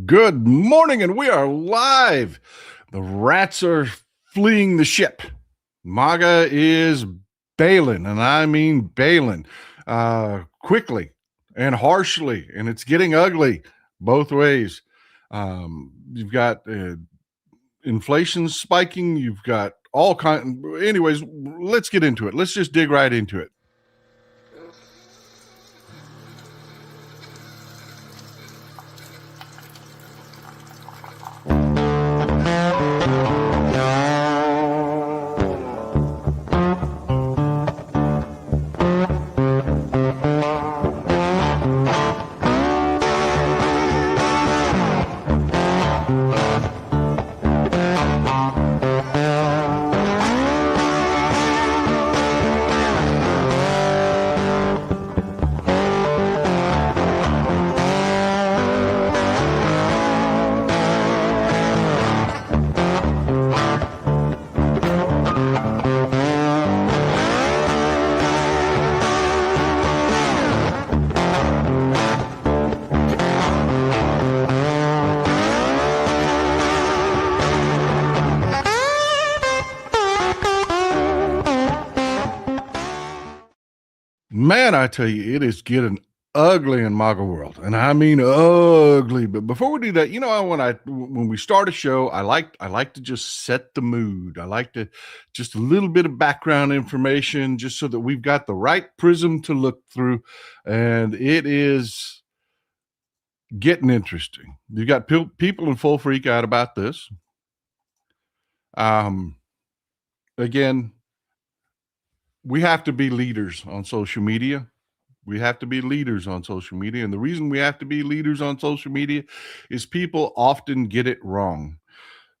Good morning, and we are live. The rats are fleeing the ship. MAGA is bailing, and I mean bailing quickly and harshly, and it's getting ugly both ways. You've got inflation spiking. You've got all kind. Anyways, let's get into it. Let's just dig right into it. Man, I tell you, it is getting ugly in MAGA world, and I mean ugly. But before we do that, when we start a show, I like to just set the mood. I like to just a little bit of background information, just so that we've got the right prism to look through, and it is getting interesting. You got people in full freak out about this. Um, Again, we have to be leaders on social media. We have to be leaders on social media. And the reason we have to be leaders on social media is people often get it wrong.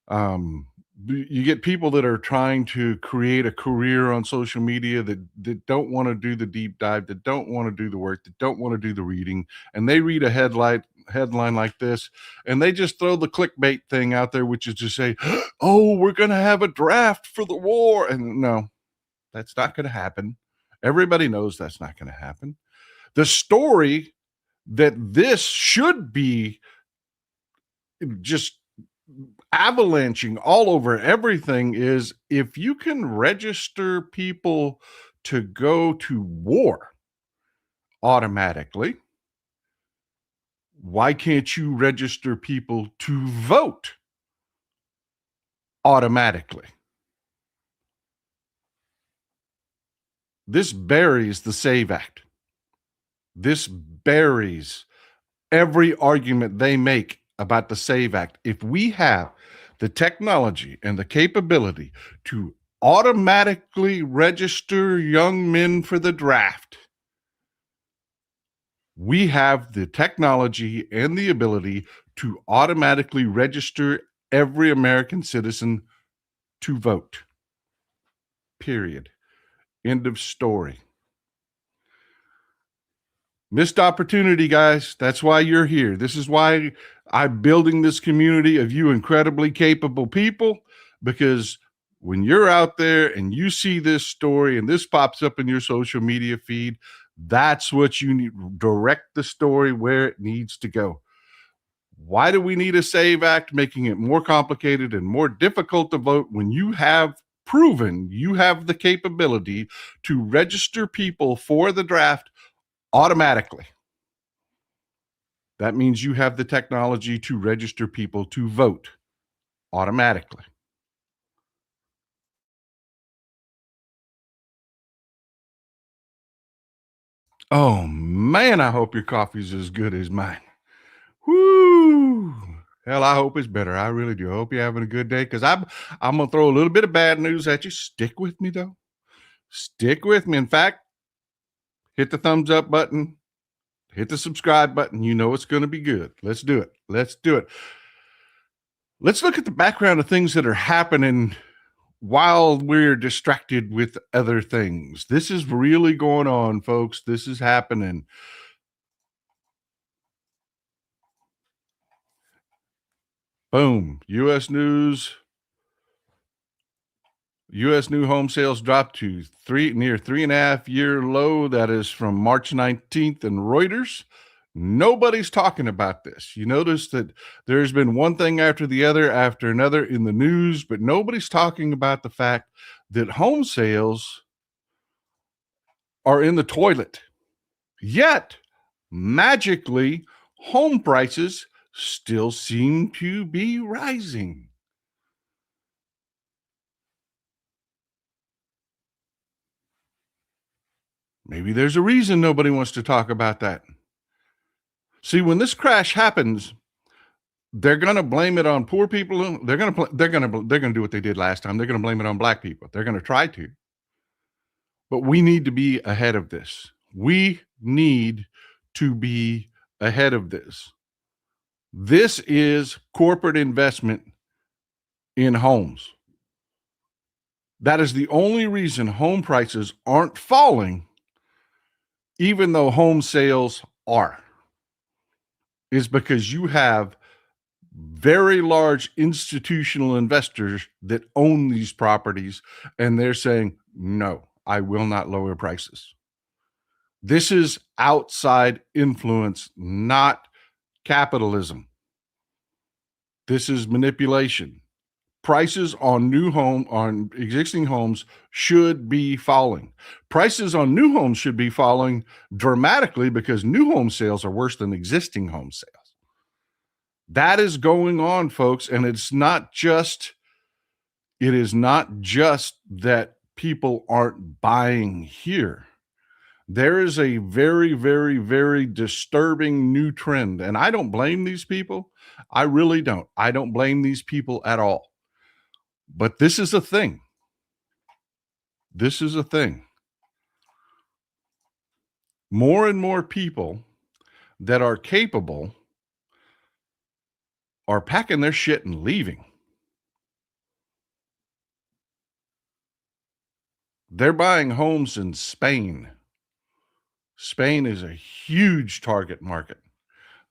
Um, you get people that are trying to create a career on social media that don't want to do the deep dive, that don't want to do the work, that don't want to do the reading. And they read a headline like this, and they just throw the clickbait thing out there, which is to say, oh, we're going to have a draft for the war. And no, that's not going to happen. Everybody knows that's not going to happen. The story that this should be just avalanching all over everything is if you can register people to go to war automatically, why can't you register people to vote automatically? This buries the SAVE Act. This buries every argument they make about the SAVE Act. If we have the technology and the capability to automatically register young men for the draft, we have the technology and the ability to automatically register every American citizen to vote. Period. End of story. Missed opportunity, guys. That's why you're here. This is why I'm building this community of you incredibly capable people, because when you're out there and you see this story and this pops up in your social media feed, that's what you need. Direct the story where it needs to go. Why do we need a SAVE Act, making it more complicated and more difficult to vote when you have proven you have the capability to register people for the draft automatically? That means you have the technology to register people to vote automatically. Oh man, I hope your coffee's as good as mine. Whoo! Hell, I hope it's better. I really do. I hope you're having a good day, because I'm gonna throw a little bit of bad news at you. Stick with me though. Stick with me. In fact, hit the thumbs up button, hit the subscribe button. You know it's gonna be good. Let's do it. Let's do it. Let's look at the background of things that are happening while we're distracted with other things. This is really going on, folks. This is happening. Boom. U.S. news. U.S. new home sales dropped to near 3.5 year low. That is from March 19th and Reuters. Nobody's talking about this. You notice that there's been one thing after another in the news, but nobody's talking about the fact that home sales are in the toilet. Yet, magically, home prices still seem to be rising. Maybe there's a reason nobody wants to talk about that. See, when this crash happens, they're going to blame it on poor people. They're going to do what they did last time. They're going to blame it on black people. They're going to try to. But we need to be ahead of this. We need to be ahead of this. This is corporate investment in homes. That is the only reason home prices aren't falling, even though home sales are, is because you have very large institutional investors that own these properties, and they're saying, no, I will not lower prices. This is outside influence, not capitalism. This is manipulation. Prices on existing homes should be falling. Prices on new homes should be falling dramatically because new home sales are worse than existing home sales. That is going on, folks, and it is not just that people aren't buying here. There is a very, very, very disturbing new trend, and I don't blame these people. I really don't. I don't blame these people at all. But this is a thing. This is a thing. More and more people that are capable are packing their shit and leaving. They're buying homes in Spain. Spain is a huge target market.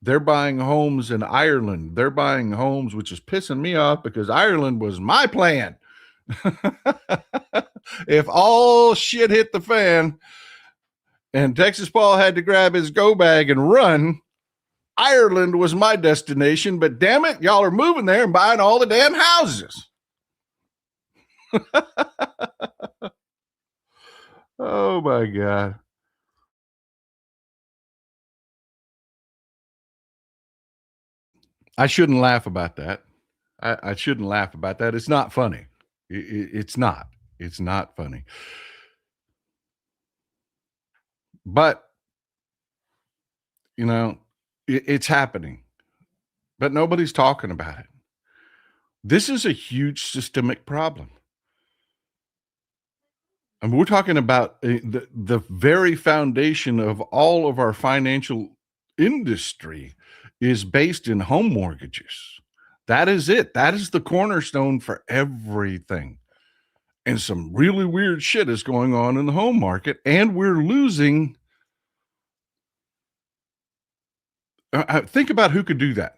They're buying homes in Ireland. They're buying homes, which is pissing me off because Ireland was my plan. If all shit hit the fan and Texas Paul had to grab his go bag and run, Ireland was my destination. But damn it, y'all are moving there and buying all the damn houses. Oh my God. I shouldn't laugh about that. I shouldn't laugh about that. It's not funny. It's not. It's not funny. But, it's happening. But nobody's talking about it. This is a huge systemic problem. And we're talking about the very foundation of all of our financial industry is based in home mortgages. That is it. That is the cornerstone for everything. And some really weird shit is going on in the home market, and we're losing. Think about who could do that.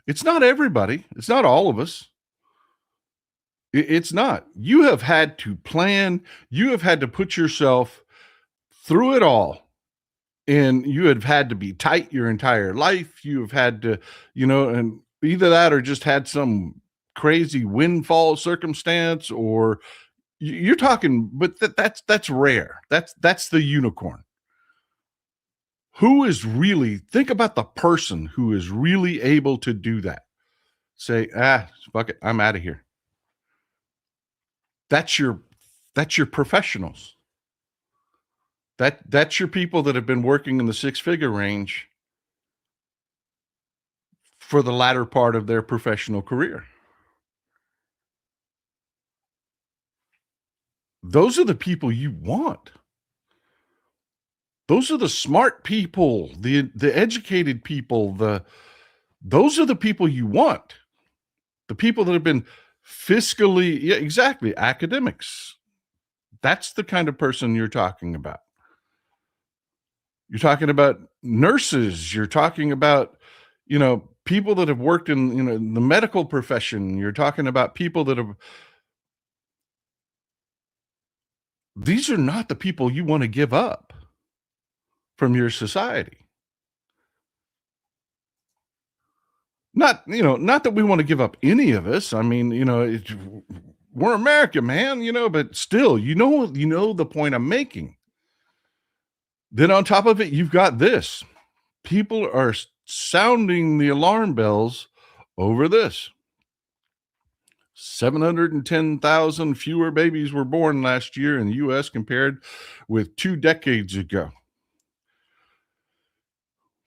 It's not everybody. It's not all of us. It's not. You have had to plan. You have had to put yourself through it all. And you have had to be tight your entire life. You have had to, and either that or just had some crazy windfall circumstance, or you're talking, but that's rare. That's the unicorn. Who is really, think about the person who is really able to do that. Say, fuck it, I'm out of here. That's your professionals. That's your people that have been working in the six-figure range for the latter part of their professional career. Those are the people you want. Those are the smart people, the educated people, those are the people you want. The people that have been fiscally, yeah, exactly, academics. That's the kind of person you're talking about. You're talking about nurses. You're talking about, people that have worked in, the medical profession. You're talking about people that have. These are not the people you want to give up from your society. Not that we want to give up any of us. I mean, we're America, man, but still, the point I'm making. Then on top of it, you've got this. People are sounding the alarm bells over this. 710,000 fewer babies were born last year in the U.S. compared with 2 decades ago.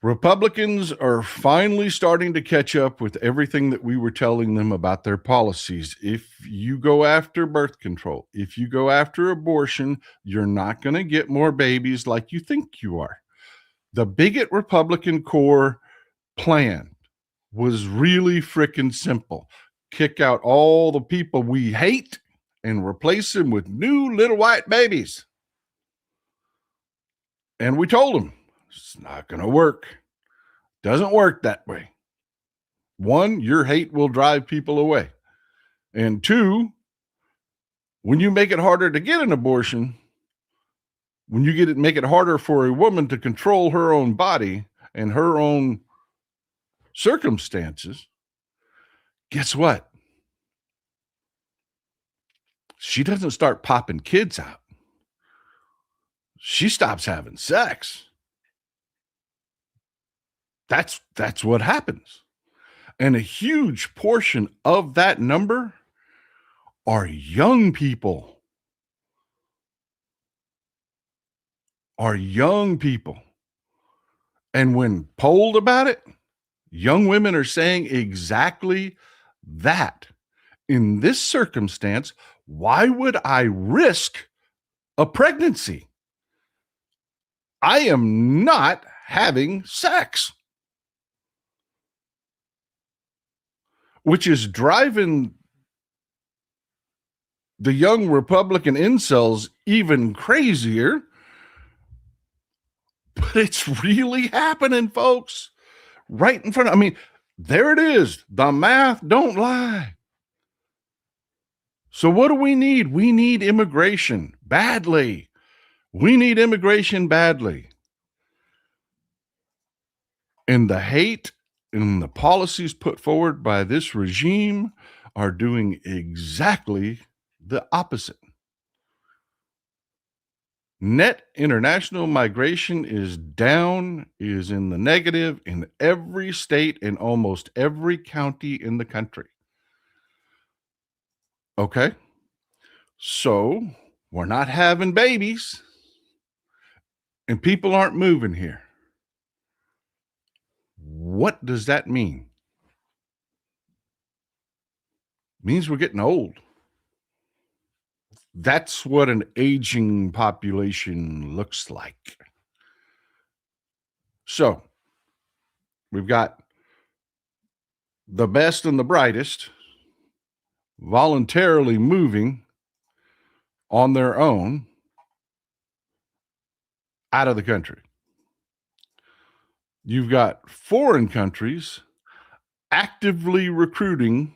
Republicans are finally starting to catch up with everything that we were telling them about their policies. If you go after birth control, if you go after abortion, you're not going to get more babies like you think you are. The bigot Republican core plan was really freaking simple. Kick out all the people we hate and replace them with new little white babies. And we told them, it's not going to work. Doesn't work that way. 1, your hate will drive people away. And 2, when you make it harder to get an abortion, when you make it harder for a woman to control her own body and her own circumstances, guess what? She doesn't start popping kids out. She stops having sex. That's what happens. And a huge portion of that number are young people. And when polled about it, young women are saying exactly that. In this circumstance, why would I risk a pregnancy? I am not having sex. Which is driving the young Republican incels even crazier. But it's really happening, folks. Right in front of, there it is. The math don't lie. So what do we need? We need immigration badly. And the hate and the policies put forward by this regime are doing exactly the opposite. Net international migration is down, is in the negative in every state and almost every county in the country. Okay. So we're not having babies and people aren't moving here. What does that mean? It means we're getting old. That's what an aging population looks like. So we've got the best and the brightest voluntarily moving on their own out of the country. You've got foreign countries actively recruiting,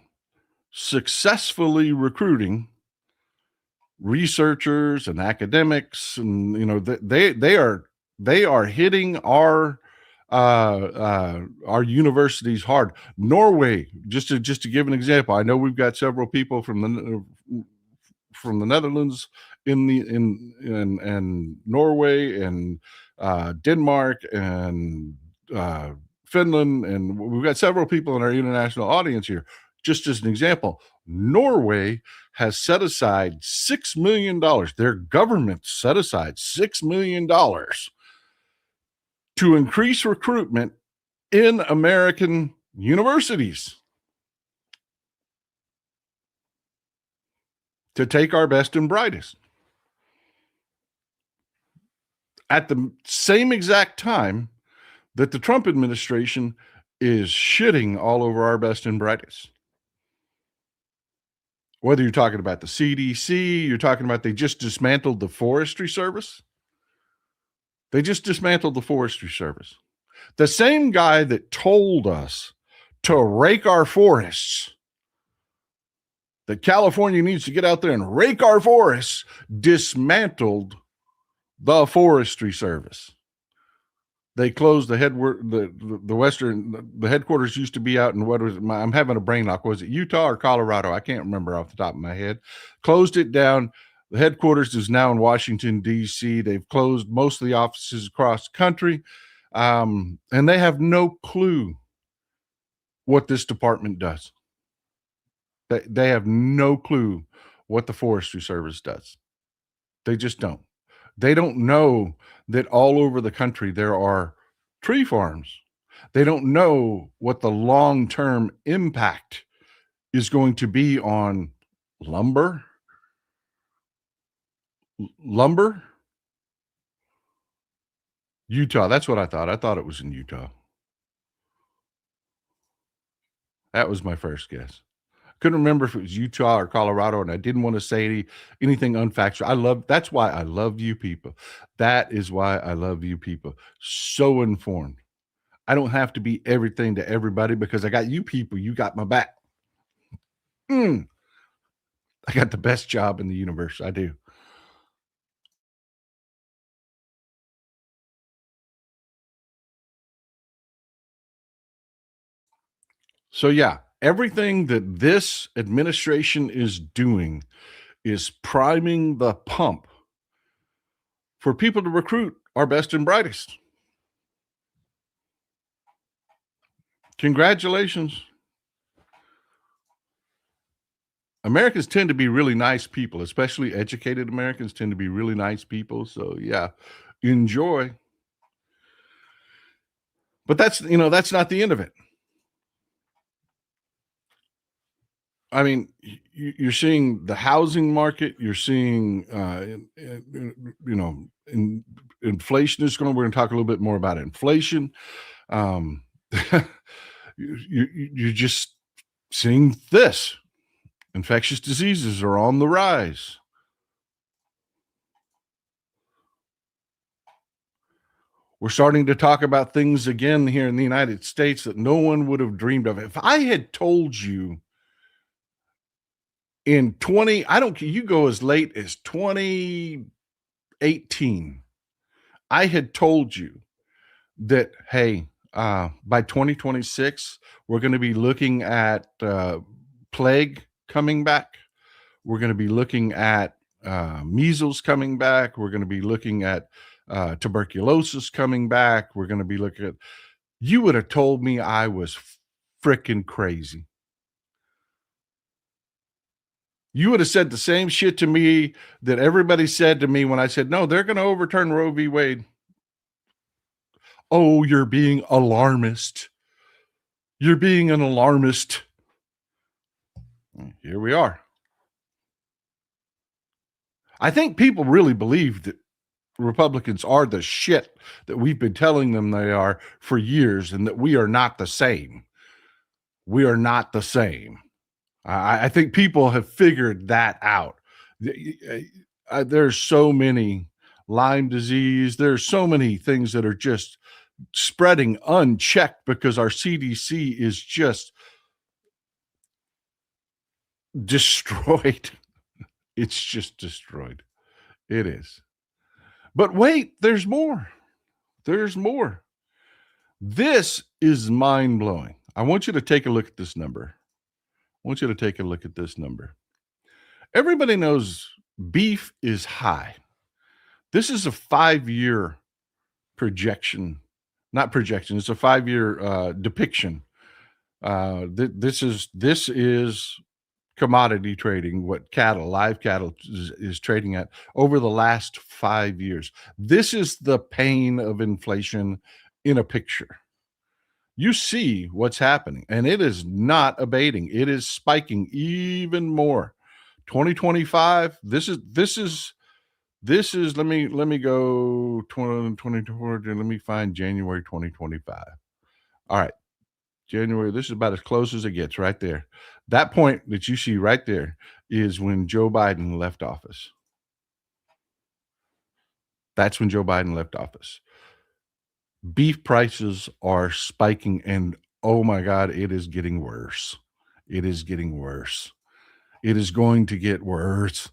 successfully recruiting researchers and academics, and they are hitting our universities hard. Norway, just to give an example, I know we've got several people from the Netherlands in Norway and Denmark and Finland, and we've got several people in our international audience here. Just as an example, Norway has set aside $6 million. Their government set aside $6 million to increase recruitment in American universities to take our best and brightest. At the same exact time that the Trump administration is shitting all over our best and brightest. Whether you're talking about the CDC, you're talking about they just dismantled the Forestry Service. The same guy that told us to rake our forests, that California needs to get out there and rake our forests, dismantled the Forestry Service. They closed the western the headquarters used to be out in what was it? I'm having a brain lock. Was it Utah or Colorado? I can't remember off the top of my head. Closed it down. The headquarters is now in Washington D.C. They've closed most of the offices across the country, and they have no clue what this department does. They have no clue what the Forestry Service does. They just don't. They don't know that all over the country there are tree farms. They don't know what the long-term impact is going to be on lumber. Lumber? Utah. That's what I thought. I thought it was in Utah. That was my first guess. Couldn't remember if it was Utah or Colorado, and I didn't want to say anything unfactual. That's why I love you people. That is why I love you people. So informed. I don't have to be everything to everybody because I got you people. You got my back. I got the best job in the universe. I do. So yeah, everything that this administration is doing is priming the pump for people to recruit our best and brightest. Congratulations. Americans tend to be really nice people, especially educated Americans tend to be really nice people. So yeah, enjoy. But that's not the end of it. I mean, you're seeing the housing market. You're seeing, inflation is going. We're going to talk a little bit more about inflation. Um, you're just seeing this. Infectious diseases are on the rise. We're starting to talk about things again here in the United States that no one would have dreamed of. If I had told you in 20, I don't care, you go as late as 2018, I had told you that, hey, by 2026, we're going to be looking at plague coming back. We're going to be looking at measles coming back. We're going to be looking at tuberculosis coming back. We're going to be looking at, you would have told me I was freaking crazy. You would have said the same shit to me that everybody said to me when I said, no, they're going to overturn Roe v. Wade. Oh, you're being alarmist. You're being an alarmist. Here we are. I think people really believe that Republicans are the shit that we've been telling them they are for years and that we are not the same. We are not the same. I think people have figured that out. There's so many Lyme disease. There's so many things that are just spreading unchecked because our CDC is just destroyed. It's just destroyed. It is. But wait, there's more. There's more. This is mind blowing. I want you to take a look at this number. I want you to take a look at this number. Everybody knows beef is high. This is a 5-year projection, not projection. It's a 5-year depiction. This is commodity trading, what live cattle is trading at over the last 5 years. This is the pain of inflation in a picture. You see what's happening, and it is not abating. It is spiking even more. 2025, this is let me go 2024, let me find January 2025. All right. January, this is about as close as it gets right there. That point that you see right there is when Joe Biden left office. That's when Joe Biden left office. Beef prices are spiking, and oh my God, it is getting worse. It is getting worse. It is going to get worse,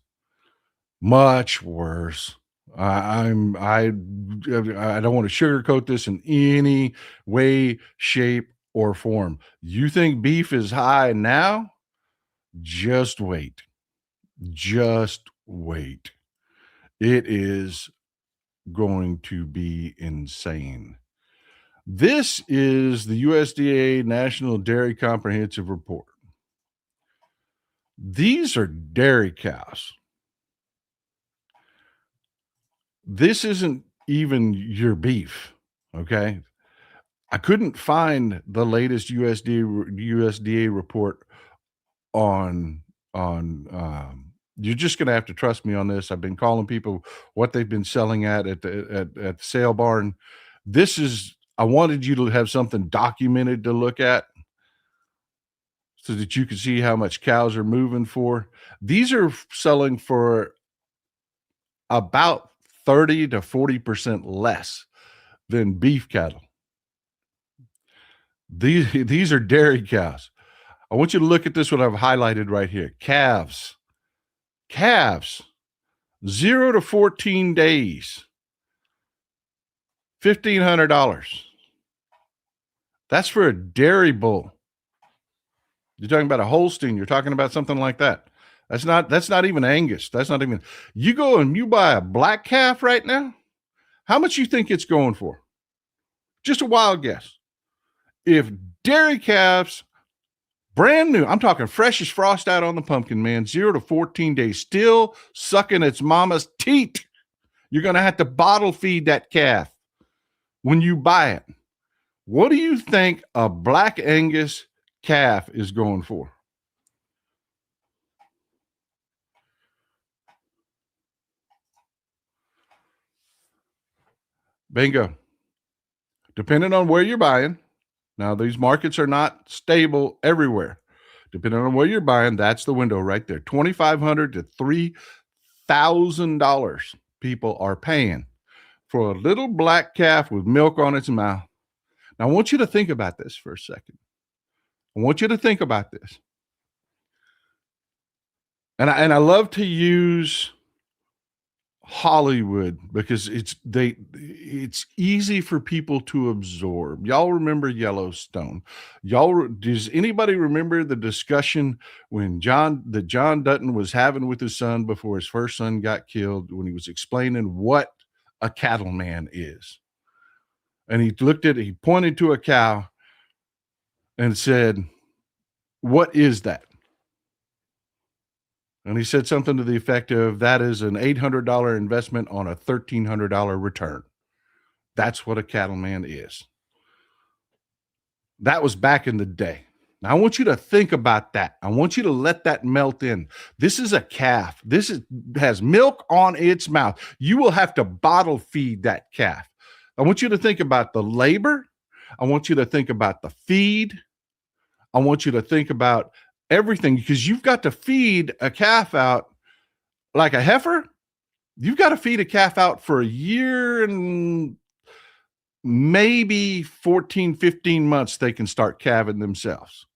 much worse. I don't want to sugarcoat this in any way, shape, or form. You think beef is high now? Just wait. Just wait. It is going to be insane. This is the USDA National Dairy Comprehensive Report. These are dairy cows. This isn't even your beef, okay? I couldn't find the latest USDA report on you're just gonna have to trust me on this. I've been calling people what they've been selling at the sale barn. This is I wanted you to have something documented to look at so that you can see how much cows are moving for. These are selling for about 30 to 40% less than beef cattle. These are dairy cows. I want you to look at this, what I've highlighted right here. Calves. Calves. 0 to 14 days. $1,500. That's for a dairy bull. You're talking about a Holstein. You're talking about something like that. That's not even Angus. That's not even. You go and you buy a black calf right now. How much you think it's going for? Just a wild guess. If dairy calves, brand new, I'm talking fresh as frost out on the pumpkin, man, 0 to 14 days, still sucking its mama's teat. You're going to have to bottle feed that calf when you buy it. What do you think a black Angus calf is going for? Bingo. Depending on where you're buying. Now, these markets are not stable everywhere. Depending on where you're buying, that's the window right there. $2,500 to $3,000 people are paying for a little black calf with milk on its mouth. Now, I want you to think about this for a second. I want you to think about this. And I love to use Hollywood because it's easy for people to absorb. Y'all remember Yellowstone? Does anybody remember the discussion when John Dutton was having with his son before his first son got killed, when he was explaining what a cattleman is? And he pointed to a cow and said, "What is that?" And he said something to the effect of, that is an $800 investment on a $1,300 return. That's what a cattleman is. That was back in the day. Now, I want you to think about that. I want you to let that melt in. This is a calf. Has milk on its mouth. You will have to bottle feed that calf. I want you to think about the labor. I want you to think about the feed. I want you to think about everything, because you've got to feed a calf out like a heifer. You've got to feed a calf out for a year and maybe 14, 15 months. They can start calving themselves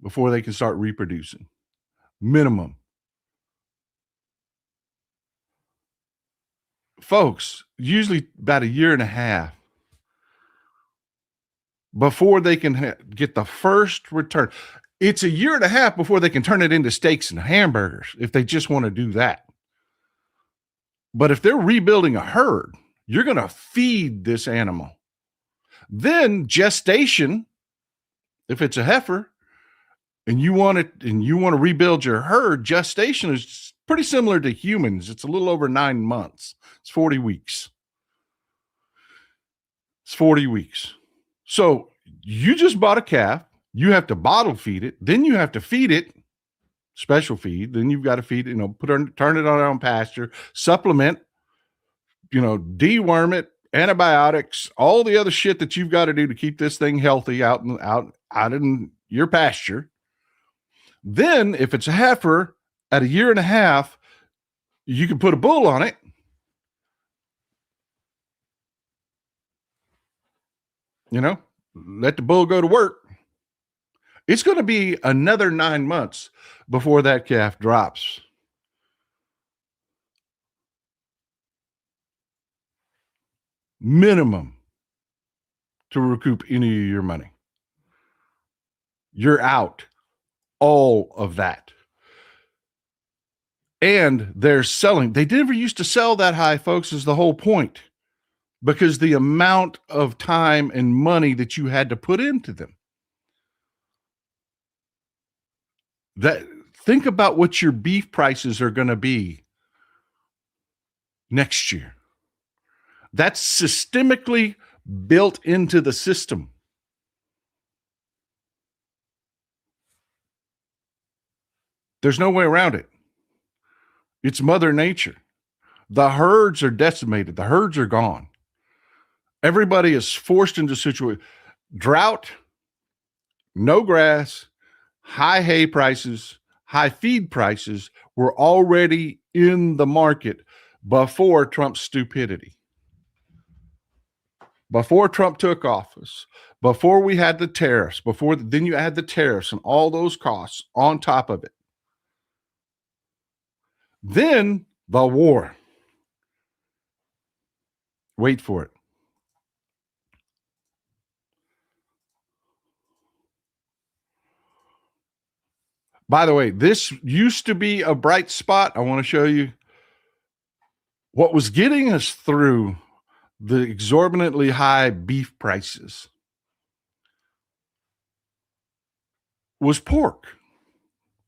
before they can start reproducing. Minimum. Folks, usually about a year and a half before they can get the first return. It's a year and a half before they can turn it into steaks and hamburgers if they just want to do that. But if they're rebuilding a herd, you're going to feed this animal. Then gestation, if it's a heifer and you want to rebuild your herd, gestation is pretty similar to humans. It's a little over 9 months. It's 40 weeks. It's 40 weeks. So you just bought a calf. You have to bottle feed it. Then you have to feed it special feed. Then you've got to feed it, turn it on pasture, supplement, deworm it, antibiotics, all the other shit that you've got to do to keep this thing healthy out in your pasture. Then if it's a heifer at a year and a half, you can put a bull on it. Let the bull go to work. It's going to be another 9 months before that calf drops. minimum to recoup any of your money. You're out all of that. And they're selling. They never used to sell that high, folks, is the whole point. Because the amount of time and money that you had to put into them. Think about what your beef prices are going to be next year. That's systemically built into the system. There's no way around it. It's Mother Nature. The herds are decimated. The herds are gone. Everybody is forced into situation. Drought, no grass, high hay prices, high feed prices were already in the market before Trump's stupidity. Before Trump took office, before we had the tariffs, then you add the tariffs and all those costs on top of it. Then the war. Wait for it. By the way, this used to be a bright spot. I want to show you what was getting us through the exorbitantly high beef prices was pork.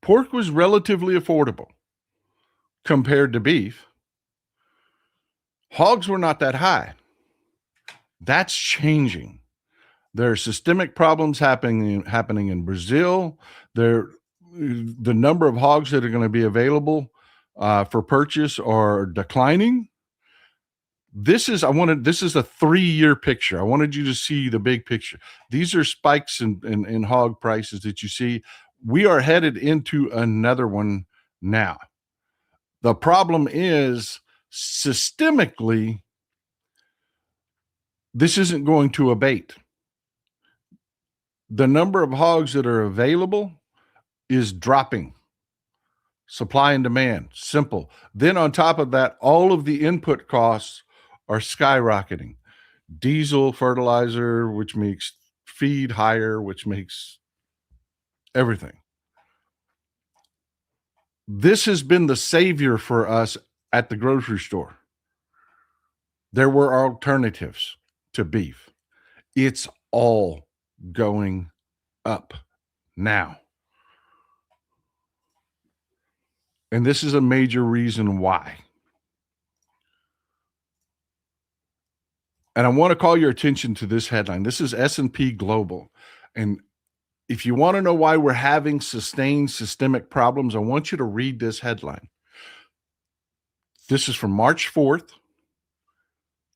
Pork was relatively affordable compared to beef. Hogs were not that high. That's changing. There are systemic problems happening in Brazil. The number of hogs that are going to be available for purchase are declining. This is a 3-year picture. I wanted you to see the big picture. These are spikes in hog prices that you see. We are headed into another one now. The problem is systemically, this isn't going to abate. The number of hogs that are available is dropping. Supply and demand, simple. Then on top of that, all of the input costs are skyrocketing. Diesel, fertilizer, which makes feed higher, which makes everything. This has been the savior for us at the grocery store. There were alternatives to beef. It's all going up now. And this is a major reason why. And I want to call your attention to this headline. This is S&P Global. And if you want to know why we're having sustained systemic problems, I want you to read this headline. This is from March 4th.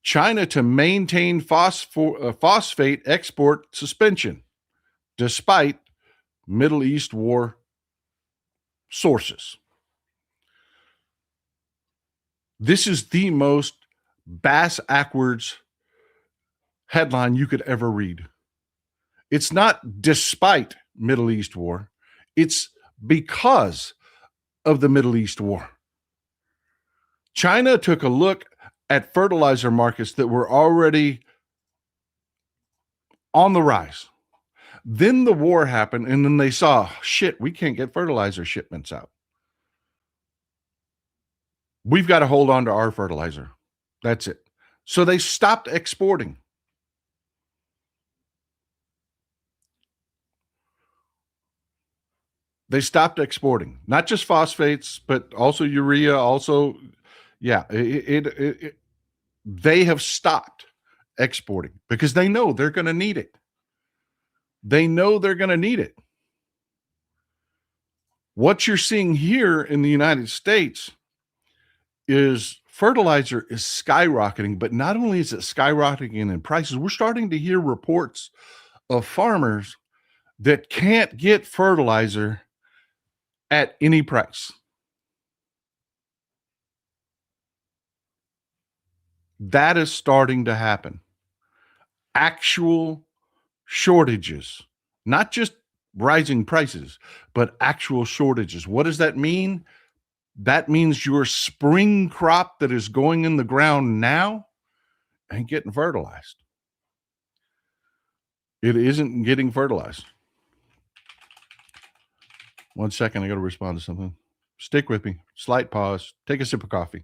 China to maintain phosphate export suspension despite Middle East war sources. This is the most bass-ackwards headline you could ever read. It's not despite Middle East war. It's because of the Middle East war. China took a look at fertilizer markets that were already on the rise. Then the war happened, and then they saw, shit, we can't get fertilizer shipments out. We've got to hold on to our fertilizer. That's it. So they stopped exporting. They stopped exporting, not just phosphates, but also urea, they have stopped exporting because they know they're going to need it. What you're seeing here in the United States is fertilizer is skyrocketing, but not only is it skyrocketing in prices, we're starting to hear reports of farmers that can't get fertilizer at any price. That is starting to happen. Actual shortages, not just rising prices, but actual shortages. What does that mean? That means your spring crop that is going in the ground now ain't getting fertilized. It isn't getting fertilized. 1 second, I got to respond to something. Stick with me. Slight pause. Take a sip of coffee.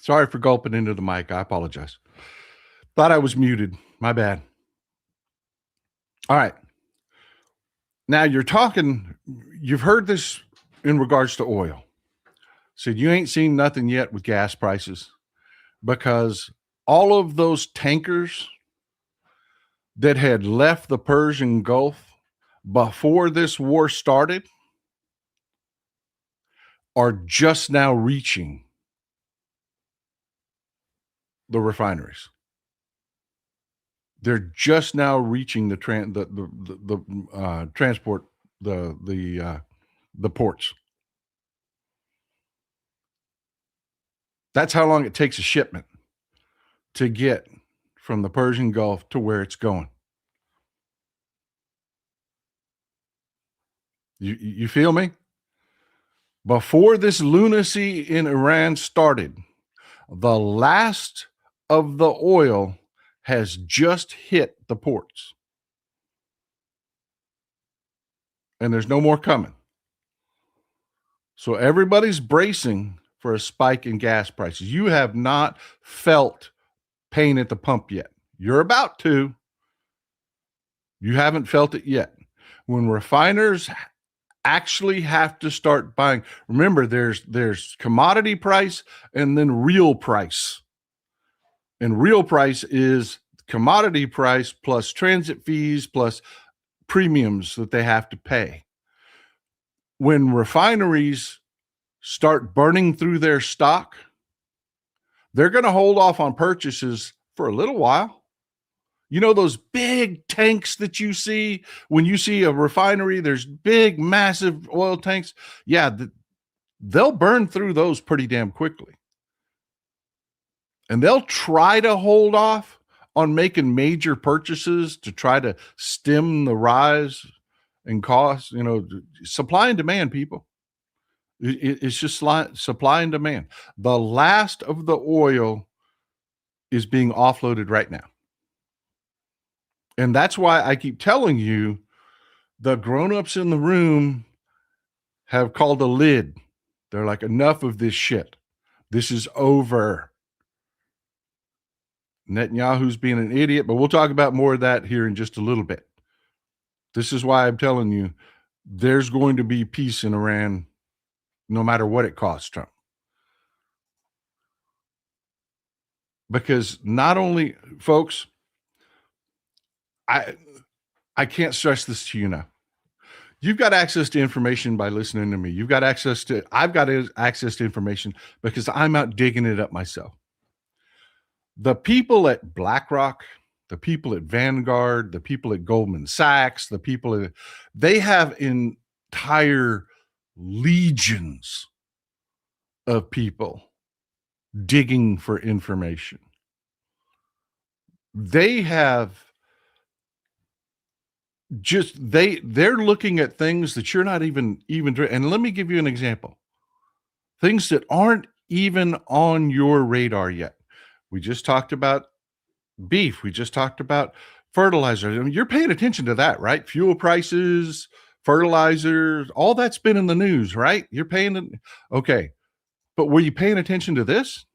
Sorry for gulping into the mic. I apologize. Thought I was muted. My bad. All right. Now you've heard this in regards to oil. Said you ain't seen nothing yet with gas prices because all of those tankers that had left the Persian Gulf before this war started are just now reaching the refineries. They're just now reaching the transport, the ports. That's how long it takes a shipment to get from the Persian Gulf to where it's going. You feel me? Before this lunacy in Iran started, the last of the oil has just hit the ports. And there's no more coming. So everybody's bracing for a spike in gas prices. You have not felt pain at the pump yet. You're about to. You haven't felt it yet. When refiners actually have to start buying, remember there's commodity price and then real price. And real price is commodity price plus transit fees plus premiums that they have to pay. When refineries start burning through their stock, they're going to hold off on purchases for a little while. You know those big tanks that you see when you see a refinery, there's big, massive oil tanks. Yeah, they'll burn through those pretty damn quickly. And they'll try to hold off on making major purchases to try to stem the rise in costs. You know, supply and demand, people. It's just supply and demand. The last of the oil is being offloaded right now. And that's why I keep telling you, the grown-ups in the room have called a lid. They're like, enough of this shit. This is over. Netanyahu's being an idiot, but we'll talk about more of that here in just a little bit. This is why I'm telling you, there's going to be peace in Iran no matter what it costs Trump. Because not only, folks, I can't stress this to you now. You've got access to information by listening to me. I've got access to information because I'm out digging it up myself. The people at BlackRock, the people at Vanguard, the people at Goldman Sachs, they have entire legions of people digging for information. They have they're looking at things that you're not even, and let me give you an example. Things that aren't even on your radar yet. We just talked about beef. We just talked about fertilizer. I mean, you're paying attention to that, right? Fuel prices, fertilizer, all that's been in the news, right? You're paying, okay. But were you paying attention to this?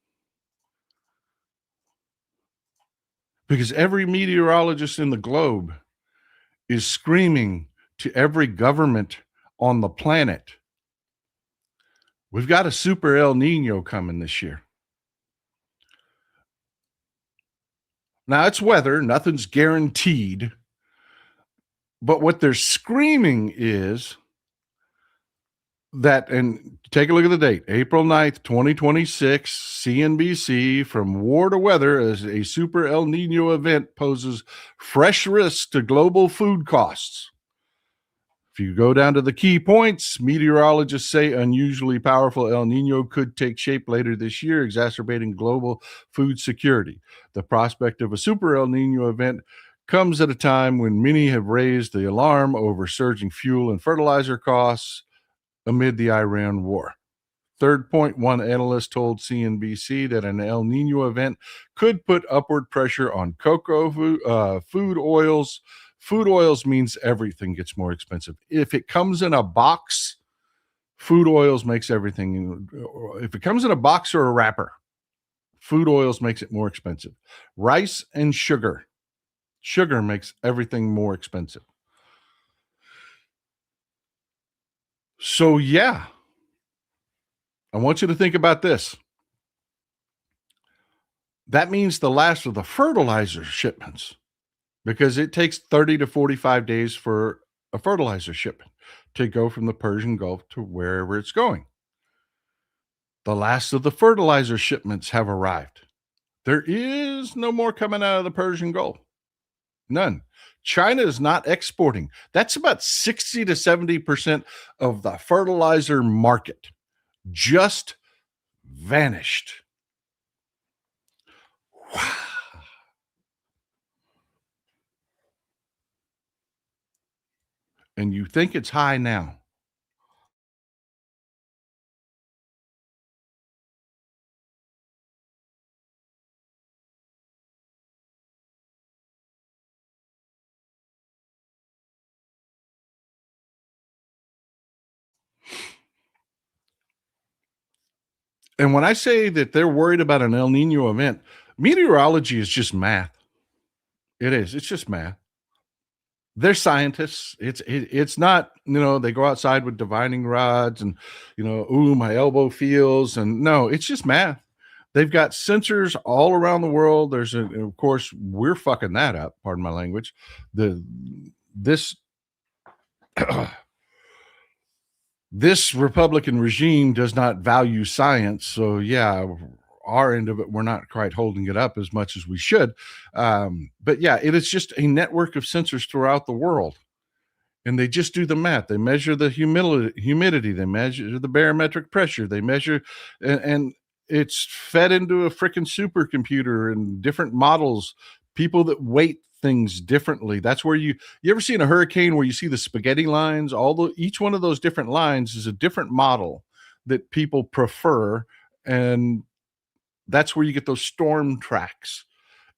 Because every meteorologist in the globe is screaming to every government on the planet, we've got a super El Nino coming this year. Now, it's weather. Nothing's guaranteed. But what they're screaming is that, and take a look at the date, April 9th, 2026, CNBC, from war to weather as a super El Nino event poses fresh risks to global food costs. If you go down to the key points, meteorologists say unusually powerful El Nino could take shape later this year, exacerbating global food security. The prospect of a super El Nino event comes at a time when many have raised the alarm over surging fuel and fertilizer costs amid the Iran war. Third point, one analyst told CNBC that an El Nino event could put upward pressure on cocoa, food oils. Food oils means everything gets more expensive. If it comes in a box, food oils makes everything. If it comes in a box or a wrapper, food oils makes it more expensive. Rice and sugar. Sugar makes everything more expensive. So, yeah, I want you to think about this. That means the last of the fertilizer shipments, because it takes 30 to 45 days for a fertilizer shipment to go from the Persian Gulf to wherever it's going. The last of the fertilizer shipments have arrived. There is no more coming out of the Persian Gulf. None. China is not exporting. That's about 60 to 70% of the fertilizer market just vanished. Wow. And you think it's high now. And when I say that they're worried about an El Nino event, meteorology is just math. It is. It's just math. They're scientists. It's not, they go outside with divining rods and, ooh, my elbow feels. And no, it's just math. They've got sensors all around the world. Of course, we're fucking that up. Pardon my language. This this Republican regime does not value science. So yeah, our end of it, we're not quite holding it up as much as we should. But yeah, it is just a network of sensors throughout the world. And they just do the math. They measure the humidity. They measure the barometric pressure. They measure, and it's fed into a freaking supercomputer and different models. People that weight things differently. That's where you ever seen a hurricane where you see the spaghetti lines? Each one of those different lines is a different model that people prefer, and that's where you get those storm tracks.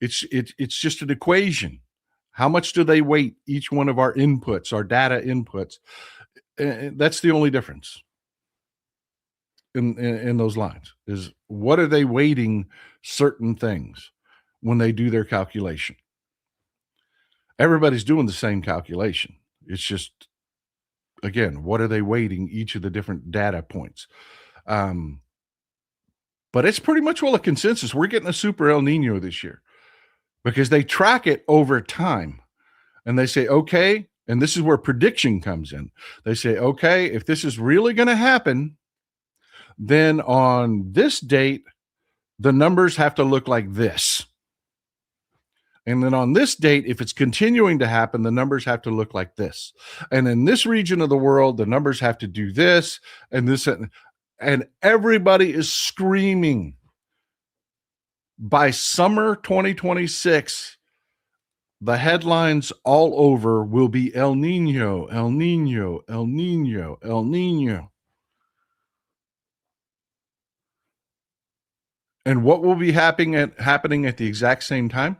It's just an equation. How much do they weight each one of our inputs, our data inputs? That's the only difference in those lines, is what are they weighting certain things when they do their calculation? Everybody's doing the same calculation. It's just, again, what are they weighting each of the different data points? But it's pretty much a consensus. We're getting a super El Nino this year because they track it over time. And they say, okay, and this is where prediction comes in. They say, okay, if this is really going to happen, then on this date, the numbers have to look like this. And then on this date, if it's continuing to happen, the numbers have to look like this. And in this region of the world, the numbers have to do this and this. And everybody is screaming. By summer 2026, the headlines all over will be El Nino, El Nino, El Nino, El Nino. And what will be happening at the exact same time?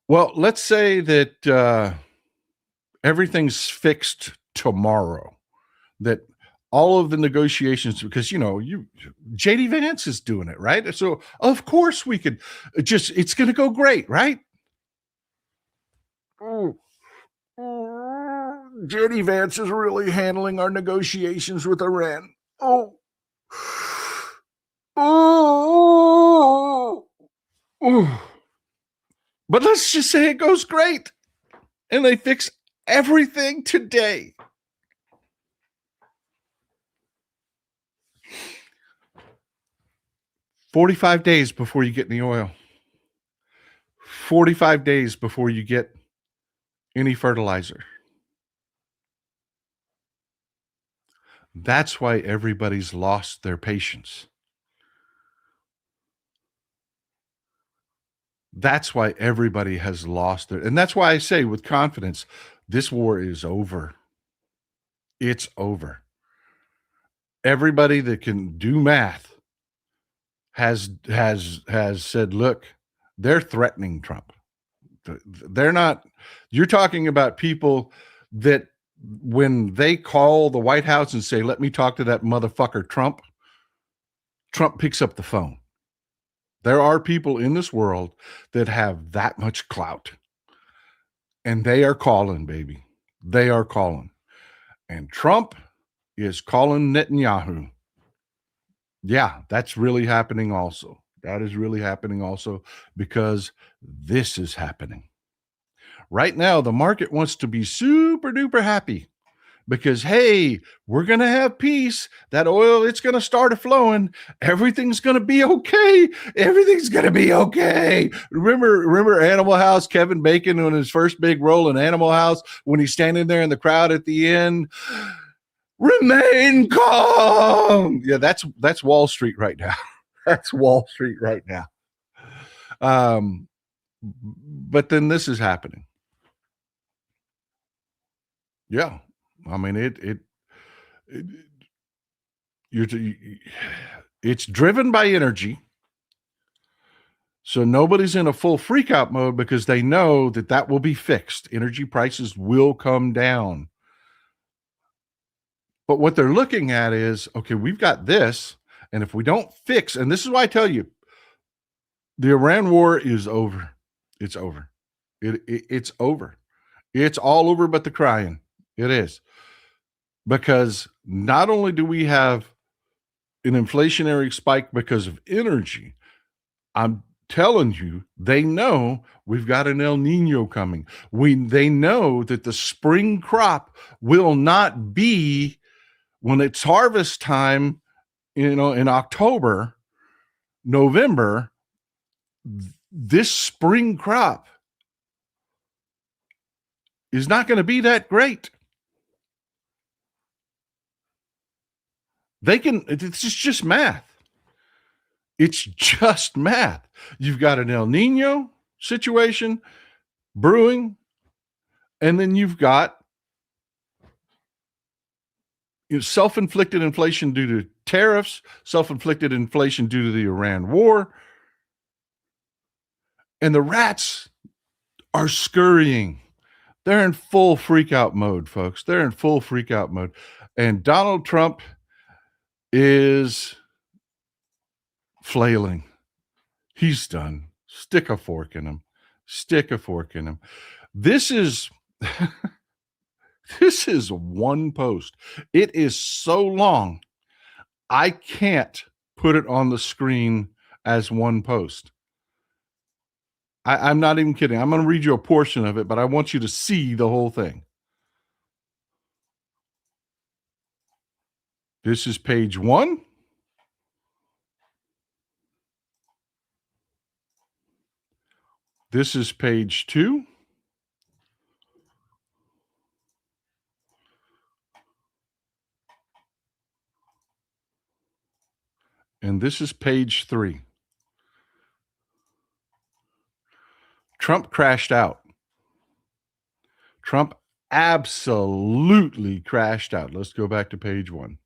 Well, let's say that everything's fixed tomorrow, that all of the negotiations, because JD Vance is doing it, right? So of course we could it's going to go great, right? Oh, JD Vance is really handling our negotiations with Iran. Oh, oh, oh. But let's just say it goes great and they fix everything today. 45 days before you get any oil. 45 days before you get any fertilizer. That's why everybody's lost their patience. That's why everybody has lost their, and that's why I say with confidence, this war is over. It's over. Everybody that can do math has said, look, they're threatening Trump. They're not, you're talking about people that when they call the White House and say, let me talk to that motherfucker Trump picks up the phone. There are people in this world that have that much clout, and they are calling, baby. They are calling. And Trump is calling Netanyahu. Yeah, that's really happening also. That is really happening also because this is happening. Right now, the market wants to be super duper happy because, hey, we're going to have peace. That oil, it's going to start flowing. Everything's going to be okay. Everything's going to be okay. Remember Animal House, Kevin Bacon on his first big role in Animal House when he's standing there in the crowd at the end? Remain calm. Yeah, that's Wall Street right now. That's Wall Street right now. But then this is happening. Yeah, I mean it's driven by energy. So nobody's in a full freak out mode because they know that will be fixed. Energy prices will come down. But what they're looking at is, okay, we've got this, and if we don't fix, and this is why I tell you, the Iran war is over. It's over. It's over. It's all over but the crying. It is. Because not only do we have an inflationary spike because of energy, I'm telling you, they know we've got an El Nino coming. They know that the spring crop will not be when it's harvest time, in October, November. This spring crop is not going to be that great. It's just math. It's just math. You've got an El Nino situation brewing, and then you've got self-inflicted inflation due to tariffs, self-inflicted inflation due to the Iran war, and the rats are scurrying. They're in full freak-out mode, folks. They're in full freak-out mode. And Donald Trump is flailing. He's done. Stick a fork in him. Stick a fork in him. This is this is one post. It is so long, I can't put it on the screen as one post. I'm not even kidding. I'm going to read you a portion of it, but I want you to see the whole thing. This is page 1. This is page 2. And this is page 3. Trump crashed out. Trump absolutely crashed out. Let's go back to page 1.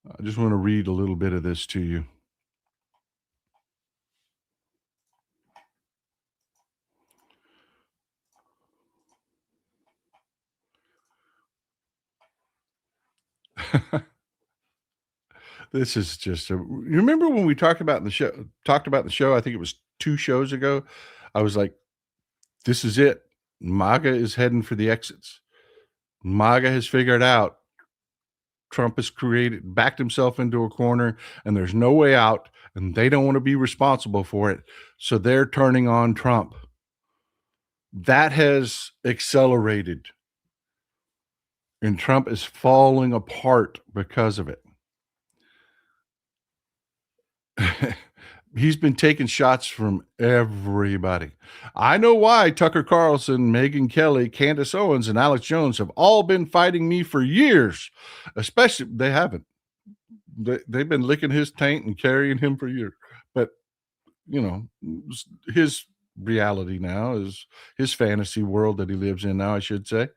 I just want to read a little bit of this to you. This is just you remember when we talked about in the show, I think it was 2 shows ago, I was like, this is it. MAGA is heading for the exits. MAGA has figured out Trump has backed himself into a corner, and there's no way out, and they don't want to be responsible for it. So they're turning on Trump. That has accelerated, and Trump is falling apart because of it. He's been taking shots from everybody. I know why Tucker Carlson, Megyn Kelly, Candace Owens, and Alex Jones have all been fighting me for years. Especially, they haven't. They've been licking his taint and carrying him for years. But, you know, his reality now is his fantasy world that he lives in now, I should say.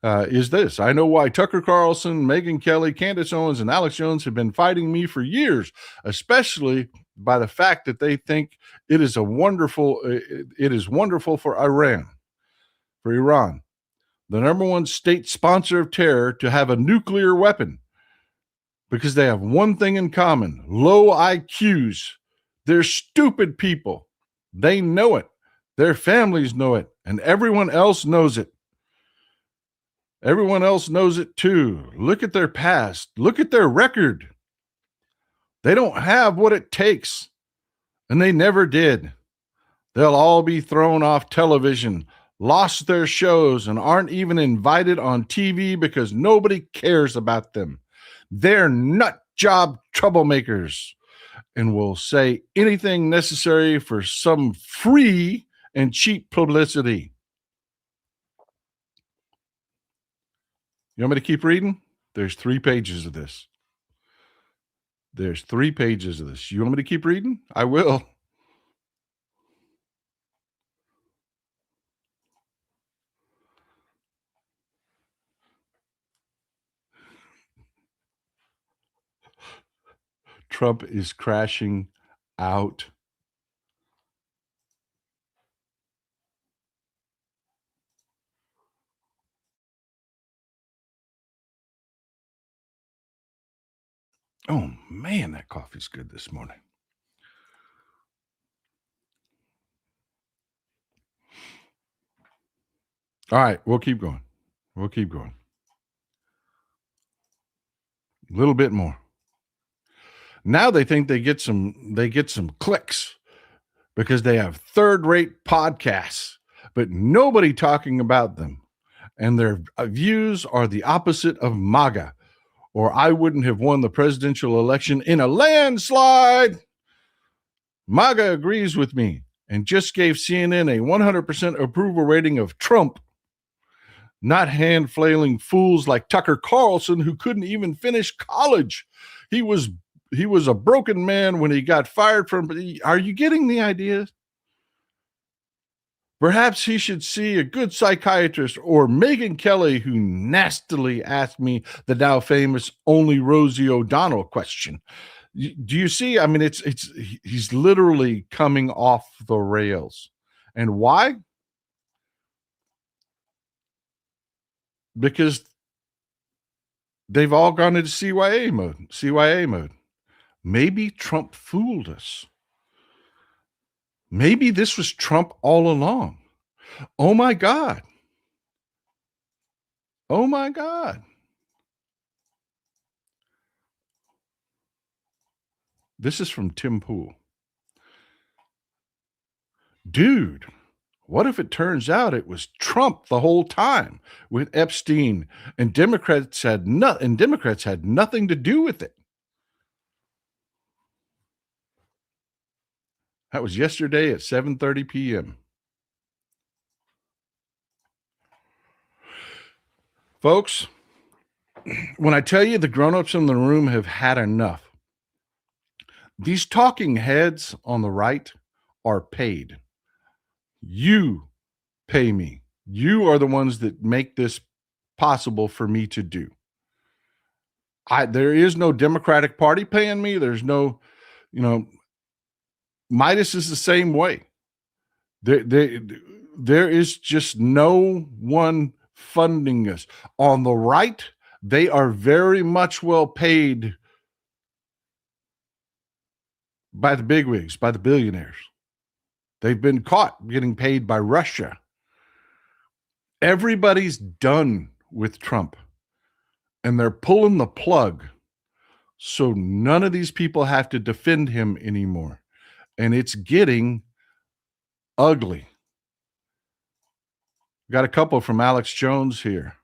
Is this. I know why Tucker Carlson, Megyn Kelly, Candace Owens, and Alex Jones have been fighting me for years, especially by the fact that they think it is wonderful for Iran, the number one state sponsor of terror, to have a nuclear weapon because they have one thing in common: low IQs. They're stupid people. They know it. Their families know it, and everyone else knows it. Everyone else knows it too. Look at their past. Look at their record. They don't have what it takes, and they never did. They'll all be thrown off television, lost their shows, and aren't even invited on TV because nobody cares about them. They're nut job troublemakers and will say anything necessary for some free and cheap publicity. You want me to keep reading? There's 3 pages of this. There's 3 pages of this. You want me to keep reading? I will. Trump is crashing out. Oh, man, that coffee's good this morning. All right, we'll keep going. We'll keep going. A little bit more. Now they think they get some clicks because they have third-rate podcasts, but nobody talking about them. And their views are the opposite of MAGA, or I wouldn't have won the presidential election in a landslide. MAGA agrees with me and just gave CNN a 100% approval rating of Trump, not hand-flailing fools like Tucker Carlson, who couldn't even finish college. He was a broken man when he got fired from. Are you getting the idea? Perhaps he should see a good psychiatrist, or Megyn Kelly, who nastily asked me the now famous only Rosie O'Donnell question. Do you see? I mean, he's literally coming off the rails. And why? Because they've all gone into CYA mode. Maybe Trump fooled us. Maybe this was Trump all along. Oh my God. Oh my God. This is from Tim Pool. Dude, what if it turns out it was Trump the whole time with Epstein, and Democrats had nothing to do with it? That was yesterday at 7:30 p.m. Folks, when I tell you the grown-ups in the room have had enough, these talking heads on the right are paid. You pay me. You are the ones that make this possible for me to do. There is no Democratic Party paying me. There's no, Midas is the same way. There is just no one funding us. On the right, they are very much well paid by the bigwigs, by the billionaires. They've been caught getting paid by Russia. Everybody's done with Trump, and they're pulling the plug so none of these people have to defend him anymore. And it's getting ugly. Got a couple from Alex Jones here.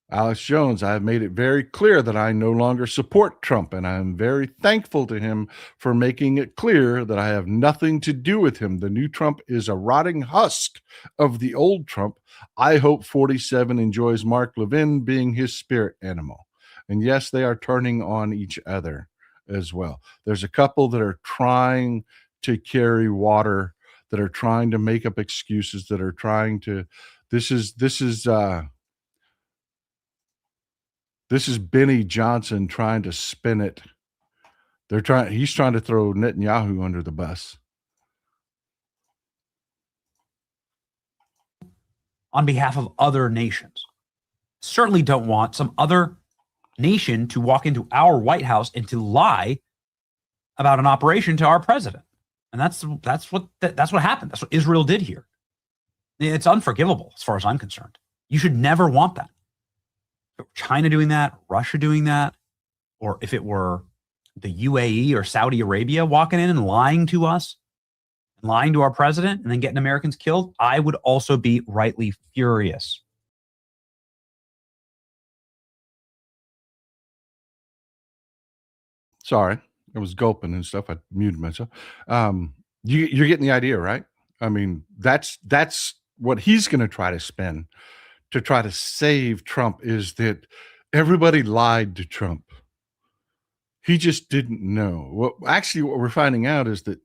Alex Jones, I have made it very clear that I no longer support Trump, and I am very thankful to him for making it clear that I have nothing to do with him. The new Trump is a rotting husk of the old Trump. I hope 47 enjoys Mark Levin being his spirit animal. And yes, they are turning on each other as well. There's a couple that are trying to carry water, that are trying to make up excuses, that are trying to. This is Benny Johnson trying to spin it. He's trying to throw Netanyahu under the bus. On behalf of other nations. Certainly don't want some other nation to walk into our White House and to lie about an operation to our president. And that's what happened. That's what Israel did here. It's unforgivable as far as I'm concerned. You should never want that. China doing that, Russia doing that, or if it were the UAE or Saudi Arabia walking in and lying to us, lying to our president, and then getting Americans killed, I would also be rightly furious. Sorry, I was gulping and stuff. I muted myself. You're getting the idea, right? I mean, that's what he's going to try to spin to try to save Trump, is that everybody lied to Trump. He just didn't know. What we're finding out is that,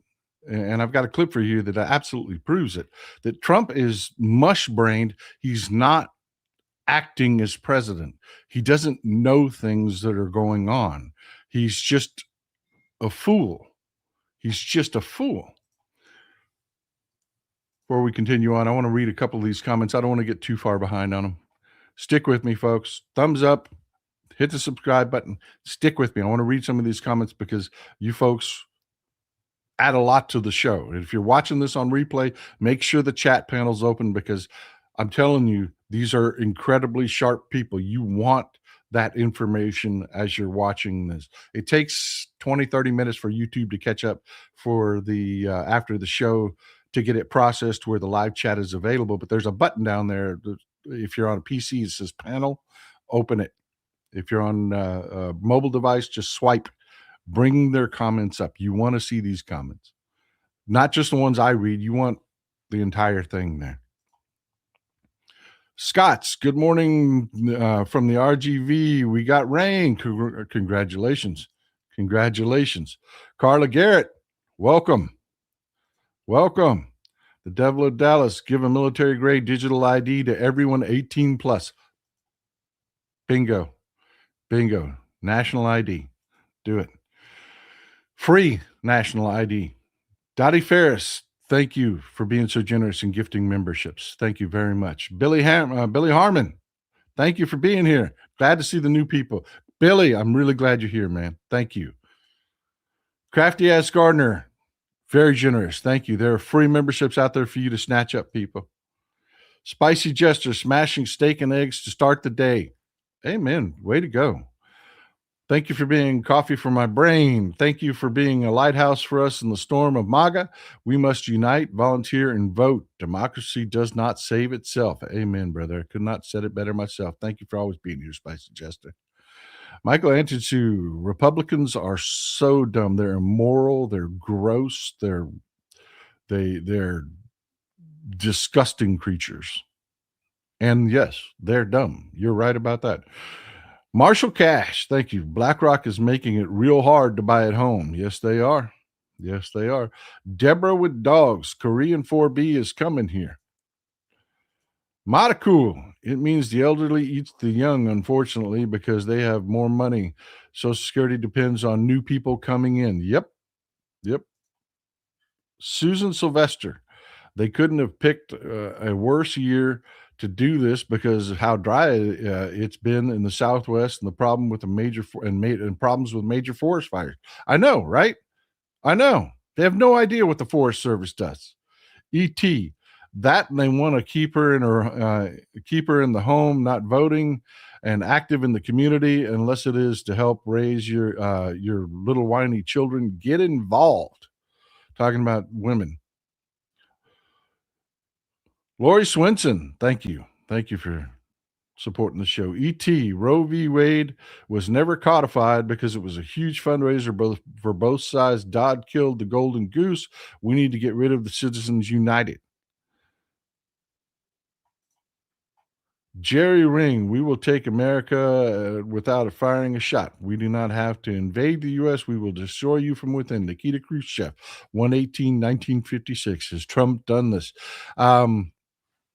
and I've got a clip for you that absolutely proves it, that Trump is mush-brained. He's not acting as president. He doesn't know things that are going on. He's just a fool. He's just a fool. Before we continue on, I want to read a couple of these comments. I don't want to get too far behind on them. Stick with me, folks. Thumbs up. Hit the subscribe button. Stick with me. I want to read some of these comments because you folks add a lot to the show. And if you're watching this on replay, make sure the chat panel's open, because I'm telling you, these are incredibly sharp people. You want that information as you're watching this. It takes 20, 30 minutes for YouTube to catch up for the after the show to get it processed where the live chat is available. But there's a button down there. If you're on a PC, it says panel. Open it. If you're on a mobile device, just swipe. Bring their comments up. You want to see these comments, not just the ones I read. You want the entire thing there. Scott's, good morning from the RGV. We got rain. Congratulations. Congratulations. Carla Garrett, welcome. Welcome. The Devil of Dallas, give a military-grade digital ID to everyone 18 plus. Bingo. Bingo. National ID. Do it. Free national ID. Dottie Ferris, thank you for being so generous and gifting memberships. Thank you very much. Billy Harmon, thank you for being here. Glad to see the new people. Billy, I'm really glad you're here, man. Thank you. Crafty Ass Gardner, very generous. Thank you. There are free memberships out there for you to snatch up, people. Spicy Jester, smashing steak and eggs to start the day. Amen. Way to go. Thank you for being coffee for my brain. Thank you for being a lighthouse for us in the storm of MAGA. We must unite, volunteer, and vote. Democracy does not save itself. Amen, brother. I could not have said it better myself. Thank you for always being here, Spicy Jester. Michael Antichu, Republicans are so dumb. They're immoral. They're gross. They're disgusting creatures. And yes, they're dumb. You're right about that. Marshall Cash, thank you. BlackRock is making it real hard to buy at home. Yes, they are. Yes, they are. Deborah with dogs, Korean 4B is coming here. Matacool, it means the elderly eats the young, unfortunately, because they have more money. Social Security depends on new people coming in. Yep. Susan Sylvester, they couldn't have picked a worse year to do this because of how dry it's been in the Southwest and the problem with the problems with major forest fires. I know, right? I know. They have no idea what the Forest Service does. E.T. That, and they want to keep her in the home, not voting, and active in the community, unless it is to help raise your little whiny children. Get involved. Talking about women. Lori Swinson, thank you. Thank you for supporting the show. E.T. Roe v. Wade was never codified because it was a huge fundraiser for both sides. Dodd killed the golden goose. We need to get rid of the Citizens United. Jerry Ring, we will take America without firing a shot. We do not have to invade the U.S. We will destroy you from within. Nikita Khrushchev, 1/18/1956. Has Trump done this?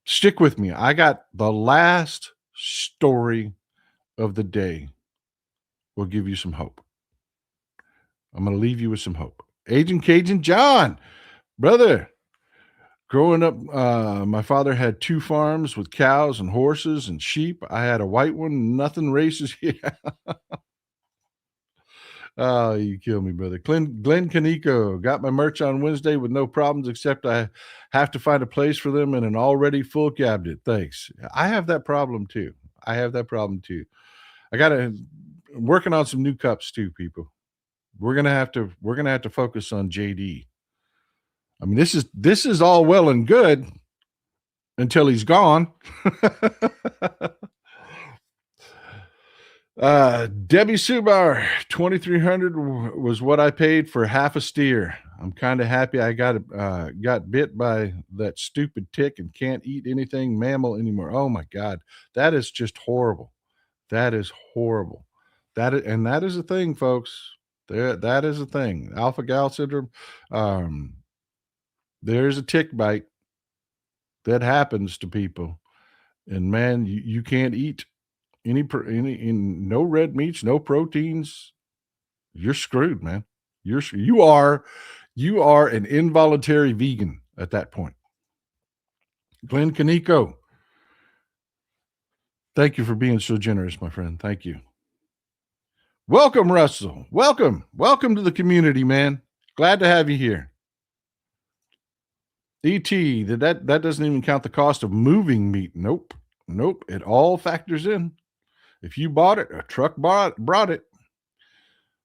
Stick with me. I got the last story of the day. Will give you some hope. I'm going to leave you with some hope. Agent Cajun John, brother. Growing up, my father had 2 farms with cows and horses and sheep. I had a white one, nothing racist here. Oh, you kill me, brother. Glenn Canico, got my merch on Wednesday with no problems, except I have to find a place for them in an already full cabinet. Thanks. I have that problem too. I'm working on some new cups too, people. We're gonna have to focus on JD. I mean, this is all well and good until he's gone. Debbie Subauer, 2,300 was what I paid for half a steer. I'm kind of happy I got bit by that stupid tick and can't eat anything mammal anymore. Oh my God, that is just horrible. That is horrible. That is a thing, folks. That is a thing. Alpha gal syndrome. There's a tick bite that happens to people, and man, you can't eat no red meats, no proteins. You're screwed, man. You are an involuntary vegan at that point. Glenn Kaneko, thank you for being so generous, my friend. Thank you. Welcome, Russell. Welcome to the community, man. Glad to have you here. ET, that doesn't even count the cost of moving meat. Nope. It all factors in. If you bought it, a truck brought it.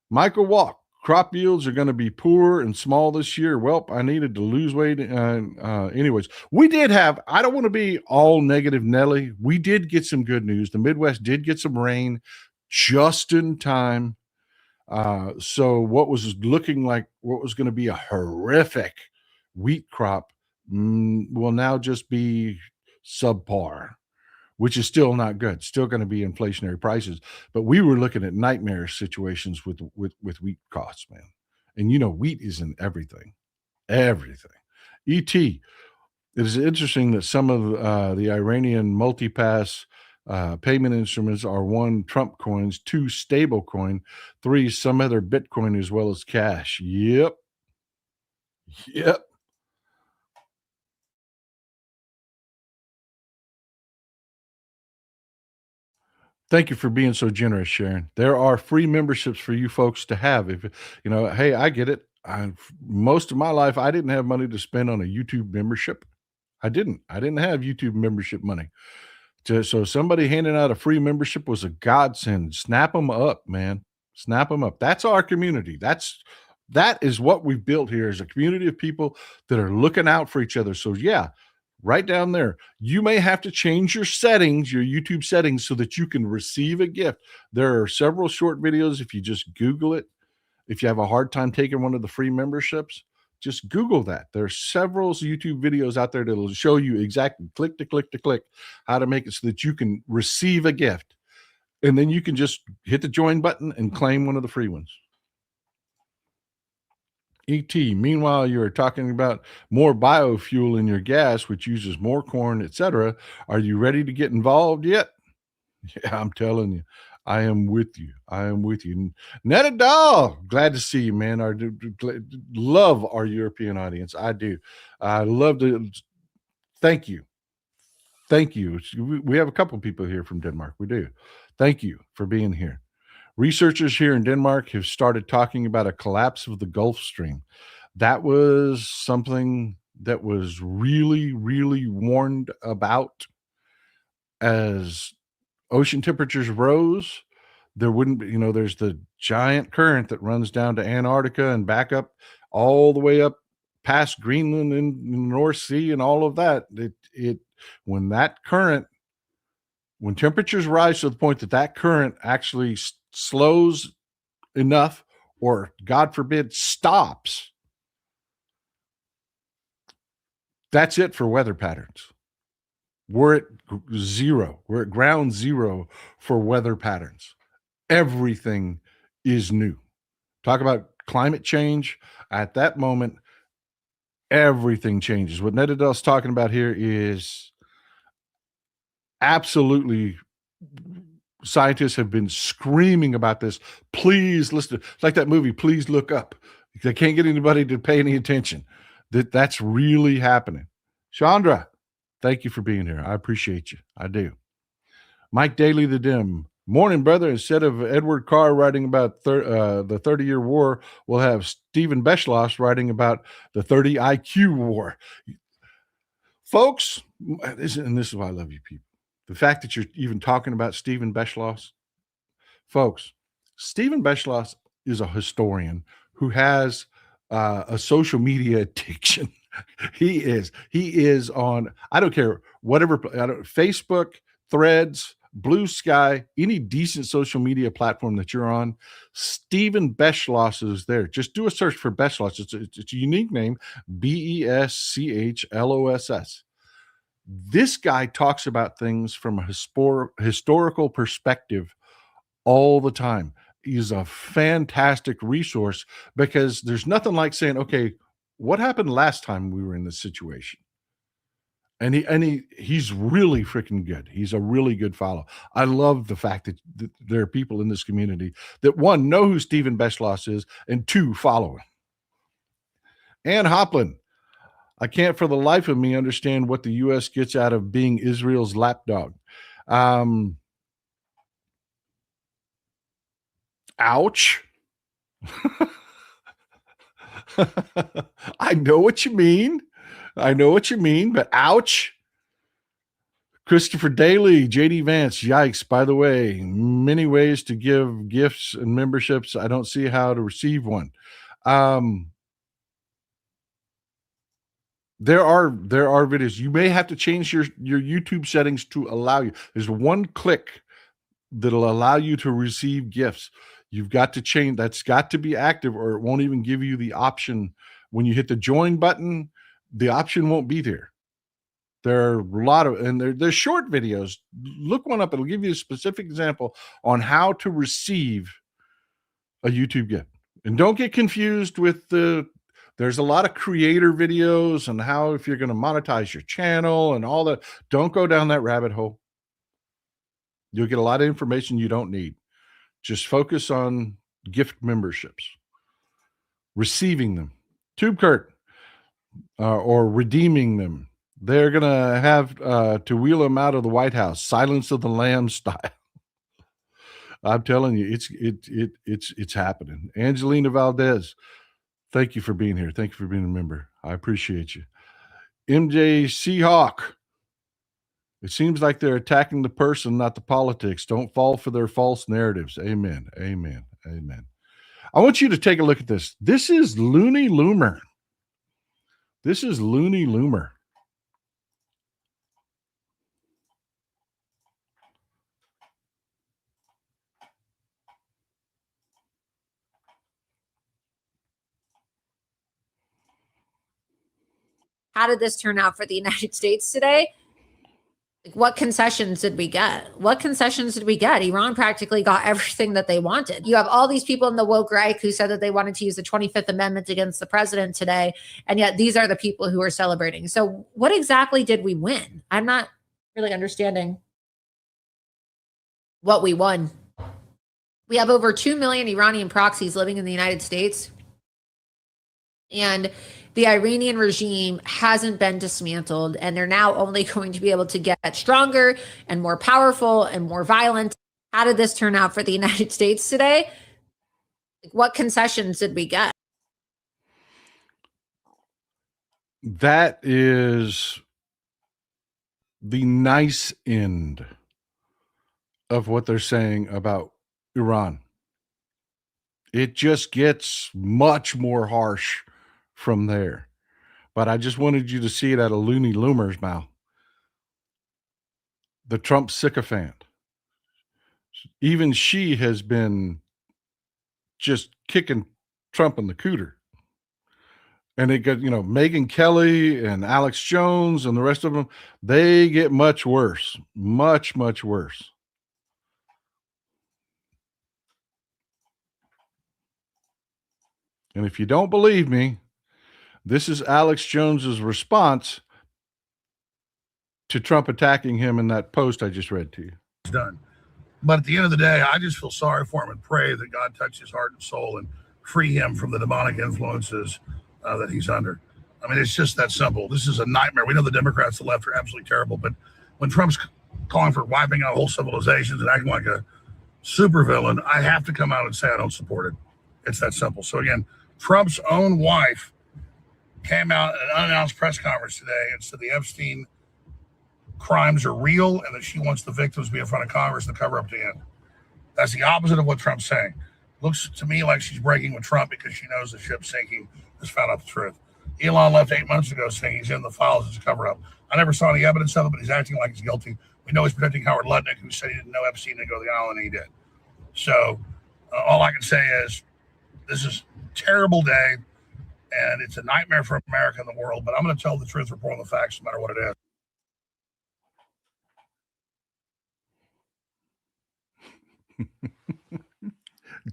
Michael Walk, crop yields are going to be poor and small this year. Welp, I needed to lose weight. Anyways, we did have, I don't want to be all negative, Nelly. We did get some good news. The Midwest did get some rain just in time. So what was looking like what was going to be a horrific wheat crop will now just be subpar, which is still not good. Still going to be inflationary prices. But we were looking at nightmare situations with wheat costs, man. And wheat is in everything. ET, it is interesting that some of the Iranian multipass payment instruments are 1, Trump coins, 2, stable coin, 3, some other Bitcoin as well as cash. Yep. Thank you for being so generous, Sharon. There are free memberships for you folks to have. If hey, I get it. Most of my life, I didn't have money to spend on a YouTube membership. I didn't have YouTube membership money. So somebody handing out a free membership was a godsend. Snap them up, man. Snap them up. That's our community. That is what we've built here, is a community of people that are looking out for each other. So yeah, right down there, you may have to change your settings, your YouTube settings, so that you can receive a gift. There are several short videos. If you just Google it, if you have a hard time taking one of the free memberships, just Google that. There are several YouTube videos out there that will show you exactly click to click how to make it so that you can receive a gift. And then you can just hit the join button and claim one of the free ones. ET, meanwhile, you're talking about more biofuel in your gas, which uses more corn, etc. Are you ready to get involved yet? Yeah, I'm telling you, I am with you. Netadol, glad to see you, man. Love our European audience. I do. I love to thank you. We have a couple of people here from Denmark. We do. Thank you for being here. Researchers here in Denmark have started talking about a collapse of the Gulf Stream. That was something that was really, really warned about. As ocean temperatures rose, there wouldn't be, there's the giant current that runs down to Antarctica and back up all the way up past Greenland and the North Sea and all of that. When that current when temperatures rise to the point that current actually slows enough, or God forbid, stops, that's it for weather patterns. We're at zero. We're at ground zero for weather patterns. Everything is new. Talk about climate change. At that moment, everything changes. What Nedadell's talking about here is absolutely, scientists have been screaming about this. Please listen. It's like that movie, Please Look Up. They can't get anybody to pay any attention. That's really happening. Chandra, thank you for being here. I appreciate you. I do. Mike Daly, the Dim. Morning, brother. Instead of Edward Carr writing about the 30-year war, we'll have Stephen Beschloss writing about the 30 IQ war. Folks, this is why I love you people. The fact that you're even talking about Stephen Beschloss. Folks, Stephen Beschloss is a historian who has a social media addiction. He is on, I don't care, whatever, Facebook, Threads, Blue Sky, any decent social media platform that you're on, Stephen Beschloss is there. Just do a search for Beschloss. It's a unique name, Beschloss. This guy talks about things from a historical perspective all the time. He's a fantastic resource because there's nothing like saying, okay, what happened last time we were in this situation? And he's really freaking good. He's a really good follow. I love the fact that there are people in this community that, one, know who Stephen Beschloss is, and two, follow him. Ann Hoplin, I can't for the life of me understand what the U.S. gets out of being Israel's lapdog. Ouch. I know what you mean. But ouch. Christopher Daly, JD Vance, yikes. By the way, many ways to give gifts and memberships. I don't see how to receive one. There are videos. You may have to change your YouTube settings to allow you. There's one click that'll allow you to receive gifts. You've got to change. That's got to be active, or it won't even give you the option. When you hit the join button, the option won't be there. There are a lot of, and they're short videos. Look one up. It'll give you a specific example on how to receive a YouTube gift. And don't get confused with there's a lot of creator videos and how, if you're going to monetize your channel and all that. Don't go down that rabbit hole. You'll get a lot of information you don't need. Just focus on gift memberships, receiving them, Tube Kurt, or redeeming them. They're going to have to wheel them out of the White House, Silence of the Lambs style. I'm telling you, it's happening. Angelina Valdez, thank you for being here. Thank you for being a member. I appreciate you. MJ Seahawk, it seems like they're attacking the person, not the politics. Don't fall for their false narratives. Amen. Amen. Amen. I want you to take a look at this. This is Looney Loomer. How did this turn out for the United States today? Like, what concessions did we get? Iran practically got everything that they wanted. You have all these people in the woke right who said that they wanted to use the 25th Amendment against the president today, and yet these are the people who are celebrating. So what exactly did we win? I'm not really understanding what we won. We have over 2 million Iranian proxies living in the United States, and the Iranian regime hasn't been dismantled, and they're now only going to be able to get stronger and more powerful and more violent. How did this turn out for the United States today? What concessions did we get? That is the nice end of what they're saying about Iran. It just gets much more harsh from there. But I just wanted you to see it out of Looney Loomer's mouth. the Trump sycophant. Even she has been just kicking Trump in the cooter. And it got, Megyn Kelly and Alex Jones and the rest of them, they get much worse, much, much worse. And if you don't believe me, this is Alex Jones's response to Trump attacking him in that post I just read to you. It's done. But at the end of the day, I just feel sorry for him and pray that God touch his heart and soul and free him from the demonic influences that he's under. I mean, it's just that simple. This is a nightmare. We know the Democrats, the left, are absolutely terrible. But when Trump's calling for wiping out whole civilizations and acting like a supervillain, I have to come out and say I don't support it. It's that simple. So again, Trump's own wife came out at an unannounced press conference today and said the Epstein crimes are real and that she wants the victims to be in front of Congress and cover up the end. That's the opposite of what Trump's saying. Looks to me like she's breaking with Trump because she knows the ship's sinking, has found out the truth. Elon left 8 months ago saying he's in the files as a cover-up. I never saw any evidence of it, but he's acting like he's guilty. We know he's protecting Howard Lutnick, who said he didn't know Epstein to go to the island, and he did. So all I can say is this is a terrible day, and it's a nightmare for America and the world, but I'm going to tell the truth, reporting the facts, no matter what it is.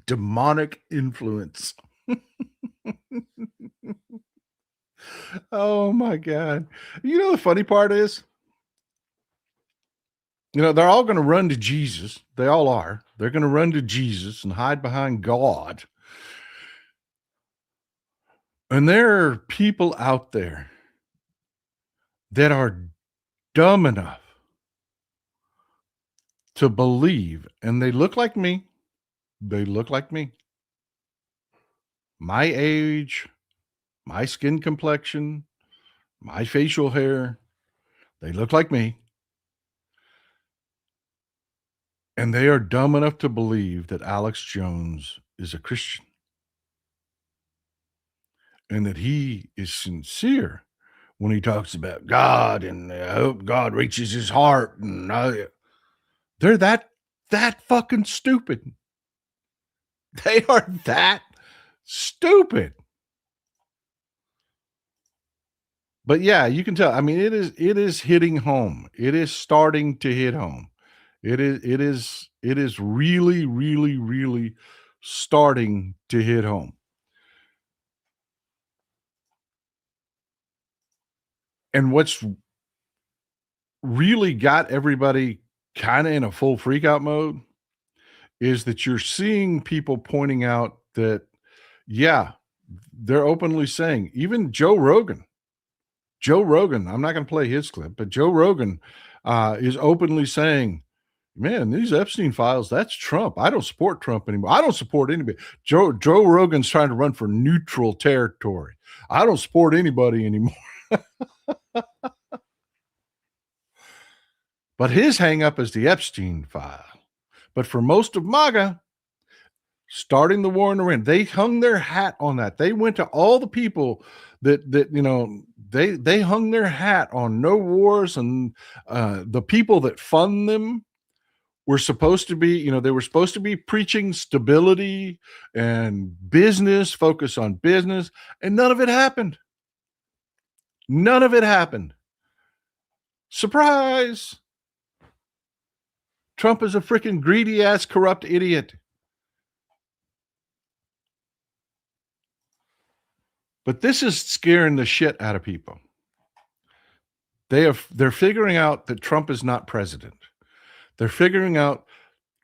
Demonic influence. Oh my God. The funny part is, they're all going to run to Jesus. They all are. They're going to run to Jesus and hide behind God. And there are people out there that are dumb enough to believe, and they look like me. They look like me. My age, my skin complexion, my facial hair, they look like me. And they are dumb enough to believe that Alex Jones is a Christian and that he is sincere when he talks about God and I hope God reaches his heart. And they're that fucking stupid. They are that stupid. But yeah, you can tell. I mean, it is hitting home. It is starting to hit home. It is really, really, really starting to hit home. And what's really got everybody kind of in a full freak out mode is that you're seeing people pointing out that, yeah, they're openly saying, even Joe Rogan, I'm not going to play his clip, but Joe Rogan is openly saying, man, these Epstein files, that's Trump. I don't support Trump anymore. I don't support anybody. Joe Rogan's trying to run for neutral territory. I don't support anybody anymore. But his hang up is the Epstein file. But for most of MAGA, starting the war in Iran, they hung their hat on that. They went to all the people that they hung their hat on no wars, and the people that fund them were supposed to be, they were supposed to be preaching stability and business, focus on business, and none of it happened. None of it happened. Surprise! Trump is a freaking greedy ass corrupt idiot. But this is scaring the shit out of people. They're figuring out that Trump is not president. They're figuring out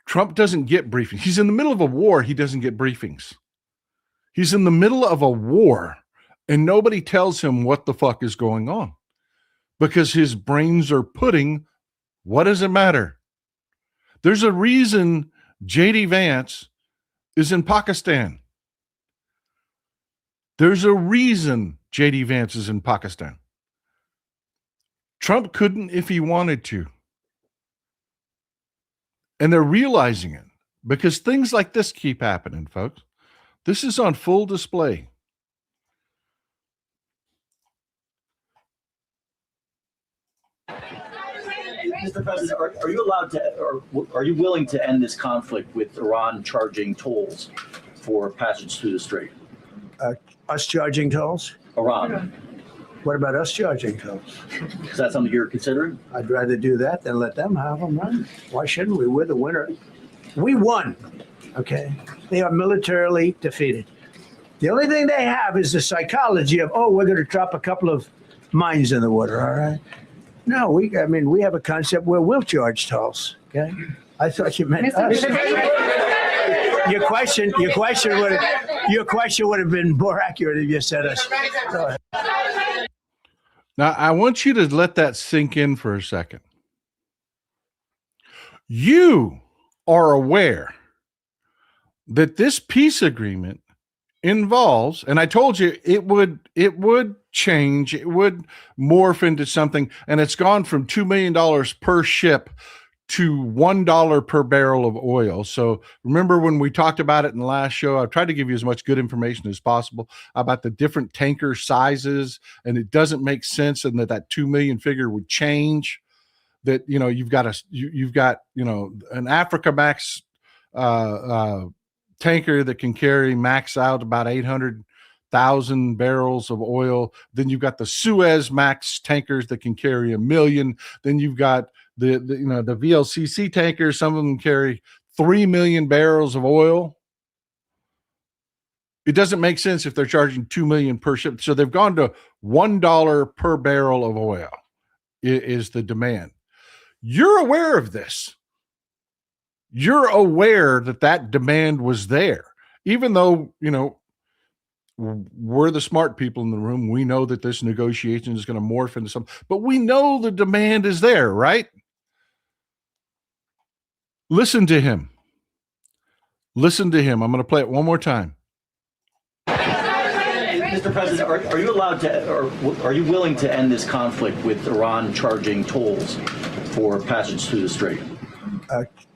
Trump doesn't get briefings. He's in the middle of a war. He doesn't get briefings. He's in the middle of a war and nobody tells him what the fuck is going on because his brains are pudding. What does it matter? There's a reason J.D. Vance is in Pakistan. There's a reason J.D. Vance is in Pakistan. Trump couldn't if he wanted to. And they're realizing it because things like this keep happening, folks. This is on full display. Mr. President, are you allowed to, or are you willing to end this conflict with Iran charging tolls for passage through the strait? Us charging tolls? Iran. What about us charging tolls? Is that something you're considering? I'd rather do that than let them have them, right? Why shouldn't we? We're the winner. We won, okay? They are militarily defeated. The only thing they have is the psychology of, oh, we're going to drop a couple of mines in the water, all right? No, we have a concept where we'll charge tolls, okay? I thought you meant us. Your question would have been more accurate if you said us. Go ahead. Now, I want you to let that sink in for a second. You are aware that this peace agreement involves, and I told you it would change, it would morph into something, and it's gone from $2 million per ship to $1 per barrel of oil. So remember when we talked about it in the last show, I tried to give you as much good information as possible about the different tanker sizes, and it doesn't make sense, and that 2 million figure would change. That, you know, you've got an Africa Max tanker that can carry max out about 800,000 barrels of oil. Then you've got the Suez Max tankers that can carry 1 million. Then you've got the VLCC tankers. Some of them carry 3 million barrels of oil. It doesn't make sense if they're charging 2 million per ship. So they've gone to $1 per barrel of oil is the demand. You're aware of this. You're aware that demand was there, even though, you know, we're the smart people in the room. We know that this negotiation is going to morph into something, but we know the demand is there, right? Listen to him. Listen to him. I'm going to play it one more time. Mr. President, are you allowed to, or are you willing to end this conflict with Iran charging tolls for passage through the strait?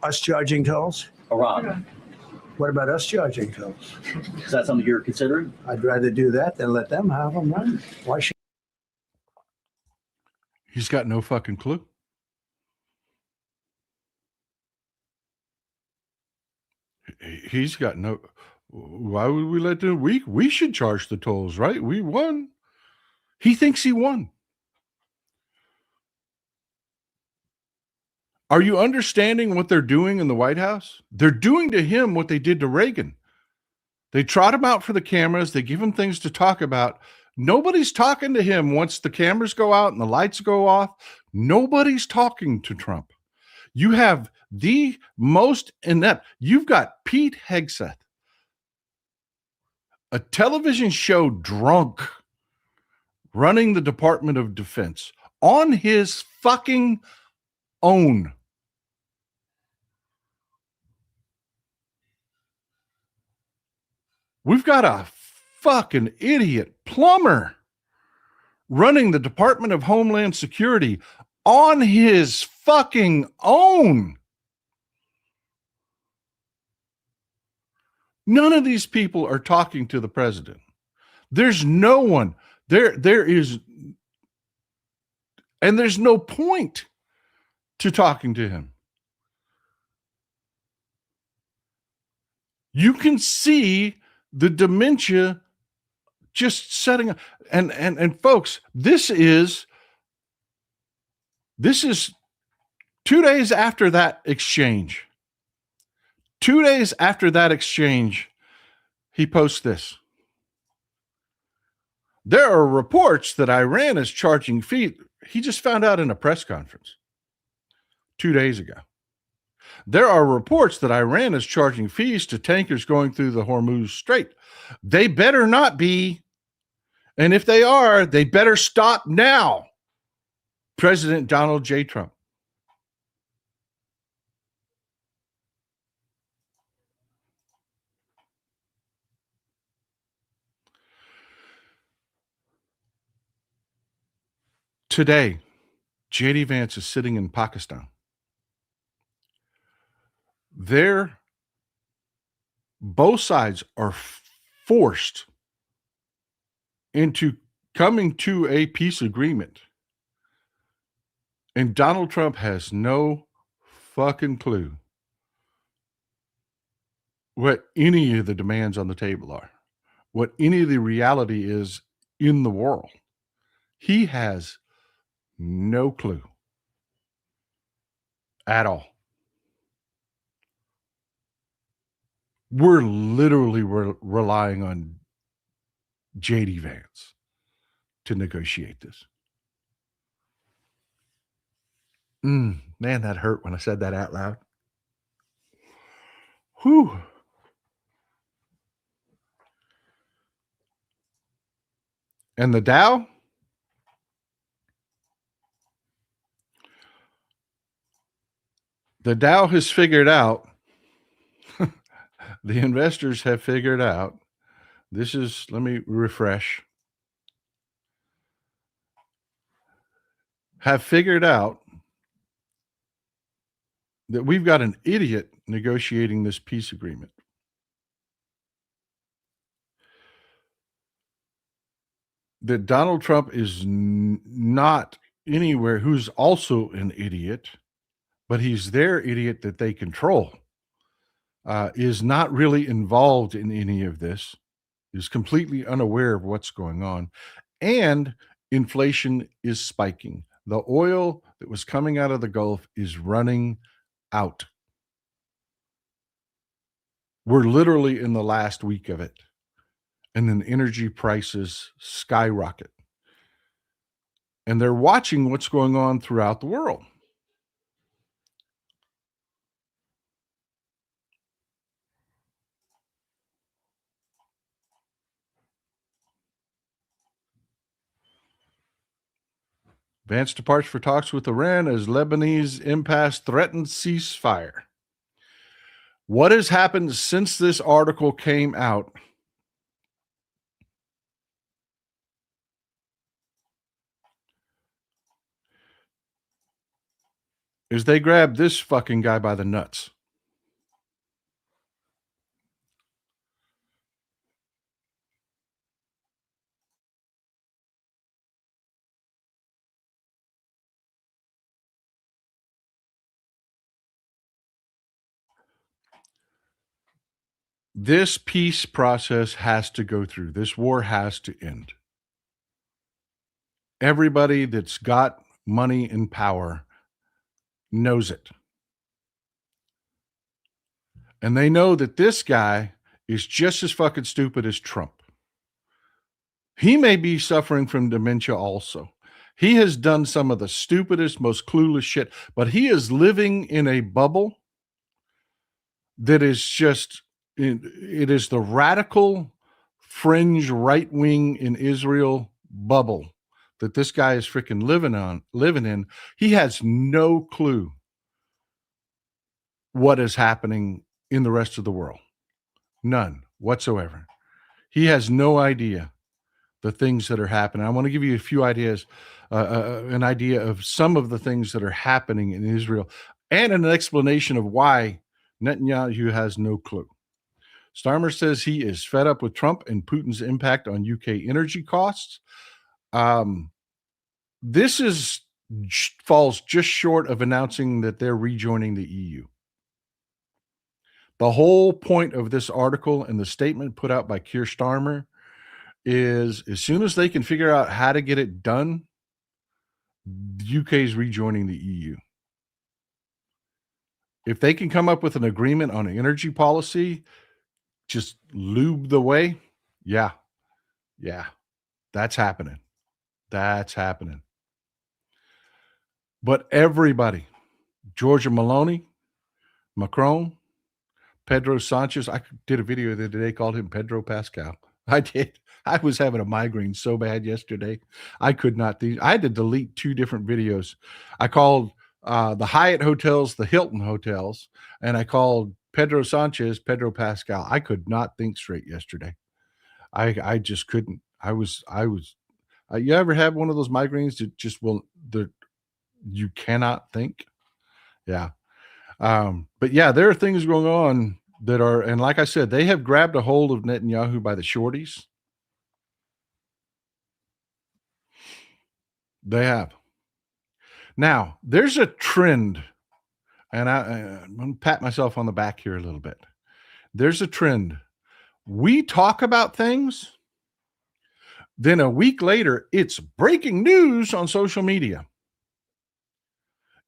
Us charging tolls? Iran. What about us charging tolls? Is that something you're considering? I'd rather do that than let them have them, right? Why should? He's got no fucking clue. He's got no. Why would we let them? We should charge the tolls, right? We won. He thinks he won. Are you understanding what they're doing in the White House? They're doing to him what they did to Reagan. They trot him out for the cameras. They give him things to talk about. Nobody's talking to him once the cameras go out and the lights go off. Nobody's talking to Trump. You have the most inept. You've got Pete Hegseth, a television show drunk, running the Department of Defense on his fucking own. We've got a fucking idiot plumber running the Department of Homeland Security on his fucking own. None of these people are talking to the president. There's no one. There is, and there's no point to talking to him. You can see the dementia just setting up. And folks, this is 2 days after that exchange. 2 days after that exchange, he posts this. There are reports that Iran is charging fees. He just found out in a press conference 2 days ago. There are reports that Iran is charging fees to tankers going through the Hormuz Strait. They better not be. And if they are, they better stop now. President Donald J. Trump. Today, J.D. Vance is sitting in Pakistan. Both sides are forced into coming to a peace agreement. And Donald Trump has no fucking clue what any of the demands on the table are, what any of the reality is in the world. He has no clue at all. We're literally relying on J.D. Vance to negotiate this. Man, that hurt when I said that out loud. Whew. And the Dow? The Dow has figured out, the investors have figured out, this is, let me refresh, have figured out that we've got an idiot negotiating this peace agreement. That Donald Trump is not anywhere, who's also an idiot, but he's their idiot that they control, is not really involved in any of this, is completely unaware of what's going on, and inflation is spiking. The oil that was coming out of the Gulf is running out. We're literally in the last week of it. And then energy prices skyrocket. And they're watching what's going on throughout the world. Vance departs for talks with Iran as Lebanese impasse threatens ceasefire. What has happened since this article came out? Is they grabbed this fucking guy by the nuts. This peace process has to go through. This war has to end. Everybody that's got money and power knows it. And they know that this guy is just as fucking stupid as Trump. He may be suffering from dementia also. He has done some of the stupidest, most clueless shit, but he is living in a bubble that is just, it is the radical fringe right wing in Israel bubble that this guy is freaking living in. He has no clue what is happening in the rest of the world. None whatsoever. He has no idea the things that are happening. I want to give you a few ideas, an idea of some of the things that are happening in Israel and an explanation of why Netanyahu has no clue. Starmer says he is fed up with Trump and Putin's impact on UK energy costs. This falls just short of announcing that they're rejoining the EU. The whole point of this article and the statement put out by Keir Starmer is as soon as they can figure out how to get it done, the UK is rejoining the EU. If they can come up with an agreement on energy policy, just lube the way, yeah, that's happening. That's happening. But everybody, Georgia Meloni, Macron, Pedro Sanchez, I did a video the other day, called him Pedro Pascal. I did. I was having a migraine so bad yesterday. I could not. I had to delete 2 different videos. I called the Hyatt hotels, the Hilton hotels, and I called Pedro Sanchez, Pedro Pascal. I could not think straight yesterday. I just couldn't. You ever have one of those migraines that just you cannot think? Yeah. But yeah, there are things going on that are, and like I said, they have grabbed a hold of Netanyahu by the shorties. They have. Now, there's a trend, and I'm going to pat myself on the back here a little bit. There's a trend. We talk about things, then a week later, it's breaking news on social media.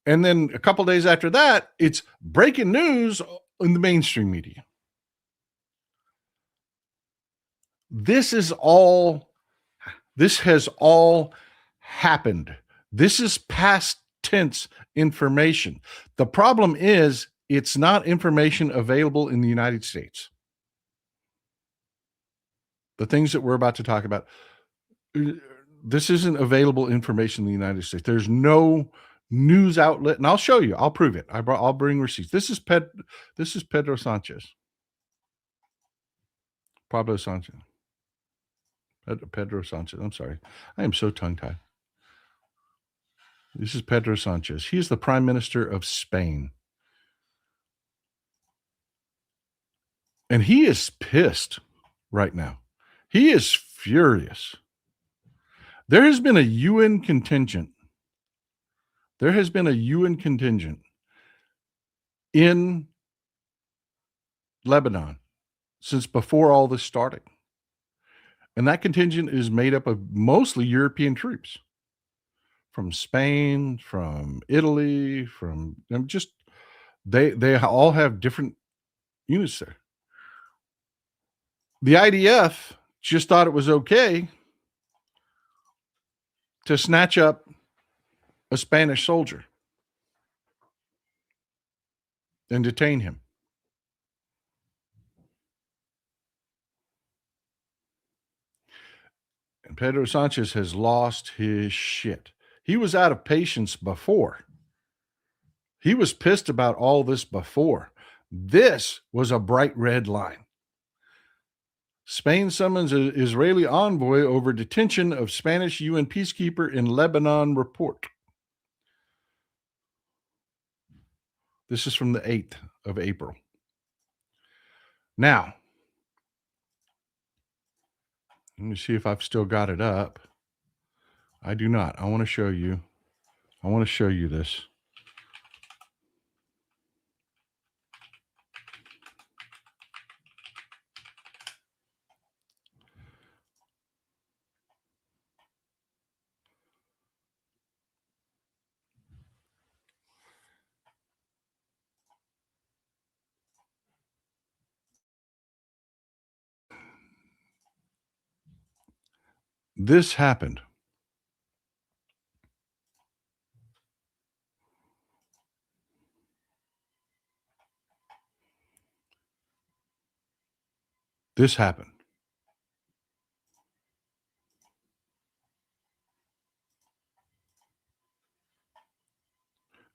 And then a couple days after that, it's breaking news in the mainstream media. This has all happened. This is past tense information. The problem is it's not information available in the United States. The things that we're about to talk about, this isn't available information in the United States. There's no news outlet, and I'll show you. I'll prove it. I'll bring receipts. This is Pedro Sanchez. Pablo Sanchez. Pedro Sanchez. I'm sorry. I am so tongue-tied. This is Pedro Sanchez. He is the Prime Minister of Spain. And he is pissed right now. He is furious. There has been a UN contingent. There has been a UN contingent in Lebanon since before all this started. And that contingent is made up of mostly European troops from Spain, from Italy, from just they all have different units there. The IDF just thought it was okay to snatch up a Spanish soldier and detain him. And Pedro Sanchez has lost his shit. He was out of patience before. He was pissed about all this before. This was a bright red line. Spain summons an Israeli envoy over detention of Spanish UN peacekeeper in Lebanon report. This is from the 8th of April. Now, let me see if I've still got it up. I do not. I want to show you. I want to show you this. This happened. This happened.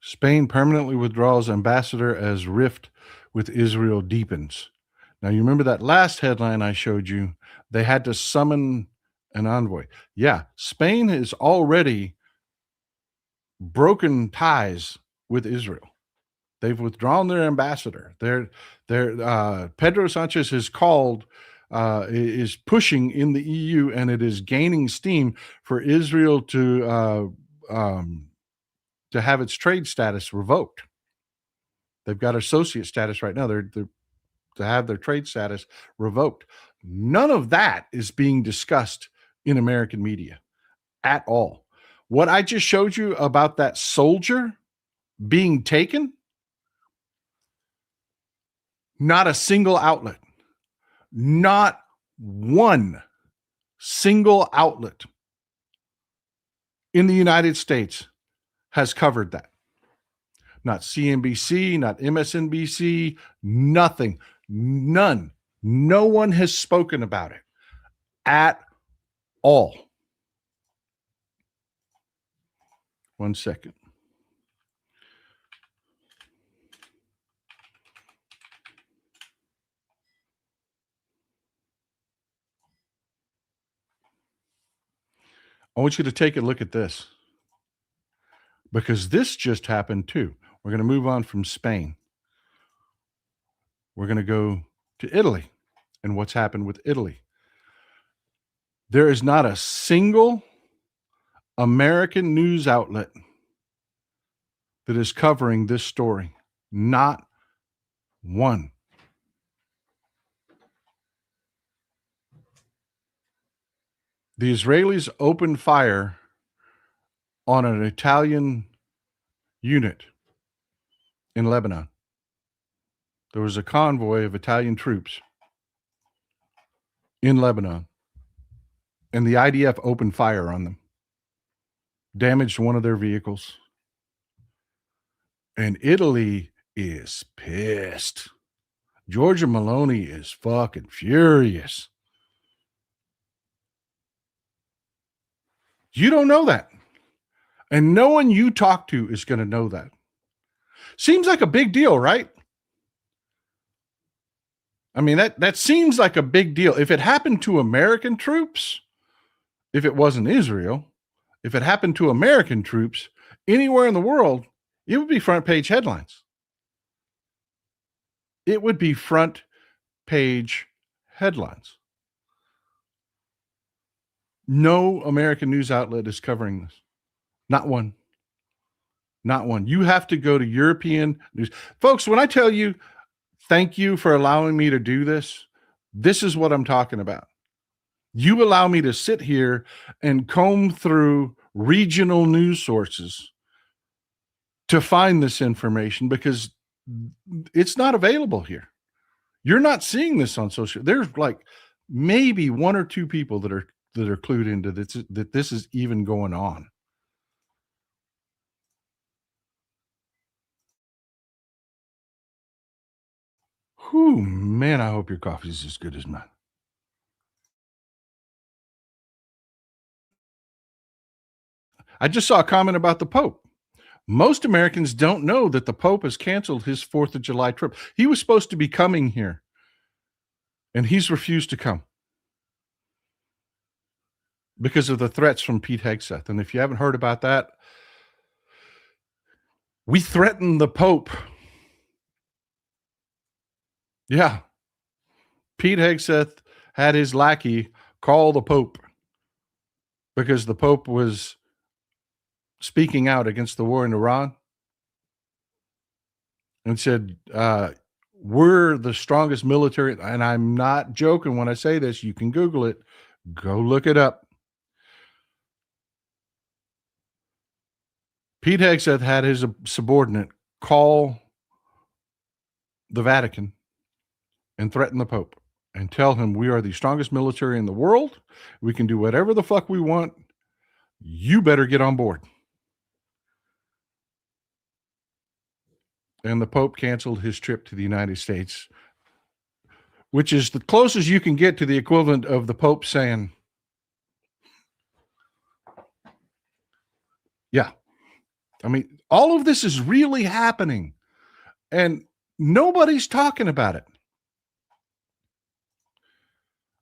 Spain permanently withdraws ambassador as rift with Israel deepens. Now, you remember that last headline I showed you? They had to summon an envoy. Yeah, Spain has already broken ties with Israel. They've withdrawn their ambassador. Pedro Sanchez is pushing in the EU, and it is gaining steam for Israel to have its trade status revoked. They've got associate status right now. They're to have their trade status revoked. None of that is being discussed in American media at all. What I just showed you about that soldier being taken, not a single outlet, not one single outlet in the United States has covered that. Not CNBC, not MSNBC, nothing, none. No one has spoken about it at all. One second. I want you to take a look at this, because this just happened too. We're going to move on from Spain. We're going to go to Italy and what's happened with Italy. There is not a single American news outlet that is covering this story. Not one. The Israelis opened fire on an Italian unit in Lebanon. There was a convoy of Italian troops in Lebanon, and the IDF opened fire on them, damaged one of their vehicles. And Italy is pissed. Giorgia Meloni is fucking furious. You don't know that. And no one you talk to is going to know that. Seems like a big deal, right? I mean, that seems like a big deal. If it happened to American troops, if it wasn't Israel, if it happened to American troops anywhere in the world, it would be front page headlines. It would be front page headlines. No American news outlet is covering this. Not one. Not one. You have to go to European news. Folks, when I tell you, thank you for allowing me to do this, this is what I'm talking about. You allow me to sit here and comb through regional news sources to find this information because it's not available here. You're not seeing this on social. There's like maybe one or two people that are clued into this, that this is even going on. Whew, man, I hope your coffee is as good as mine. I just saw a comment about the Pope. Most Americans don't know that the Pope has canceled his 4th of July trip. He was supposed to be coming here, and he's refused to come because of the threats from Pete Hegseth. And if you haven't heard about that, we threatened the Pope. Yeah. Pete Hegseth had his lackey call the Pope because the Pope was speaking out against the war in Iran and said, we're the strongest military. And I'm not joking when I say this. You can Google it. Go look it up. Pete Hegseth had his subordinate call the Vatican and threaten the Pope and tell him we are the strongest military in the world. We can do whatever the fuck we want. You better get on board. And the Pope canceled his trip to the United States, which is the closest you can get to the equivalent of the Pope saying, yeah. I mean, all of this is really happening and nobody's talking about it.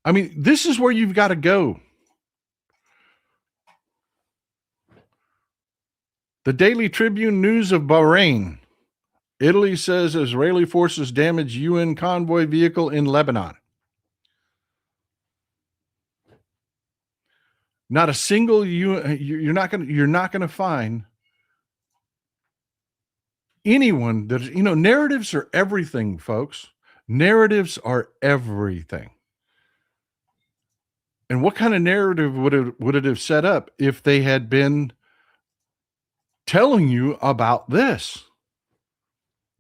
I mean, this is where you've got to go. The Daily Tribune News of Bahrain. Italy says Israeli forces damage UN convoy vehicle in Lebanon. Not a single you're not going to find anyone that, narratives are everything, folks. Narratives are everything. And what kind of narrative would it have set up if they had been telling you about this?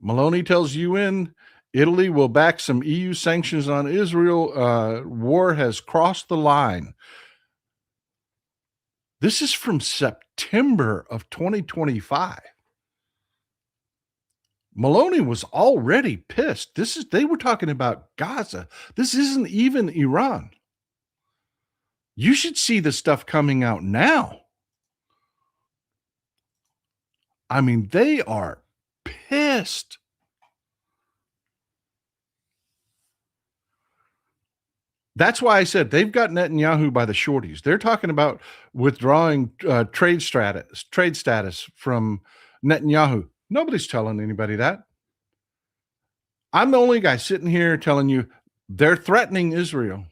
Meloni tells UN Italy will back some EU sanctions on Israel. War has crossed the line. This is from September of 2025. Meloni was already pissed. They were talking about Gaza. This isn't even Iran. You should see the stuff coming out now. I mean, they are pissed. That's why I said they've got Netanyahu by the shorties. They're talking about withdrawing trade status from Netanyahu. Nobody's telling anybody that. I'm the only guy sitting here telling you they're threatening Israel.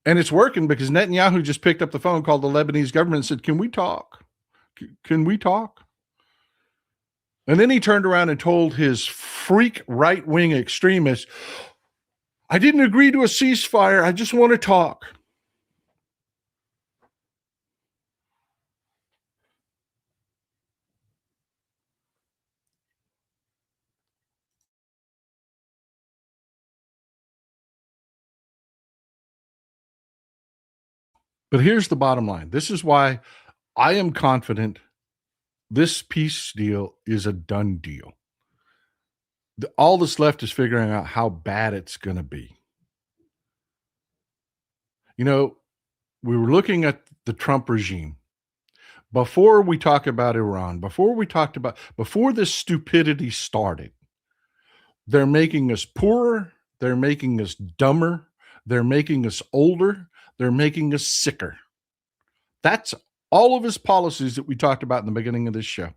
And it's working because Netanyahu just picked up the phone, called the Lebanese government and said, can we talk? Can we talk? And then he turned around and told his freak right-wing extremists, I didn't agree to a ceasefire. I just want to talk. But here's the bottom line. This is why I am confident this peace deal is a done deal. All that's left is figuring out how bad it's going to be. You know, we were looking at the Trump regime. Before we talk about Iran, before this stupidity started, they're making us poorer, they're making us dumber, they're making us older, they're making us sicker. That's all of his policies that we talked about in the beginning of this show.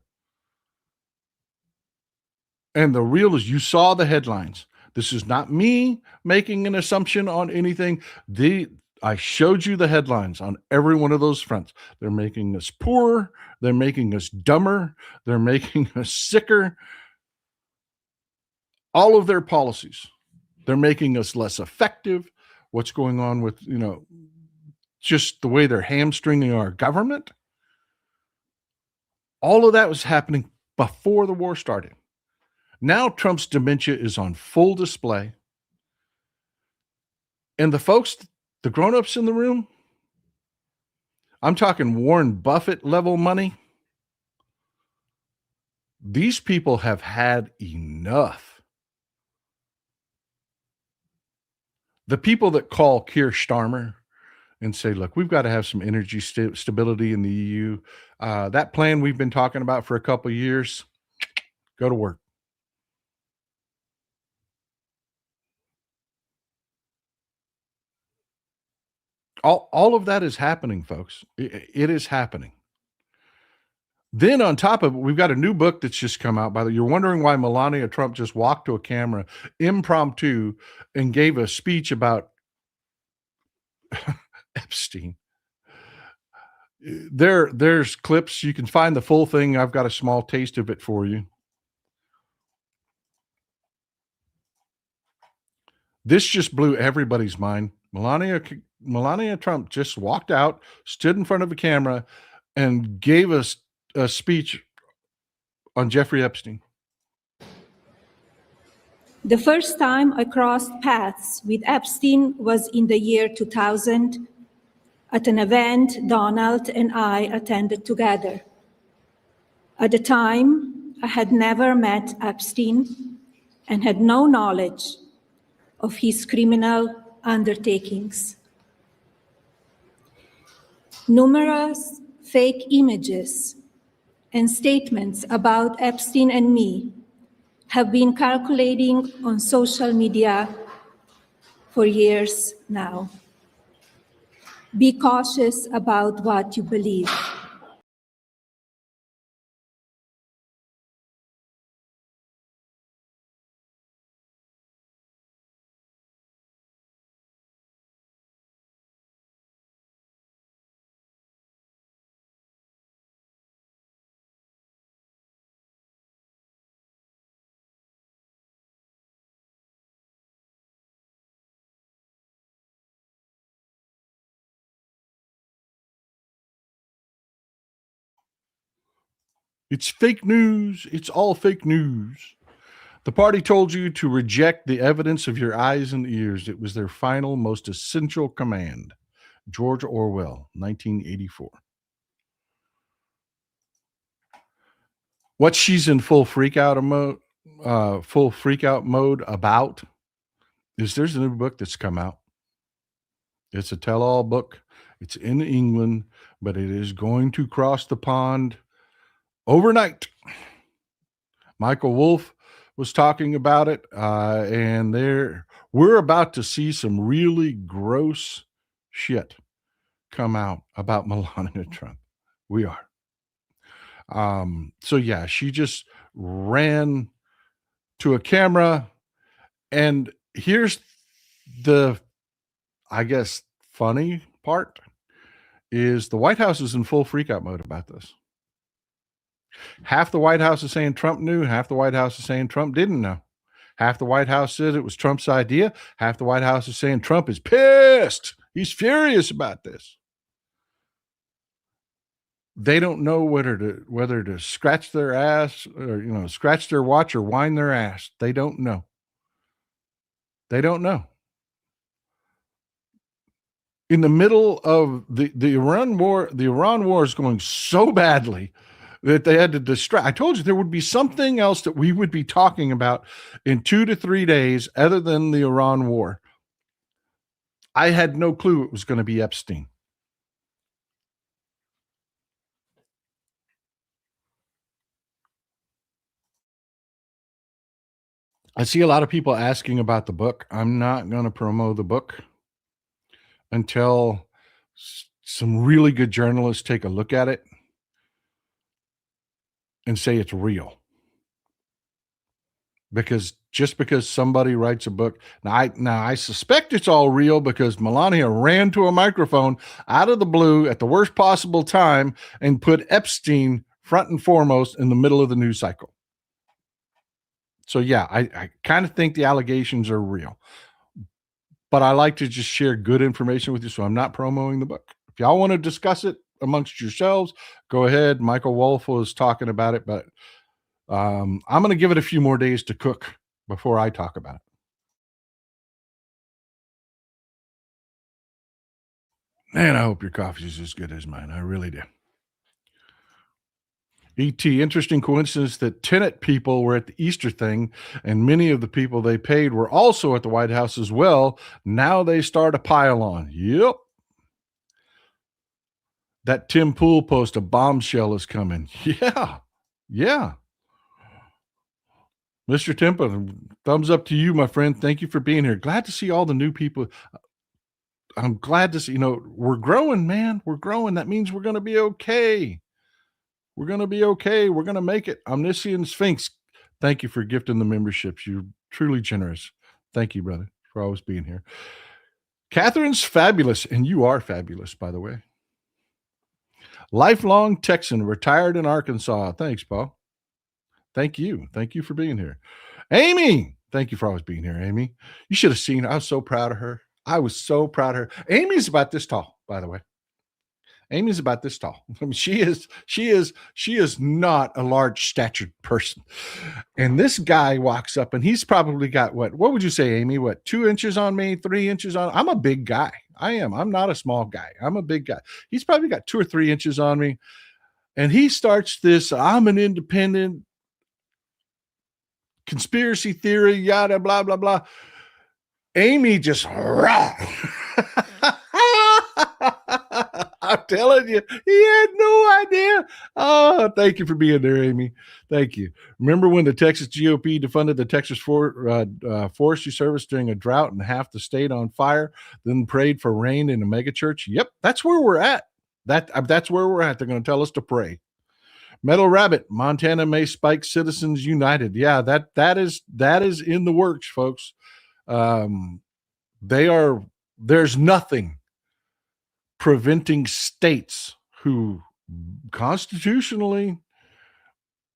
And the real is, you saw the headlines. This is not me making an assumption on anything. I showed you the headlines on every one of those fronts. They're making us poorer. They're making us dumber. They're making us sicker. All of their policies. They're making us less effective. What's going on with, just the way they're hamstringing our government. All of that was happening before the war started. Now Trump's dementia is on full display. And the folks, the grown-ups in the room, I'm talking Warren Buffett level money. These people have had enough. The people that call Keir Starmer and say, look, we've got to have some energy stability in the EU. That plan we've been talking about for a couple of years, go to work. All of that is happening, folks. It is happening. Then on top of it, we've got a new book that's just come out. By the way, you're wondering why Melania Trump just walked to a camera impromptu and gave a speech about Epstein. There's clips. You can find the full thing. I've got a small taste of it for you. This just blew everybody's mind. Melania Trump just walked out, stood in front of a camera, and gave us a speech on Jeffrey Epstein. The first time I crossed paths with Epstein was in the year 2000 at an event Donald and I attended together. At the time, I had never met Epstein and had no knowledge of his criminal undertakings. Numerous fake images and statements about Epstein and me have been circulating on social media for years now. Be cautious about what you believe. It's fake news. It's all fake news. The party told you to reject the evidence of your eyes and ears. It was their final, most essential command. George Orwell, 1984. What she's in full freakout mode about is there's a new book that's come out. It's a tell-all book. It's in England, but it is going to cross the pond overnight. Michael Wolff was talking about it, and we're about to see some really gross shit come out about Melania Trump. We are. So yeah, she just ran to a camera, and here's the, I guess, funny part is the White House is in full freakout mode about this. Half the White House is saying Trump knew. Half the White House is saying Trump didn't know. Half the White House said it was Trump's idea. Half the White House is saying Trump is pissed. He's furious about this. They don't know whether to scratch their ass or, scratch their watch or wind their ass. They don't know. They don't know. In the middle of the Iran war is going so badly that they had to distract. I told you there would be something else that we would be talking about in 2 to 3 days other than the Iran war. I had no clue it was going to be Epstein. I see a lot of people asking about the book. I'm not going to promote the book until some really good journalists take a look at it and say it's real. Because just because somebody writes a book, now I suspect it's all real because Melania ran to a microphone out of the blue at the worst possible time and put Epstein front and foremost in the middle of the news cycle. So yeah, I kind of think the allegations are real, but I like to just share good information with you. So I'm not promoting the book. If y'all want to discuss it amongst yourselves, go ahead. Michael Wolff was talking about it, but I'm going to give it a few more days to cook before I talk about it. Man, I hope your coffee is as good as mine. I really do. E.T., interesting coincidence that Tenet people were at the Easter thing, and many of the people they paid were also at the White House as well. Now they start a pile on. Yep. That Tim Pool post, a bombshell is coming. Yeah. Yeah. Mr. Timpa, thumbs up to you, my friend. Thank you for being here. Glad to see all the new people. I'm glad to see, we're growing, man. We're growing. That means we're going to be okay. We're going to be okay. We're going to make it. Omniscient Sphinx, thank you for gifting the memberships. You're truly generous. Thank you, brother, for always being here. Catherine's fabulous, and you are fabulous, by the way. Lifelong Texan, retired in Arkansas. Thanks, Paul. Thank you. Thank you for being here. Amy, thank you for always being here, Amy. You should have seen her. I was so proud of her. I was so proud of her. Amy's about this tall, by the way. Amy's about this tall. I mean, she is not a large statured person. And this guy walks up and he's probably got what would you say, Amy? 2 inches on me, 3 inches on? I'm a big guy. I am. I'm not a small guy. I'm a big guy. He's probably got 2 or 3 inches on me. And he starts this, I'm an independent conspiracy theory, yada, blah, blah, blah. Amy just, rah. I'm telling you, he had no idea. Oh, thank you for being there, Amy. Thank you. Remember when the Texas GOP defunded the Texas Forestry Service during a drought and half the state on fire, then prayed for rain in a mega church? Yep, that's where we're at. That's where we're at. They're going to tell us to pray. Metal Rabbit, Montana may spike Citizens United. Yeah, that is in the works, folks. There's nothing preventing states who constitutionally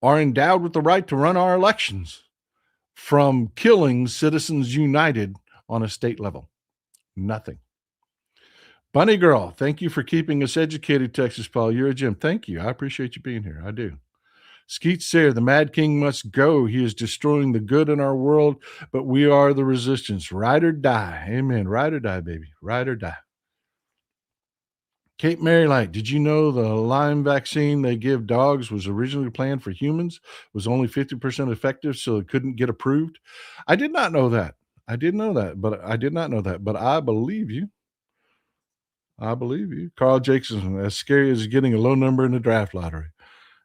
are endowed with the right to run our elections from killing Citizens United on a state level. Nothing. Bunny Girl, thank you for keeping us educated, Texas Paul. You're a gem. Thank you. I appreciate you being here. I do. Skeet Sayre, the Mad King must go. He is destroying the good in our world, but we are the resistance. Ride or die. Amen. Ride or die, baby. Ride or die. Kate Marylight, did you know the Lyme vaccine they give dogs was originally planned for humans, was only 50% effective, so it couldn't get approved? I did not know that. I did not know that, but I believe you. I believe you. Carl Jacobson, as scary as getting a low number in the draft lottery.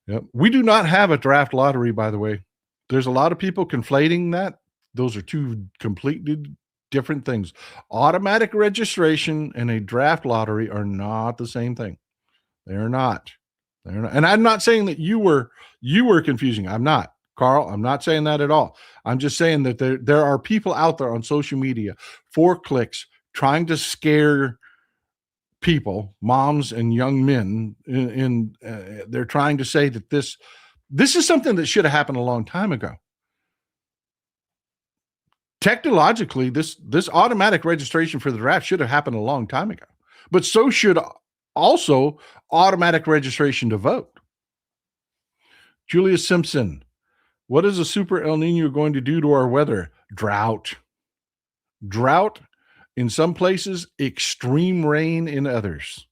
Yep. We do not have a draft lottery, by the way. There's a lot of people conflating that. Those are two completely different things. Automatic registration and a draft lottery are not the same thing. They're not. And I'm not saying that you were confusing. I'm not. Carl, I'm not saying that at all. I'm just saying that there are people out there on social media for clicks trying to scare people, moms and young men, they're trying to say that this This is something that should have happened a long time ago. Technologically, this automatic registration for the draft should have happened a long time ago. But so should also automatic registration to vote. Julia Simpson, what is a super El Nino going to do to our weather? Drought. Drought in some places, extreme rain in others.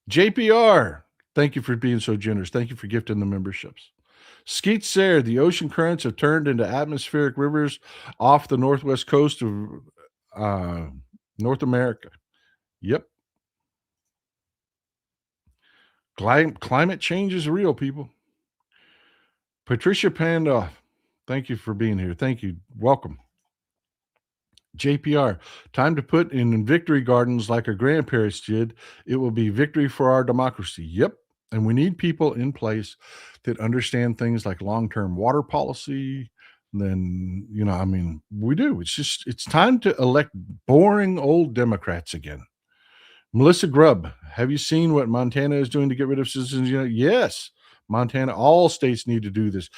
JPR, thank you for being so generous. Thank you for gifting the memberships. Skeet Sayre, the ocean currents have turned into atmospheric rivers off the northwest coast of North America. Yep. Climate change is real, people. Patricia Pandoff, thank you for being here. Thank you. Welcome. JPR, time to put in victory gardens like our grandparents did. It will be victory for our democracy. Yep. And we need people in place that understand things like long-term water policy. Then, we do. It's time to elect boring old Democrats again. Melissa Grubb, have you seen what Montana is doing to get rid of citizens? Yes, Montana, all states need to do this.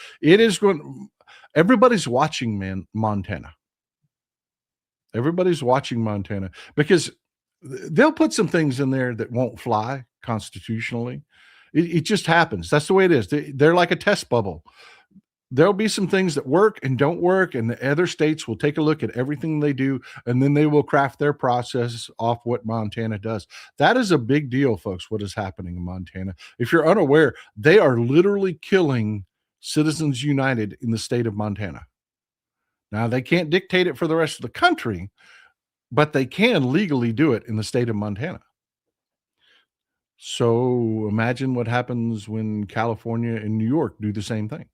Everybody's watching, Montana. Everybody's watching Montana because they'll put some things in there that won't fly constitutionally. It just happens. That's the way it is. They're like a test bubble. There'll be some things that work and don't work, and the other states will take a look at everything they do, and then they will craft their process off what Montana does. That is a big deal, folks, what is happening in Montana. If you're unaware, they are literally killing Citizens United in the state of Montana. Now, they can't dictate it for the rest of the country, but they can legally do it in the state of Montana. So imagine what happens when California and New York do the same thing.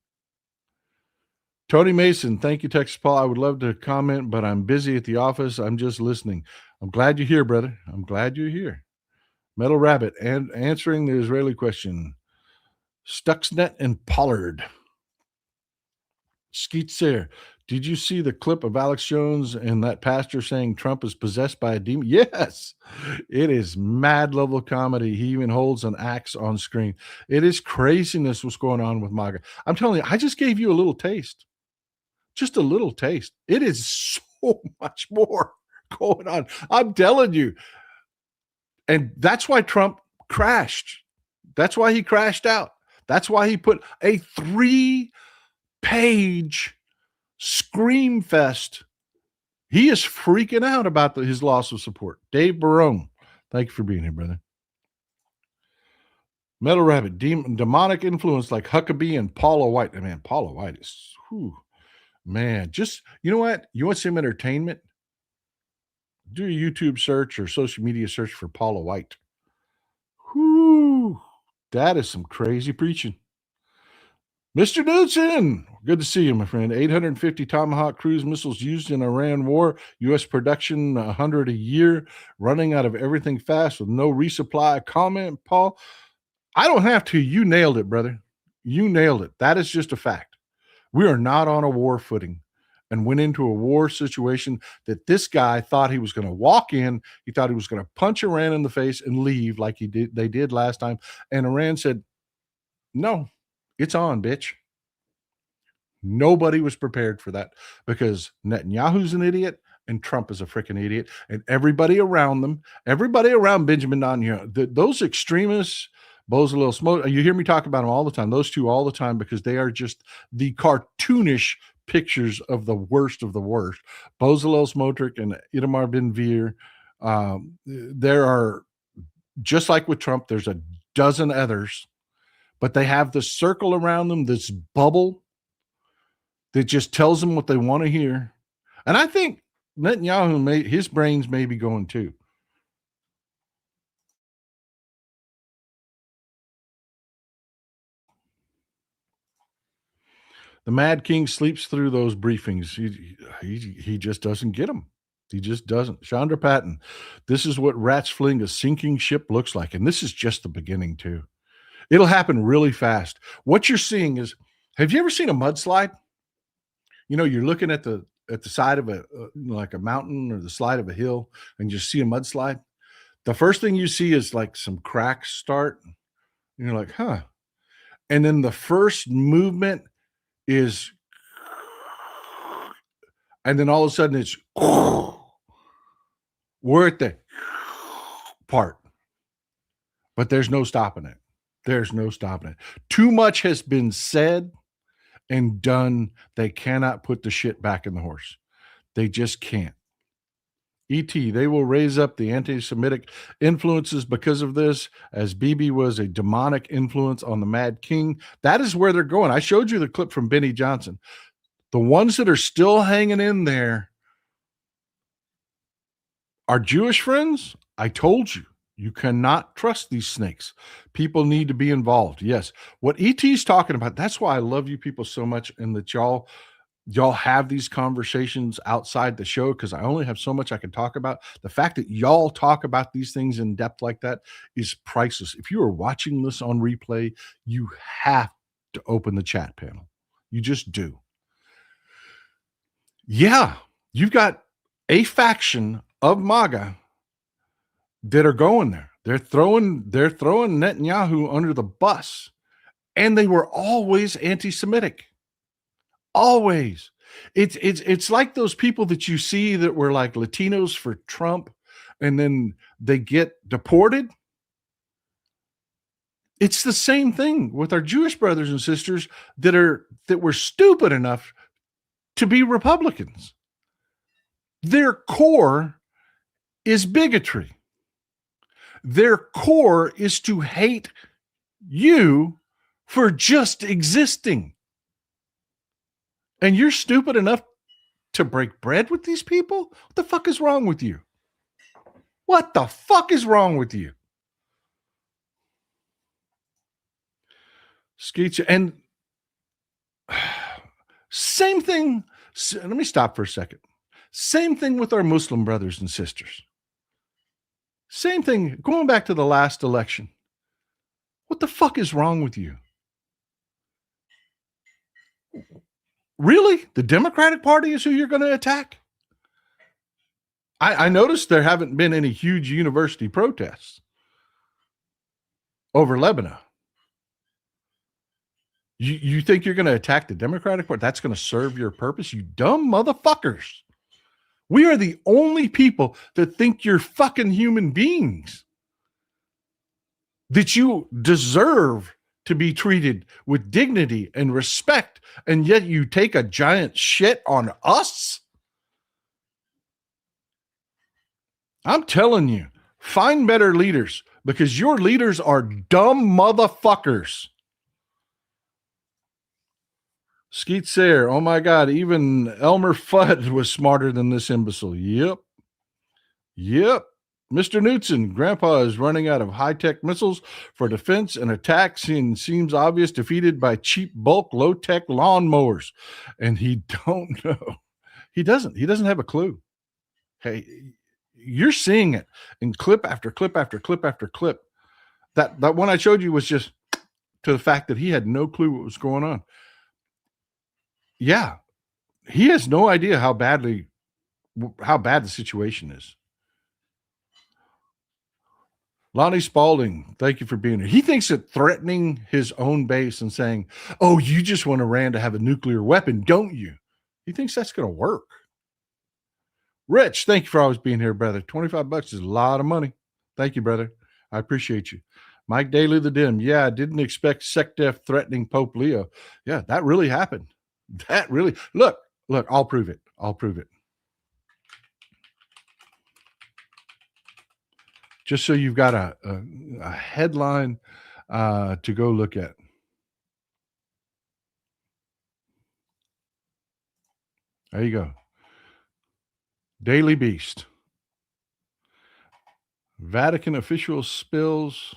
Tony Mason, thank you, Texas Paul. I would love to comment, but I'm busy at the office. I'm just listening. I'm glad you're here, brother. I'm glad you're here. Metal Rabbit, and answering the Israeli question. Stuxnet and Pollard. Skeet Sayre, did you see the clip of Alex Jones and that pastor saying Trump is possessed by a demon? Yes, it is mad level comedy. He even holds an axe on screen. It is craziness what's going on with MAGA. I'm telling you, I just gave you a little taste. Just a little taste. It is so much more going on. I'm telling you. And that's why Trump crashed. That's why he crashed out. That's why he put a 3-page scream fest. He is freaking out about his loss of support. Dave Barone, thank you for being here, brother. Metal Rabbit, demonic influence like Huckabee and Paula White. Man, Paula White is, just, you know what? You want some entertainment? Do a YouTube search or social media search for Paula White. That is some crazy preaching. Mr. Knudsen, good to see you, my friend. 850 Tomahawk cruise missiles used in Iran war. U.S. production, 100 a year, running out of everything fast with no resupply. Comment, Paul. I don't have to. You nailed it, brother. You nailed it. That is just a fact. We are not on a war footing and went into a war situation that this guy thought he was going to walk in. He thought he was going to punch Iran in the face and leave like they did last time. And Iran said, no, it's on, bitch. Nobody was prepared for that because Netanyahu's an idiot and Trump is a freaking idiot. And everybody around them, everybody around Benjamin Netanyahu, those extremists, Bezalel Smotrich, you hear me talk about them all the time, those two all the time, because they are just the cartoonish pictures of the worst of the worst. Bezalel Smotrich and Itamar Ben-Gvir. There are, just like with Trump, there's a dozen others, but they have this circle around them, this bubble that just tells them what they want to hear. And I think Netanyahu, his brains may be going too. The Mad King sleeps through those briefings. He just doesn't get them. He just doesn't. Chandra Patton, this is what rats fleeing a sinking ship looks like. And this is just the beginning too. It'll happen really fast. What you're seeing is, have you ever seen a mudslide? You know, you're looking at the side of like a mountain or the side of a hill and you see a mudslide. the first thing you see is like some cracks start. And you're like, huh. And then the first movement is, and then all of a sudden it's, we're at the part, but there's no stopping it. There's no stopping it. Too much has been said and done. They cannot put the shit back in the horse. They just can't. E.T., they will raise up the anti-Semitic influences because of this, as Bibi was a demonic influence on the Mad King. That is where they're going. I showed you the clip from Benny Johnson. The ones that are still hanging in there are Jewish friends. I told you, you cannot trust these snakes. People need to be involved. Yes. What E.T.'s talking about, that's why I love you people so much, and that y'all have these conversations outside the show, because I only have so much I can talk about. The fact that y'all talk about these things in depth like that is priceless. If you are watching this on replay, you have to open the chat panel. You just do. Yeah, you've got a faction of MAGA that are going there. They're throwing Netanyahu under the bus, and they were always anti-Semitic. Always. It's like those people that you see that were like Latinos for Trump, and then they get deported. It's the same thing with our Jewish brothers and sisters that were stupid enough to be Republicans. Their core is bigotry. Their core is to hate you for just existing. And you're stupid enough to break bread with these people? What the fuck is wrong with you? What the fuck is wrong with you? Skeets, and same thing. Let me stop for a second. Same thing with our Muslim brothers and sisters. Same thing. Going back to the last election. What the fuck is wrong with you? Really? The Democratic Party is who you're going to attack? I noticed there haven't been any huge university protests over Lebanon. You think you're going to attack the Democratic Party? That's going to serve your purpose, you dumb motherfuckers. We are the only people that think you're fucking human beings, that you deserve to be treated with dignity and respect, and yet you take a giant shit on us? I'm telling you, find better leaders, because your leaders are dumb motherfuckers. Skeet Sayre, oh my God, even Elmer Fudd was smarter than this imbecile. Yep. Mr. Knutson, Grandpa is running out of high-tech missiles for defense and attacks, and seems obvious defeated by cheap bulk, low-tech lawnmowers. And he don't know. He doesn't have a clue. Hey, you're seeing it in clip after clip after clip after clip. That one I showed you was just to the fact that he had no clue what was going on. Yeah, he has no idea how bad the situation is. Lonnie Spaulding, thank you for being here. He thinks that threatening his own base and saying, oh, you just want Iran to have a nuclear weapon, don't you? He thinks that's going to work. Rich, thank you for always being here, brother. $25 is a lot of money. Thank you, brother. I appreciate you. Mike Daly, the Dim. Yeah, I didn't expect SecDef threatening Pope Leo. Yeah, that really happened. That really, look, I'll prove it. Just so you've got a headline to go look at. There you go. Daily Beast. Vatican official spills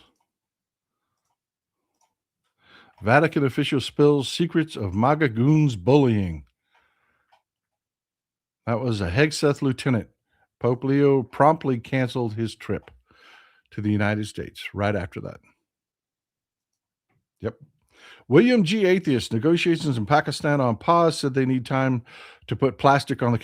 secrets of MAGA goons bullying. That was a Hegseth lieutenant. Pope Leo promptly canceled his trip to the United States right after that. Yep. William G. Atheist, negotiations in Pakistan on pause, said they need time to put plastic on the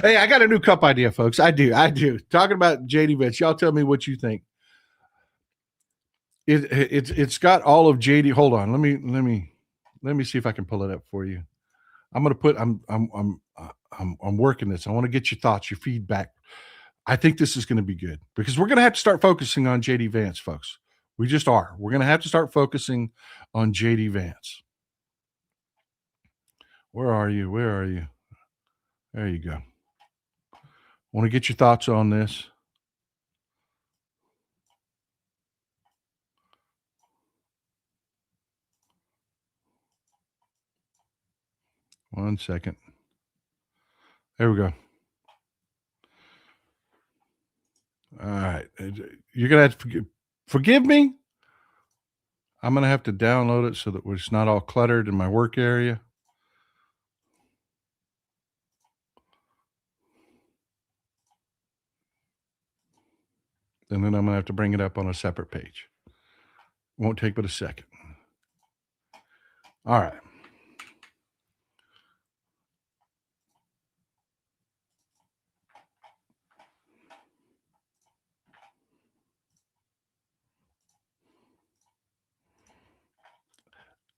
Hey, I got a new cup idea, folks. I do. Talking about JD Vance, y'all tell me what you think. It's got all of JD. Hold on, let me see if I can pull it up for you. I'm gonna put. I'm working this. I want to get your thoughts, your feedback. I think this is going to be good because we're going to have to start focusing on JD Vance, folks. We just are. We're going to have to start focusing on JD Vance. Where are you? Where are you? There you go. Want to get your thoughts on this? One second. There we go. All right. You're going to have to forgive me. I'm going to have to download it so that it's not all cluttered in my work area. And then I'm going to have to bring it up on a separate page. Won't take but a second. All right.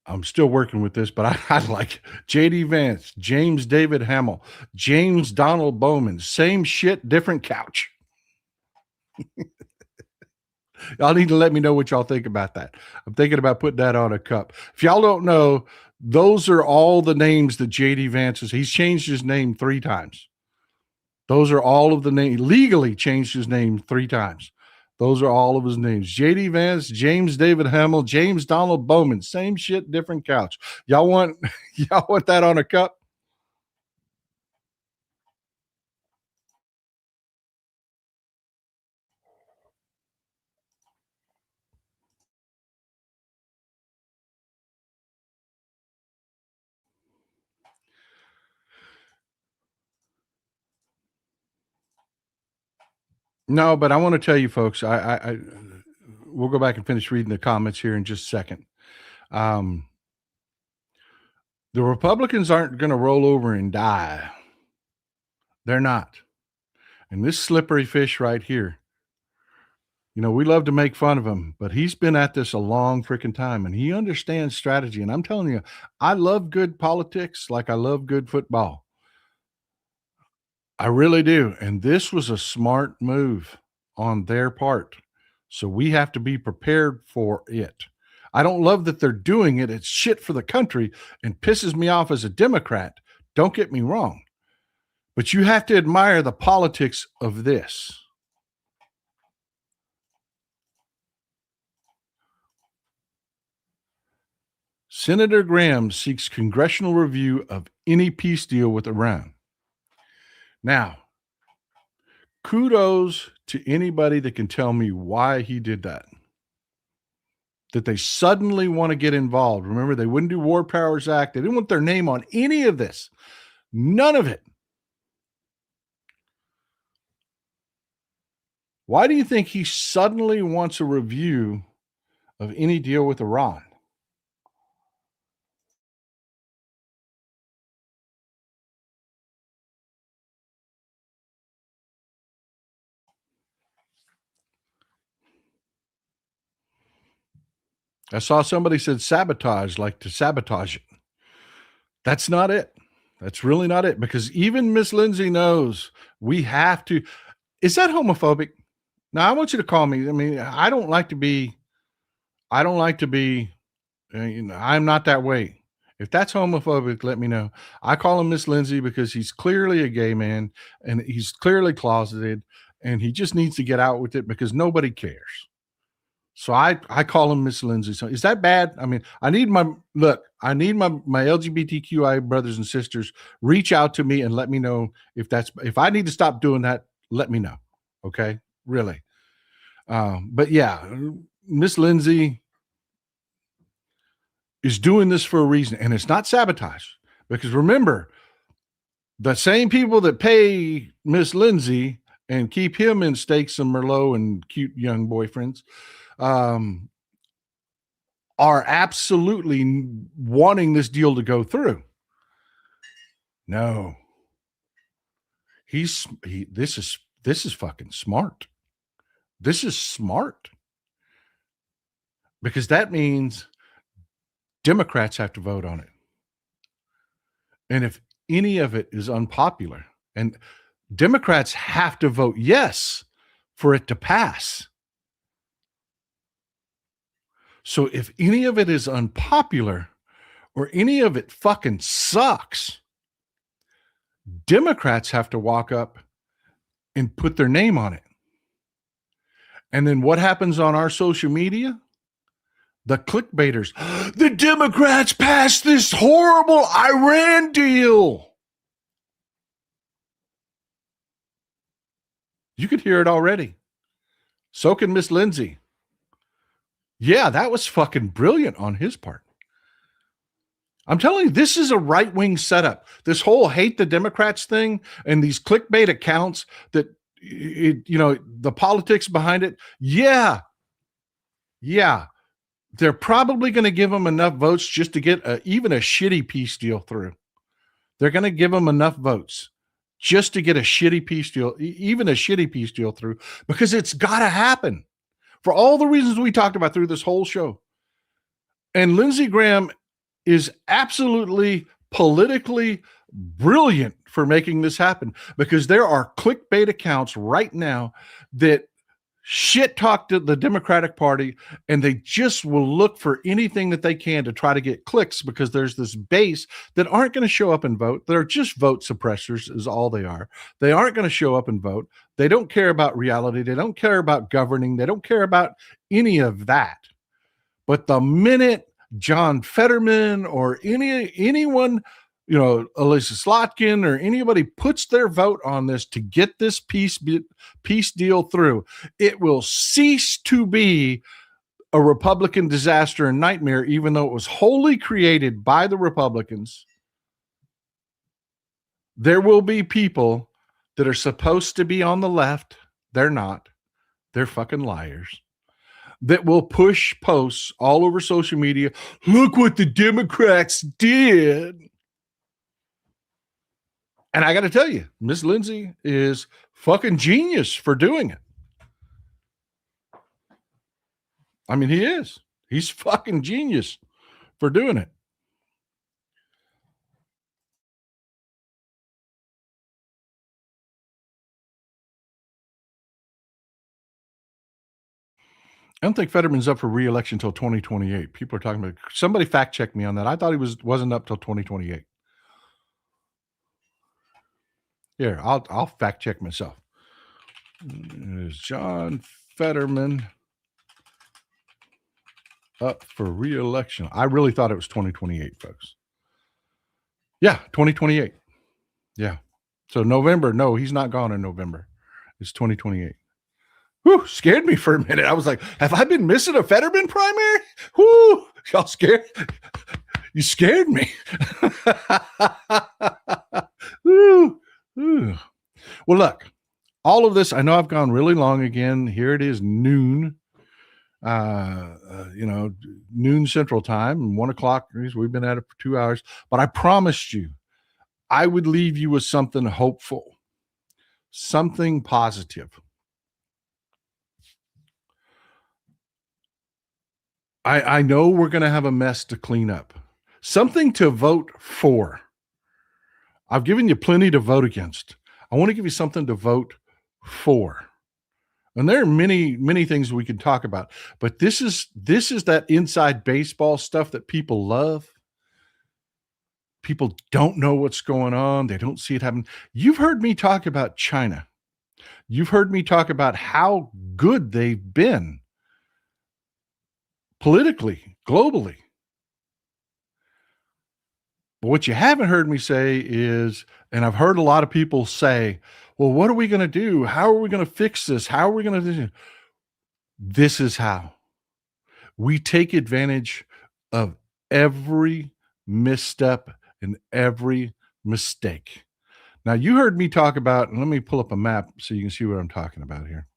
I'm still working with this, but I like JD Vance, James David Hamill, James Donald Bowman, same shit, different couch. Y'all need to let me know what y'all think about that. I'm thinking about putting that on a cup. If y'all don't know, those are all the names that JD Vance is. He's changed his name 3 times. Those are all of the names. Legally changed his name 3 times. Those are all of his names. JD Vance, James David Hamill, James Donald Bowman. Same shit, different couch. Y'all want that on a cup? No, but I want to tell you folks, we'll go back and finish reading the comments here in just a second. The Republicans aren't going to roll over and die. They're not. And this slippery fish right here, we love to make fun of him, but he's been at this a long freaking time and he understands strategy. And I'm telling you, I love good politics like I love good football. I really do. And this was a smart move on their part. So we have to be prepared for it. I don't love that they're doing it. It's shit for the country and pisses me off as a Democrat. Don't get me wrong. But you have to admire the politics of this. Senator Graham seeks congressional review of any peace deal with Iran. Now, kudos to anybody that can tell me why he did that. That they suddenly want to get involved. Remember, they wouldn't do War Powers Act. They didn't want their name on any of this. None of it. Why do you think he suddenly wants a review of any deal with Iran? I saw somebody said sabotage, like to sabotage it. That's not it. That's really not it. Because even Miss Lindsay knows we have to. Is that homophobic? Now, I want you to call me. I mean, I don't like to be, I'm not that way. If that's homophobic, let me know. I call him Miss Lindsay because he's clearly a gay man and he's clearly closeted and he just needs to get out with it because nobody cares. So I call him Miss Lindsay. So is that bad? I mean, I need my LGBTQI brothers and sisters reach out to me and let me know if I need to stop doing that, let me know. Okay. Really. But yeah, Miss Lindsay is doing this for a reason and it's not sabotage because remember the same people that pay Miss Lindsay and keep him in steaks and Merlot and cute young boyfriends, are absolutely wanting this deal to go through. No. This is fucking smart. This is smart. Because that means Democrats have to vote on it. And if any of it is unpopular, and Democrats have to vote yes for it to pass. So if any of it is unpopular or any of it fucking sucks, Democrats have to walk up and put their name on it. And then what happens on our social media? The clickbaiters. The Democrats passed this horrible Iran deal. You could hear it already. So can Miss Lindsay. Yeah, that was fucking brilliant on his part. I'm telling you, this is a right-wing setup. This whole hate the Democrats thing and these clickbait accounts that, the politics behind it. Yeah. They're probably going to give them enough votes just to get even a shitty peace deal through. They're going to give them enough votes just to get a shitty peace deal, even a shitty peace deal through, because it's got to happen for all the reasons we talked about through this whole show. And Lindsey Graham is absolutely politically brilliant for making this happen, because there are clickbait accounts right now that shit talk to the Democratic Party, and they just will look for anything that they can to try to get clicks, because there's this base that aren't going to show up and vote. They're just vote suppressors is all they are. They aren't going to show up and vote. They don't care about reality. They don't care about governing. They don't care about any of that. But the minute John Fetterman or anyone, Elisa Slotkin or anybody puts their vote on this to get this peace deal through, it will cease to be a Republican disaster and nightmare, even though it was wholly created by the Republicans. There will be people that are supposed to be on the left. They're not. They're fucking liars. That will push posts all over social media. Look what the Democrats did. And I got to tell you, Miss Lindsay is fucking genius for doing it. I mean, he is. He's fucking genius for doing it. I don't think Fetterman's up for re-election until 2028. People are talking about, somebody fact check me on that. I thought he wasn't up till 2028. Here, I'll fact check myself. Is John Fetterman up for re-election? I really thought it was 2028, folks. Yeah, 2028. Yeah. So November, no, he's not gone in November. It's 2028. Whew, scared me for a minute. I was like, have I been missing a Fetterman primary? Whoo, y'all scared? You scared me. Woo. Ooh. Well, look, all of this, I know I've gone really long again. Here it is, noon, noon Central Time, and 1 o'clock. We've been at it for 2 hours, but I promised you I would leave you with something hopeful, something positive. I know we're going to have a mess to clean up, something to vote for. I've given you plenty to vote against. I want to give you something to vote for. And there are many, many things we can talk about, but this is that inside baseball stuff that people love. People don't know what's going on. They don't see it happen. You've heard me talk about China. You've heard me talk about how good they've been politically, globally. But what you haven't heard me say is, and I've heard a lot of people say, well, what are we going to do? How are we going to fix this? How are we going to do this? This is how. We take advantage of every misstep and every mistake. Now, you heard me talk about, and let me pull up a map so you can see what I'm talking about here.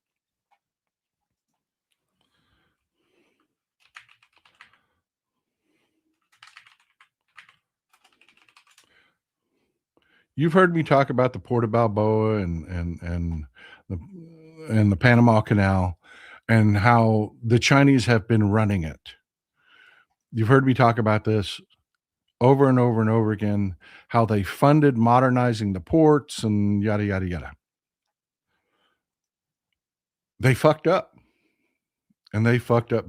You've heard me talk about the Port of Balboa and the Panama Canal and how the Chinese have been running it. You've heard me talk about this over and over and over again, how they funded modernizing the ports and yada, yada, yada. They fucked up, and they fucked up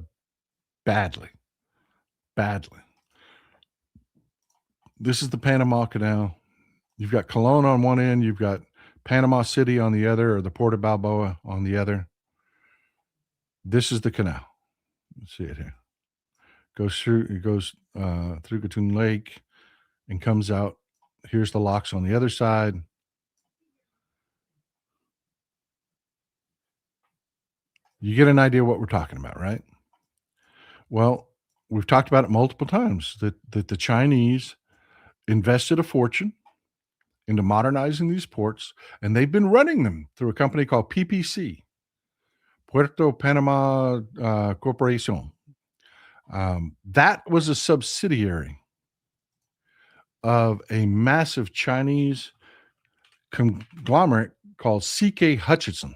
badly. This is the Panama Canal. You've got Cologne on one end, you've got Panama City on the other, or the Port of Balboa on the other. This is the canal. Let's see it here. It goes through Gatun Lake and comes out. Here's the locks on the other side. You get an idea what we're talking about, right? Well, we've talked about it multiple times that the Chinese invested a fortune into modernizing these ports, and they've been running them through a company called PPC, Puerto Panama Corporation. That was a subsidiary of a massive Chinese conglomerate called C.K. Hutchison.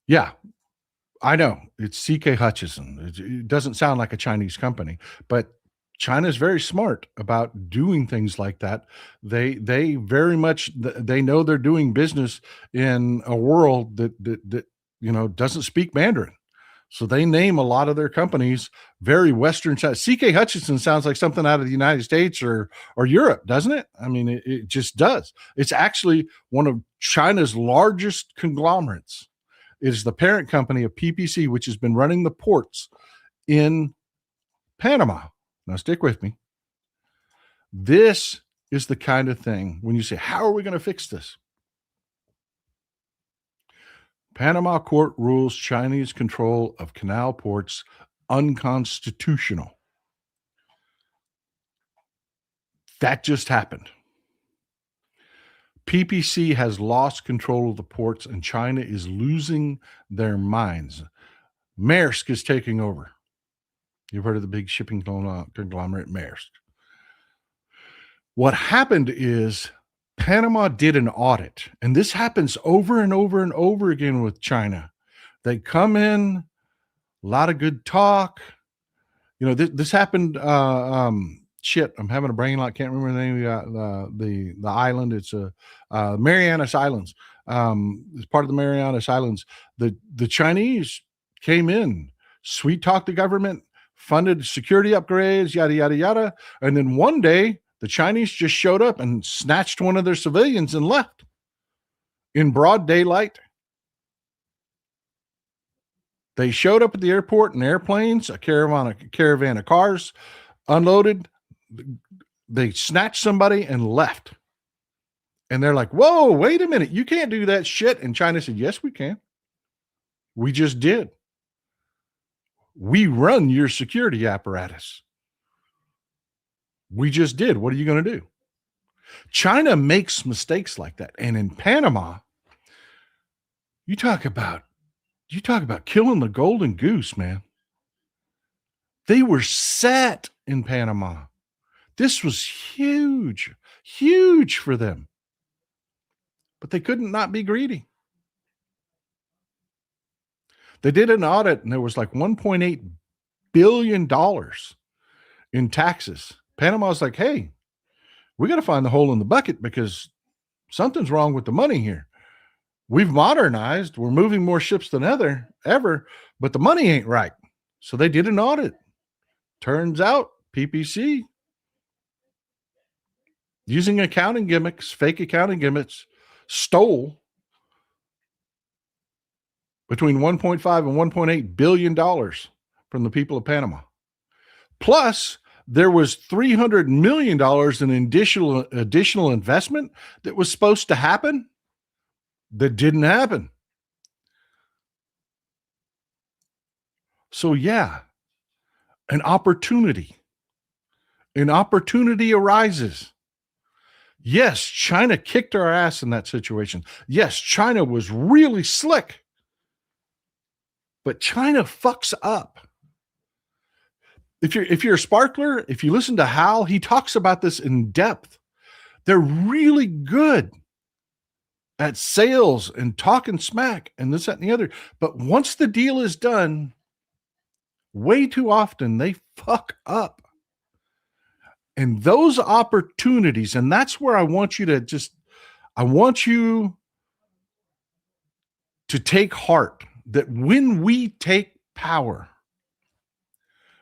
Yeah, I know. It's C.K. Hutchison. It doesn't sound like a Chinese company, but China is very smart about doing things like that. They very much, they know they're doing business in a world that doesn't speak Mandarin. So they name a lot of their companies very Western. C.K. Hutchison sounds like something out of the United States or Europe, doesn't it? I mean, it just does. It's actually one of China's largest conglomerates. It is the parent company of PPC, which has been running the ports in Panama. Now, stick with me. This is the kind of thing when you say, how are we going to fix this? Panama court rules Chinese control of canal ports unconstitutional. That just happened. PPC has lost control of the ports, and China is losing their minds. Maersk is taking over. You've heard of the big shipping conglomerate Maersk. What happened is Panama did an audit, and this happens over and over and over again with China. They come in, a lot of good talk. This happened. I'm having a brain lock. Can't remember the name of the island. It's Marianas Islands. It's part of the Marianas Islands. The Chinese came in, sweet talked the government, funded security upgrades, yada yada yada, and then one day the Chinese just showed up and snatched one of their civilians and left in broad daylight. They showed up at the airport in airplanes, a caravan of cars, unloaded. They snatched somebody and left. And they're like, whoa, wait a minute. You can't do that shit. And China said, yes, we can. We just did. We run your security apparatus. We just did. What are you going to do? China makes mistakes like that. And in Panama, you talk about killing the golden goose, man. They were set in Panama. This was huge for them. But they couldn't not be greedy. They did an audit and there was like $1.8 billion in taxes. Panama's like, hey, we got to find the hole in the bucket because something's wrong with the money here. We've modernized. We're moving more ships than ever, but the money ain't right. So they did an audit. Turns out PPC, using accounting gimmicks, fake accounting gimmicks, stole between $1.5 and $1.8 billion from the people of Panama. Plus, there was $300 million in additional investment that was supposed to happen that didn't happen. So yeah, an opportunity arises. Yes, China kicked our ass in that situation. Yes, China was really slick. But China fucks up. if you're a sparkler, if you listen to Hal, he talks about this in depth. They're really good at sales and talking smack and this, that, and the other. But once the deal is done, way too often they fuck up. And those opportunities, and that's where I want you to take heart that when we take power,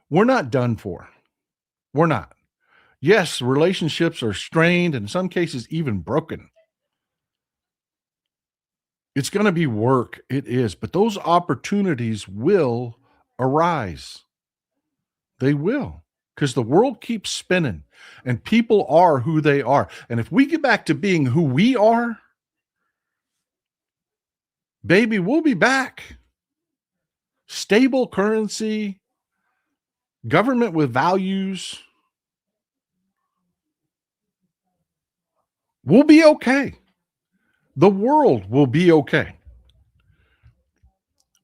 we're not done for. We're not. Yes, relationships are strained, in some cases even broken. It's going to be work. It is. But those opportunities will arise. They will. Because the world keeps spinning and people are who they are. And if we get back to being who we are, baby, we'll be back. Stable currency, government with values. We'll be okay. The world will be okay.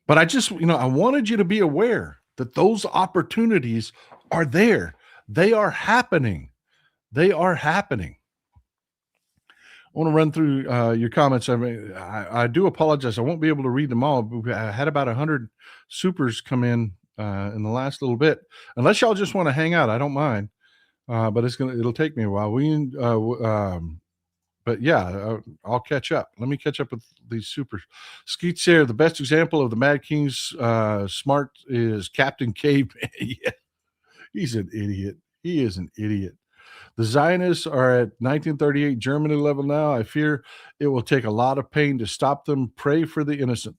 But I wanted you to be aware that those opportunities are there. They are happening. They are happening. I want to run through your comments. I do apologize. I won't be able to read them all. I had about 100 supers come in the last little bit. Unless y'all just want to hang out, I don't mind. But it'll take me a while. But yeah, I'll catch up. Let me catch up with these supers. Skeet Sayre, the best example of the Mad King's smart is Captain Caveman. Yeah, he's an idiot. He is an idiot. The Zionists are at 1938 Germany level now. I fear it will take a lot of pain to stop them. Pray for the innocent.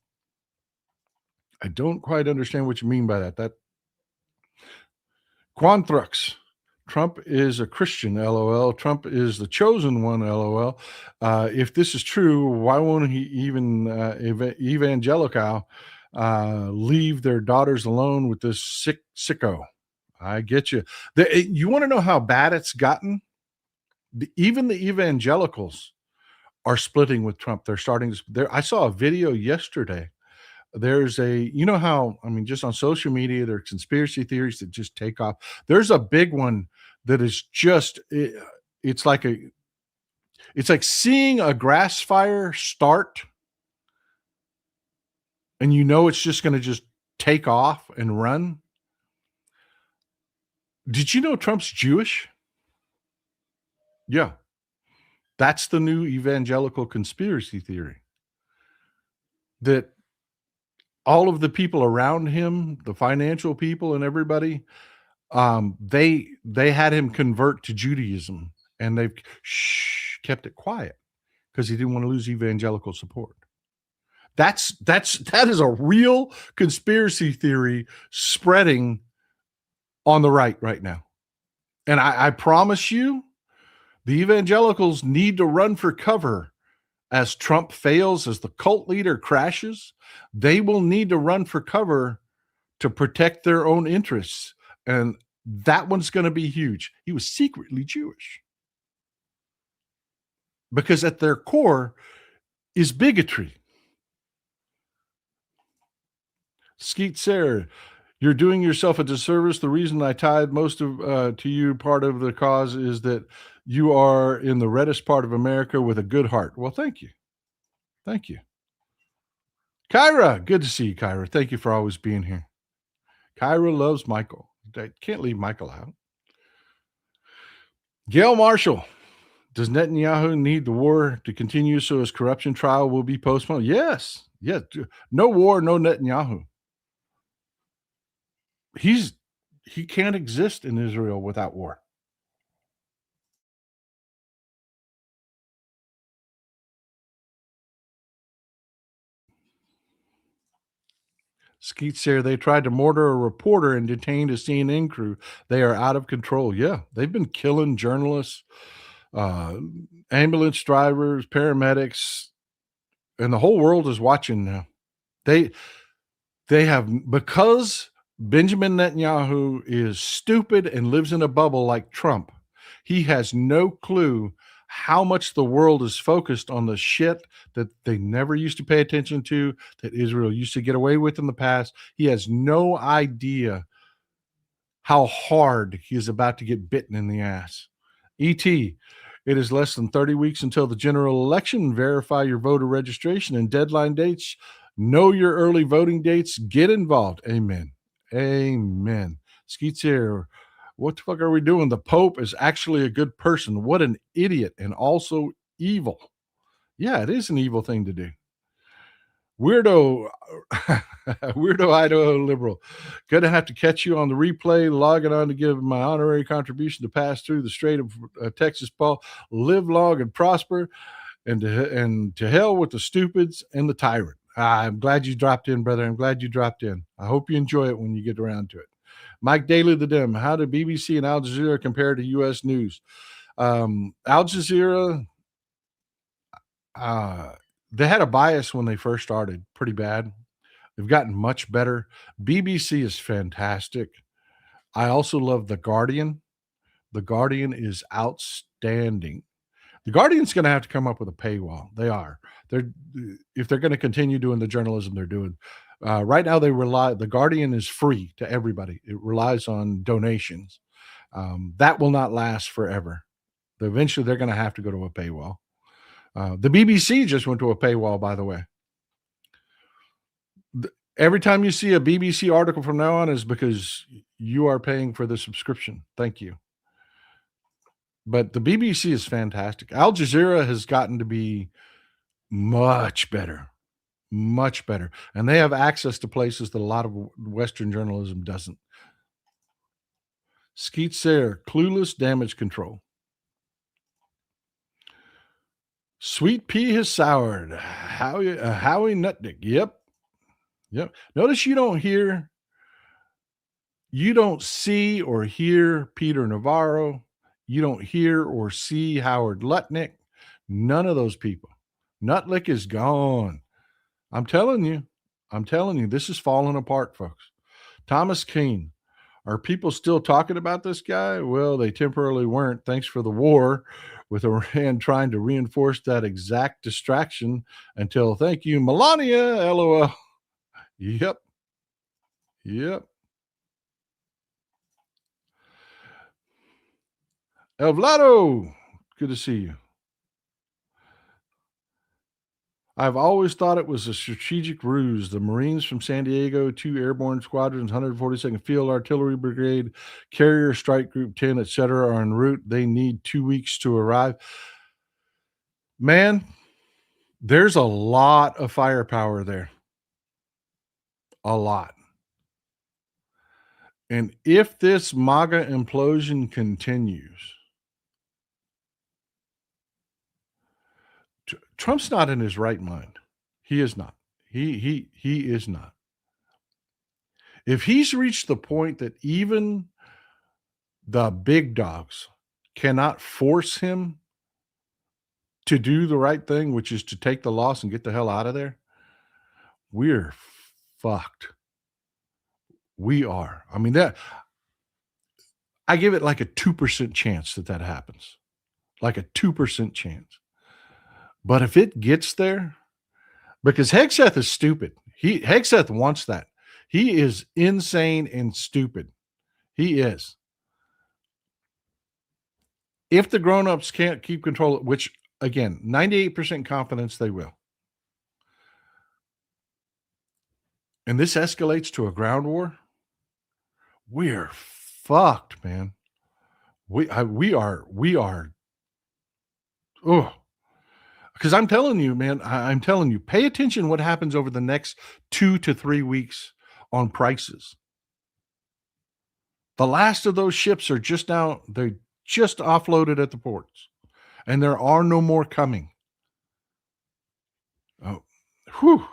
I don't quite understand what you mean by that. Quantrux. Trump is a Christian, LOL. Trump is the chosen one, LOL. If this is true, why won't he even evangelical leave their daughters alone with this sicko? I get you. You want to know how bad it's gotten? Even the evangelicals are splitting with Trump. They're starting to. I saw a video yesterday. There's just on social media, there are conspiracy theories that just take off. There's a big one that is just, it's like seeing a grass fire start and it's just going to just take off and run. Did you know Trump's Jewish? Yeah. That's the new evangelical conspiracy theory. That all of the people around him, the financial people and everybody, they had him convert to Judaism, and they've kept it quiet because he didn't want to lose evangelical support. That is a real conspiracy theory spreading on the right now. And I promise you, the evangelicals need to run for cover as Trump fails, as the cult leader crashes. They will need to run for cover to protect their own interests. And that one's going to be huge. He was secretly Jewish. Because at their core is bigotry. Skeet Sayre, you're doing yourself a disservice. The reason I tied most of to you, part of the cause is that you are in the reddest part of America with a good heart. Well, thank you. Thank you. Kyra, good to see you, Kyra. Thank you for always being here. Kyra loves Michael. I can't leave Michael out. Gail Marshall, does Netanyahu need the war to continue so his corruption trial will be postponed? Yes. Yes. No war, no Netanyahu. He can't exist in Israel without war. Skeet Sayre, they tried to murder a reporter and detained a CNN crew. They are out of control. Yeah, they've been killing journalists, ambulance drivers, paramedics, and the whole world is watching now. They have, because Benjamin Netanyahu is stupid and lives in a bubble like Trump. He has no clue how much the world is focused on the shit that they never used to pay attention to, that Israel used to get away with in the past. He has no idea how hard he is about to get bitten in the ass. E.T., it is less than 30 weeks until the general election. Verify your voter registration and deadline dates. Know your early voting dates. Get involved. Amen. Amen. Skeets here. What the fuck are we doing? The Pope is actually a good person. What an idiot and also evil. Yeah, it is an evil thing to do. Weirdo, weirdo Idaho liberal. Gonna have to catch you on the replay. Logging on to give my honorary contribution to pass through the Strait of Texas, Paul. Live long and prosper, and to hell with the stupids and the tyrant. I'm glad you dropped in, brother. I'm glad you dropped in. I hope you enjoy it when you get around to it. Mike Daly, the Dim. How do BBC and Al Jazeera compare to U.S. news? Al Jazeera. They had a bias when they first started, pretty bad. They've gotten much better. BBC is fantastic. I also love The Guardian. The Guardian is outstanding. The Guardian's going to have to come up with a paywall. They are. If they're going to continue doing the journalism they're doing. Right now, The Guardian is free to everybody. It relies on donations. That will not last forever. Eventually, they're going to have to go to a paywall. The BBC just went to a paywall, by the way. Every time you see a BBC article from now on is because you are paying for the subscription. Thank you. But the BBC is fantastic. Al Jazeera has gotten to be much better, much better. And they have access to places that a lot of Western journalism doesn't. Skeet Sayre, clueless damage control. Sweet pea has soured. Howie Nutdick. Yep. Notice you don't see or hear Peter Navarro. You don't hear or see Howard Lutnick. None of those people. Nutlick is gone. I'm telling you, this is falling apart, folks. Thomas Keene. Are people still talking about this guy? Well, they temporarily weren't. Thanks for the war with Iran trying to reinforce that exact distraction until, thank you, Melania, LOL. Yep. Evlado, good to see you. I've always thought it was a strategic ruse. The Marines from San Diego, 2 airborne squadrons, 142nd Field Artillery Brigade, Carrier Strike Group 10, etc., are en route. They need 2 weeks to arrive. Man, there's a lot of firepower there. A lot. And if this MAGA implosion continues, Trump's not in his right mind. He is not. He is not. If he's reached the point that even the big dogs cannot force him to do the right thing, which is to take the loss and get the hell out of there, we're fucked. We are. I mean, I give it like a 2% chance that happens. Like a 2% chance. But if it gets there, because Hegseth is stupid. Hegseth wants that. He is insane and stupid. He is. If the grown-ups can't keep control, which, again, 98% confidence they will. And this escalates to a ground war, we're fucked, man. We are. Oh, because I'm telling you, man, I'm telling you, pay attention what happens over the next 2 to 3 weeks on prices. The last of those ships are just now, they just offloaded at the ports, and there are no more coming. Oh, whew.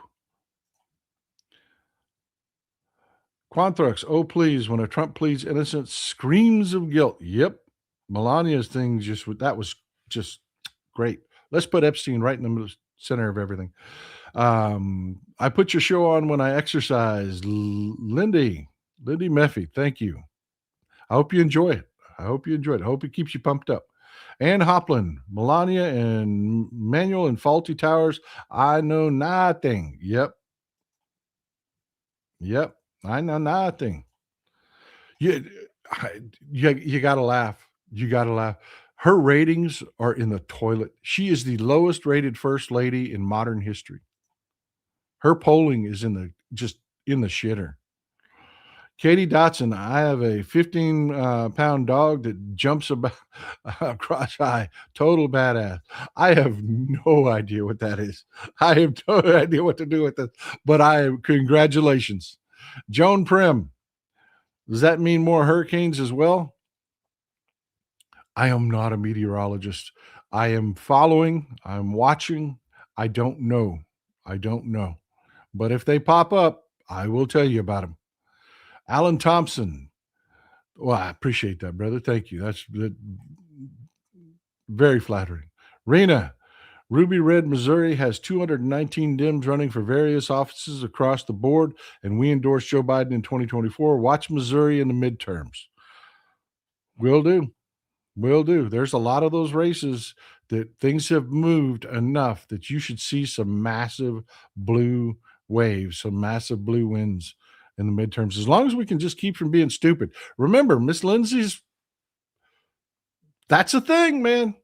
Quanthrax, oh, please, when a Trump pleads innocence, screams of guilt. Yep. Melania's thing that was just great. Let's put Epstein right in the center of everything. I put your show on when I exercise. Lindy Meffy, thank you. I hope you enjoy it. I hope it keeps you pumped up. Ann Hopland, Melania and Manuel and Faulty Towers. I know nothing. Yep. I know nothing. Yeah, You got to laugh. You got to laugh. Her ratings are in the toilet. She is the lowest rated first lady in modern history. Her polling is just in the shitter. Katie Dotson, I have a 15-pound dog that jumps about cross eye. Total badass. I have no idea what that is. I have no idea what to do with it. But congratulations. Joan Prim, does that mean more hurricanes as well? I am not a meteorologist. I am following. I'm watching. I don't know. But if they pop up, I will tell you about them. Alan Thompson. Well, I appreciate that, brother. Thank you. That's very flattering. Rena, Ruby Red, Missouri has 219 Dems running for various offices across the board, and we endorse Joe Biden in 2024. Watch Missouri in the midterms. Will do. There's a lot of those races that things have moved enough that you should see some massive blue waves, some massive blue winds in the midterms, as long as we can just keep from being stupid. Remember, Miss Lindsay's, that's a thing, man.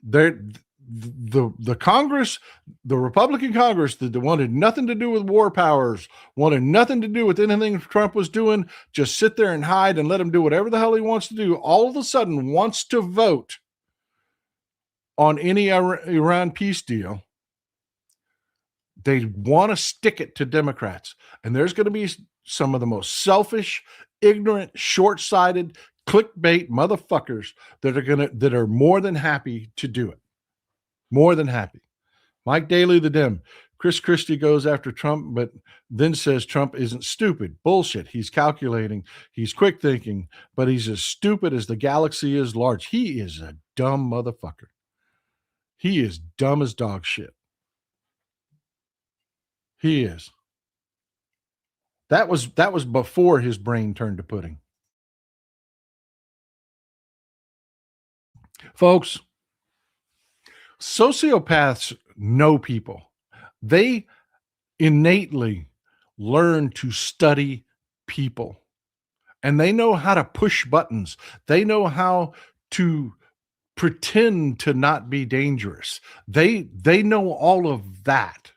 The Congress, the Republican Congress that wanted nothing to do with war powers, wanted nothing to do with anything Trump was doing, just sit there and hide and let him do whatever the hell he wants to do, all of a sudden wants to vote on any Iran peace deal. They want to stick it to Democrats. And there's going to be some of the most selfish, ignorant, short-sighted, clickbait motherfuckers that are more than happy to do it. More than happy. Mike Daly, the Dem. Chris Christie goes after Trump, but then says Trump isn't stupid. Bullshit. He's calculating. He's quick thinking, but he's as stupid as the galaxy is large. He is a dumb motherfucker. He is dumb as dog shit. He is. That was before his brain turned to pudding. Folks, sociopaths know people. They innately learn to study people. And they know how to push buttons. They know how to pretend to not be dangerous. They know all of that.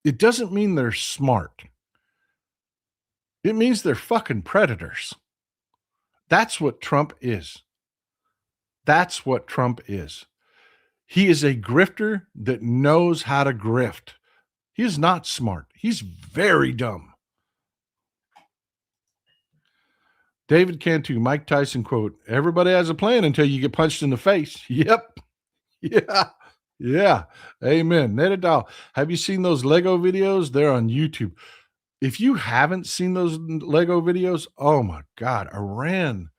It doesn't mean they're smart. It means they're fucking predators. That's what Trump is. That's what Trump is. He is a grifter that knows how to grift. He is not smart. He's very dumb. David Cantu, Mike Tyson quote, everybody has a plan until you get punched in the face. Yep. Yeah. Amen. Nedadal, have you seen those Lego videos? They're on YouTube. If you haven't seen those Lego videos, oh my God, Iran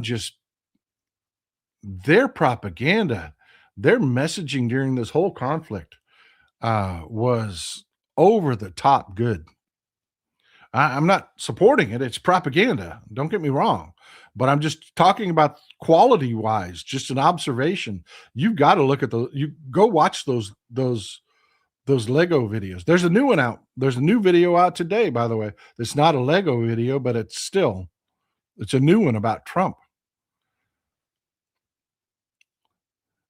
just, their propaganda, their messaging during this whole conflict was over the top good. I'm not supporting it. It's propaganda. Don't get me wrong. But I'm just talking about quality wise, just an observation. You've got to look at you go watch those Lego videos. There's a new one out. There's a new video out today, by the way. It's not a Lego video, but it's a new one about Trump.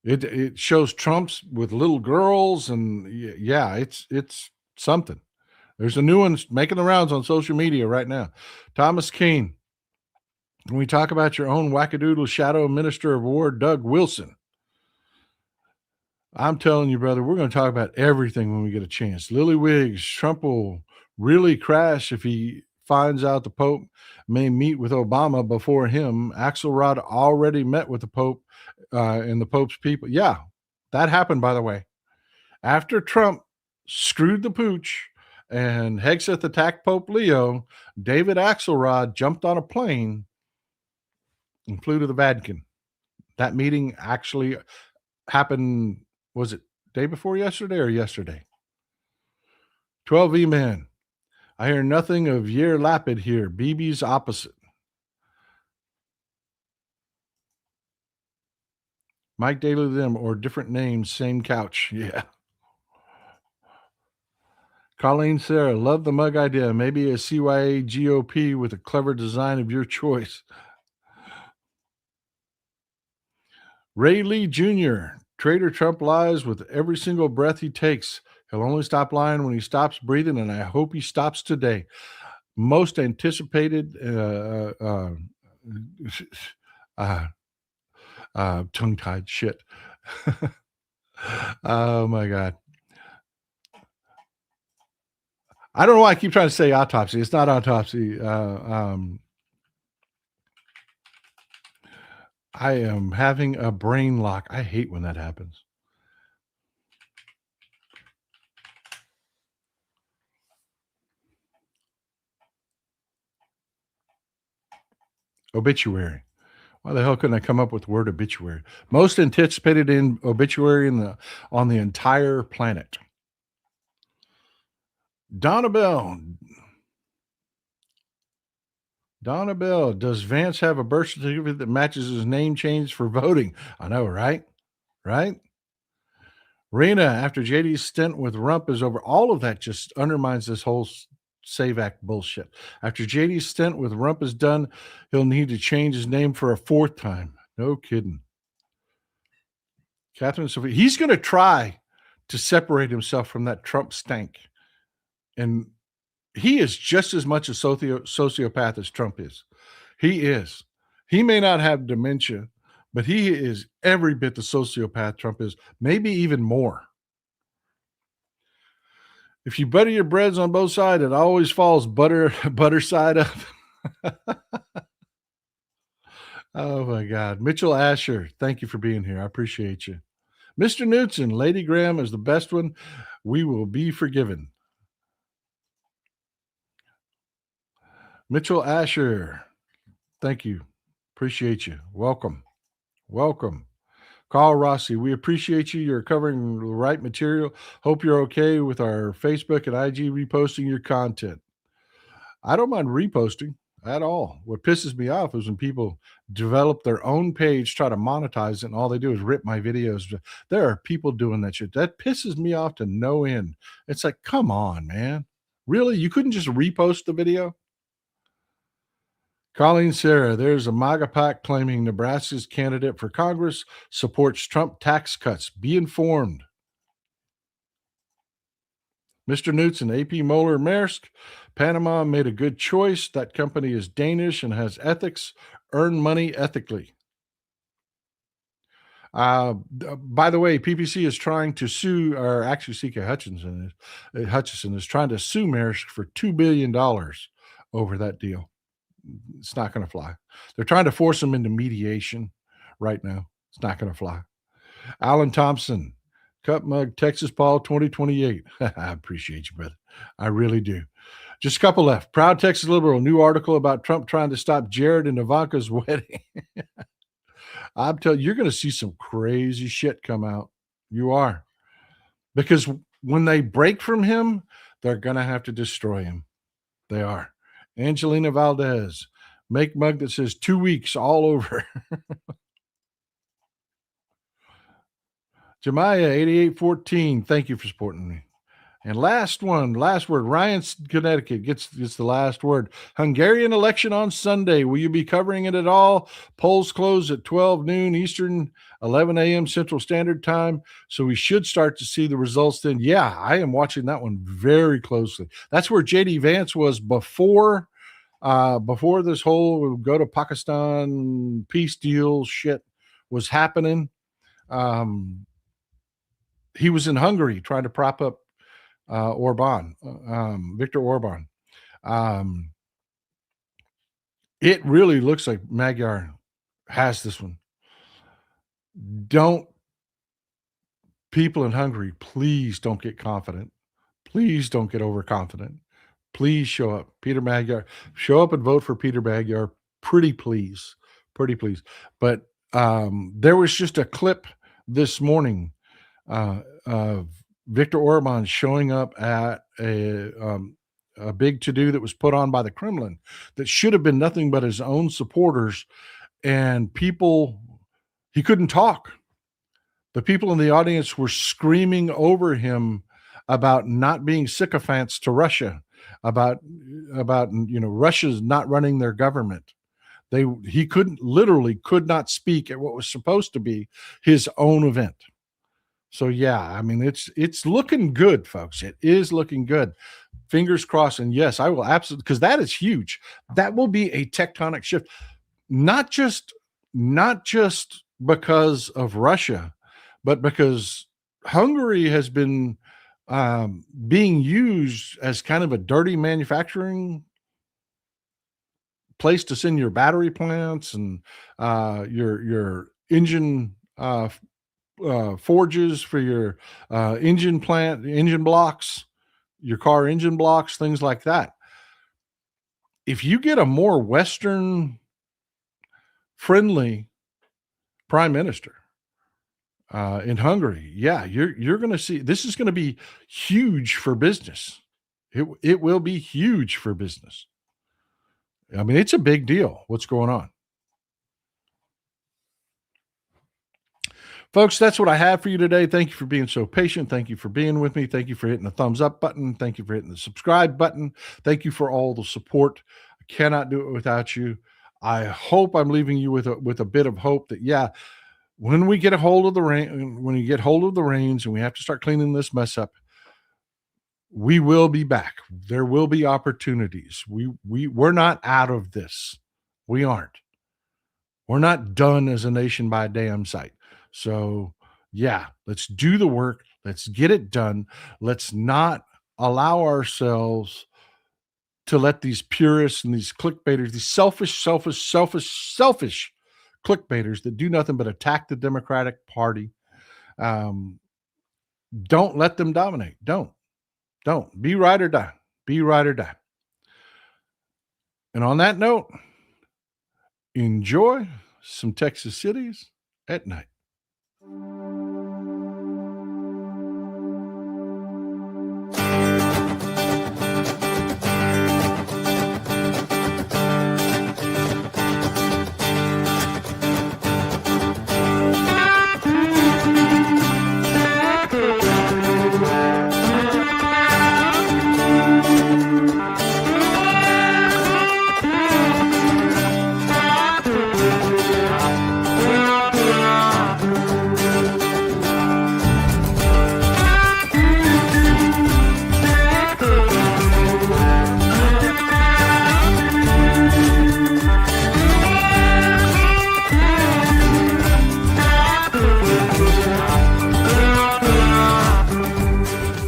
It shows Trump's with little girls, and yeah, it's something. There's a new one making the rounds on social media right now. Thomas Keene, when we talk about your own wackadoodle shadow minister of war, Doug Wilson, I'm telling you, brother, we're going to talk about everything when we get a chance. Lily Wiggs, Trump will really crash if he finds out the Pope may meet with Obama before him. Axelrod already met with the Pope and the Pope's people. Yeah, that happened, by the way. After Trump screwed the pooch and Hegseth attacked Pope Leo, David Axelrod jumped on a plane and flew to the Vatican. That meeting actually happened, was it day before yesterday or yesterday? 12E man. I hear nothing of Yair Lapid here. Bibi's opposite. Mike Daly them or different names, same couch. Yeah. Colleen Sarah, love the mug idea. Maybe a CYA GOP with a clever design of your choice. Ray Lee Jr., Trader Trump lies with every single breath he takes. He'll only stop lying when he stops breathing, and I hope he stops today. Most anticipated tongue-tied shit. Oh, my God. I don't know why I keep trying to say autopsy. It's not autopsy. I am having a brain lock. I hate when that happens. Obituary. Why the hell couldn't I come up with the word obituary? Most anticipated in obituary on the entire planet. Donna Bell. Donna Bell, does Vance have a birth certificate that matches his name change for voting? I know, right? Right? Rena, after JD's stint with Rump is over, all of that just undermines this whole Save Act bullshit. After JD's stint with Rump is done, he'll need to change his name for a fourth time. No kidding. Catherine Sophie, he's going to try to separate himself from that Trump stank. And he is just as much a sociopath as Trump is. He is. He may not have dementia, but he is every bit the sociopath Trump is, maybe even more. If you butter your breads on both sides, it always falls butter side up. Oh, my God. Mitchell Asher, thank you for being here. I appreciate you. Mr. Knudsen, Lady Graham is the best one. We will be forgiven. Mitchell Asher, thank you. Appreciate you. Welcome. Welcome. Carl Rossi, we appreciate you. You're covering the right material. Hope you're okay with our Facebook and IG reposting your content. I don't mind reposting at all. What pisses me off is when people develop their own page, try to monetize it, and all they do is rip my videos. There are people doing that shit. That pisses me off to no end. It's like, come on, man. Really? You couldn't just repost the video? Colleen Sarah, there's a MAGA PAC claiming Nebraska's candidate for Congress supports Trump tax cuts. Be informed. Mr. Knudsen, AP Moeller Maersk, Panama made a good choice. That company is Danish and has ethics. Earn money ethically. By the way, PPC is trying to sue, or actually CK Hutchinson is trying to sue Maersk for $2 billion over that deal. It's not going to fly. They're trying to force them into mediation right now. It's not going to fly. Alan Thompson, Cup Mug, Texas Paul 2028. I appreciate you, brother. I really do. Just a couple left. Proud Texas Liberal, new article about Trump trying to stop Jared and Ivanka's wedding. I'm telling you, you're going to see some crazy shit come out. You are. Because when they break from him, they're going to have to destroy him. They are. Angelina Valdez, make mug that says 2 weeks all over. Jemiah 8814, thank you for supporting me. And last word, Ryan, Connecticut gets the last word. Hungarian election on Sunday. Will you be covering it at all? Polls close at 12 noon Eastern, 11 a.m. Central Standard Time. So we should start to see the results then. Yeah, I am watching that one very closely. That's where JD Vance was before this whole go to Pakistan peace deal shit was happening. He was in Hungary trying to prop up Viktor Orban. It really looks like Magyar has this one. People in Hungary, please don't get confident. Please don't get overconfident. Please show up. Peter Magyar, show up and vote for Peter Magyar. Pretty please. But there was just a clip this morning of Viktor Orban showing up at a big to-do that was put on by the Kremlin that should have been nothing but his own supporters, and he couldn't talk. The people in the audience were screaming over him about not being sycophants to Russia, about Russia's not running their government. He could not speak at what was supposed to be his own event. So yeah, I mean it's looking good, folks. It is looking good. Fingers crossed. And yes, I will absolutely, because that is huge. That will be a tectonic shift, not just because of Russia, but because Hungary has been being used as kind of a dirty manufacturing place to send your battery plants and your engine forges for your engine blocks, your car engine blocks, things like that. If you get a more Western friendly prime minister in Hungary, yeah, you're going to see, this is going to be huge for business. It will be huge for business. I mean, it's a big deal what's going on. Folks, that's what I have for you today. Thank you for being so patient. Thank you for being with me. Thank you for hitting the thumbs up button. Thank you for hitting the subscribe button. Thank you for all the support. I cannot do it without you. I hope I'm leaving you with a bit of hope that, yeah, when we get a hold of the rain, when you get hold of the reins and we have to start cleaning this mess up, we will be back. There will be opportunities. We're not out of this. We aren't. We're not done as a nation by a damn sight. So yeah, let's do the work. Let's get it done. Let's not allow ourselves to let these purists and these clickbaiters, these selfish clickbaiters that do nothing but attack the Democratic Party. Don't let them dominate. Don't be right or die. Be right or die. And on that note, enjoy some Texas cities at night.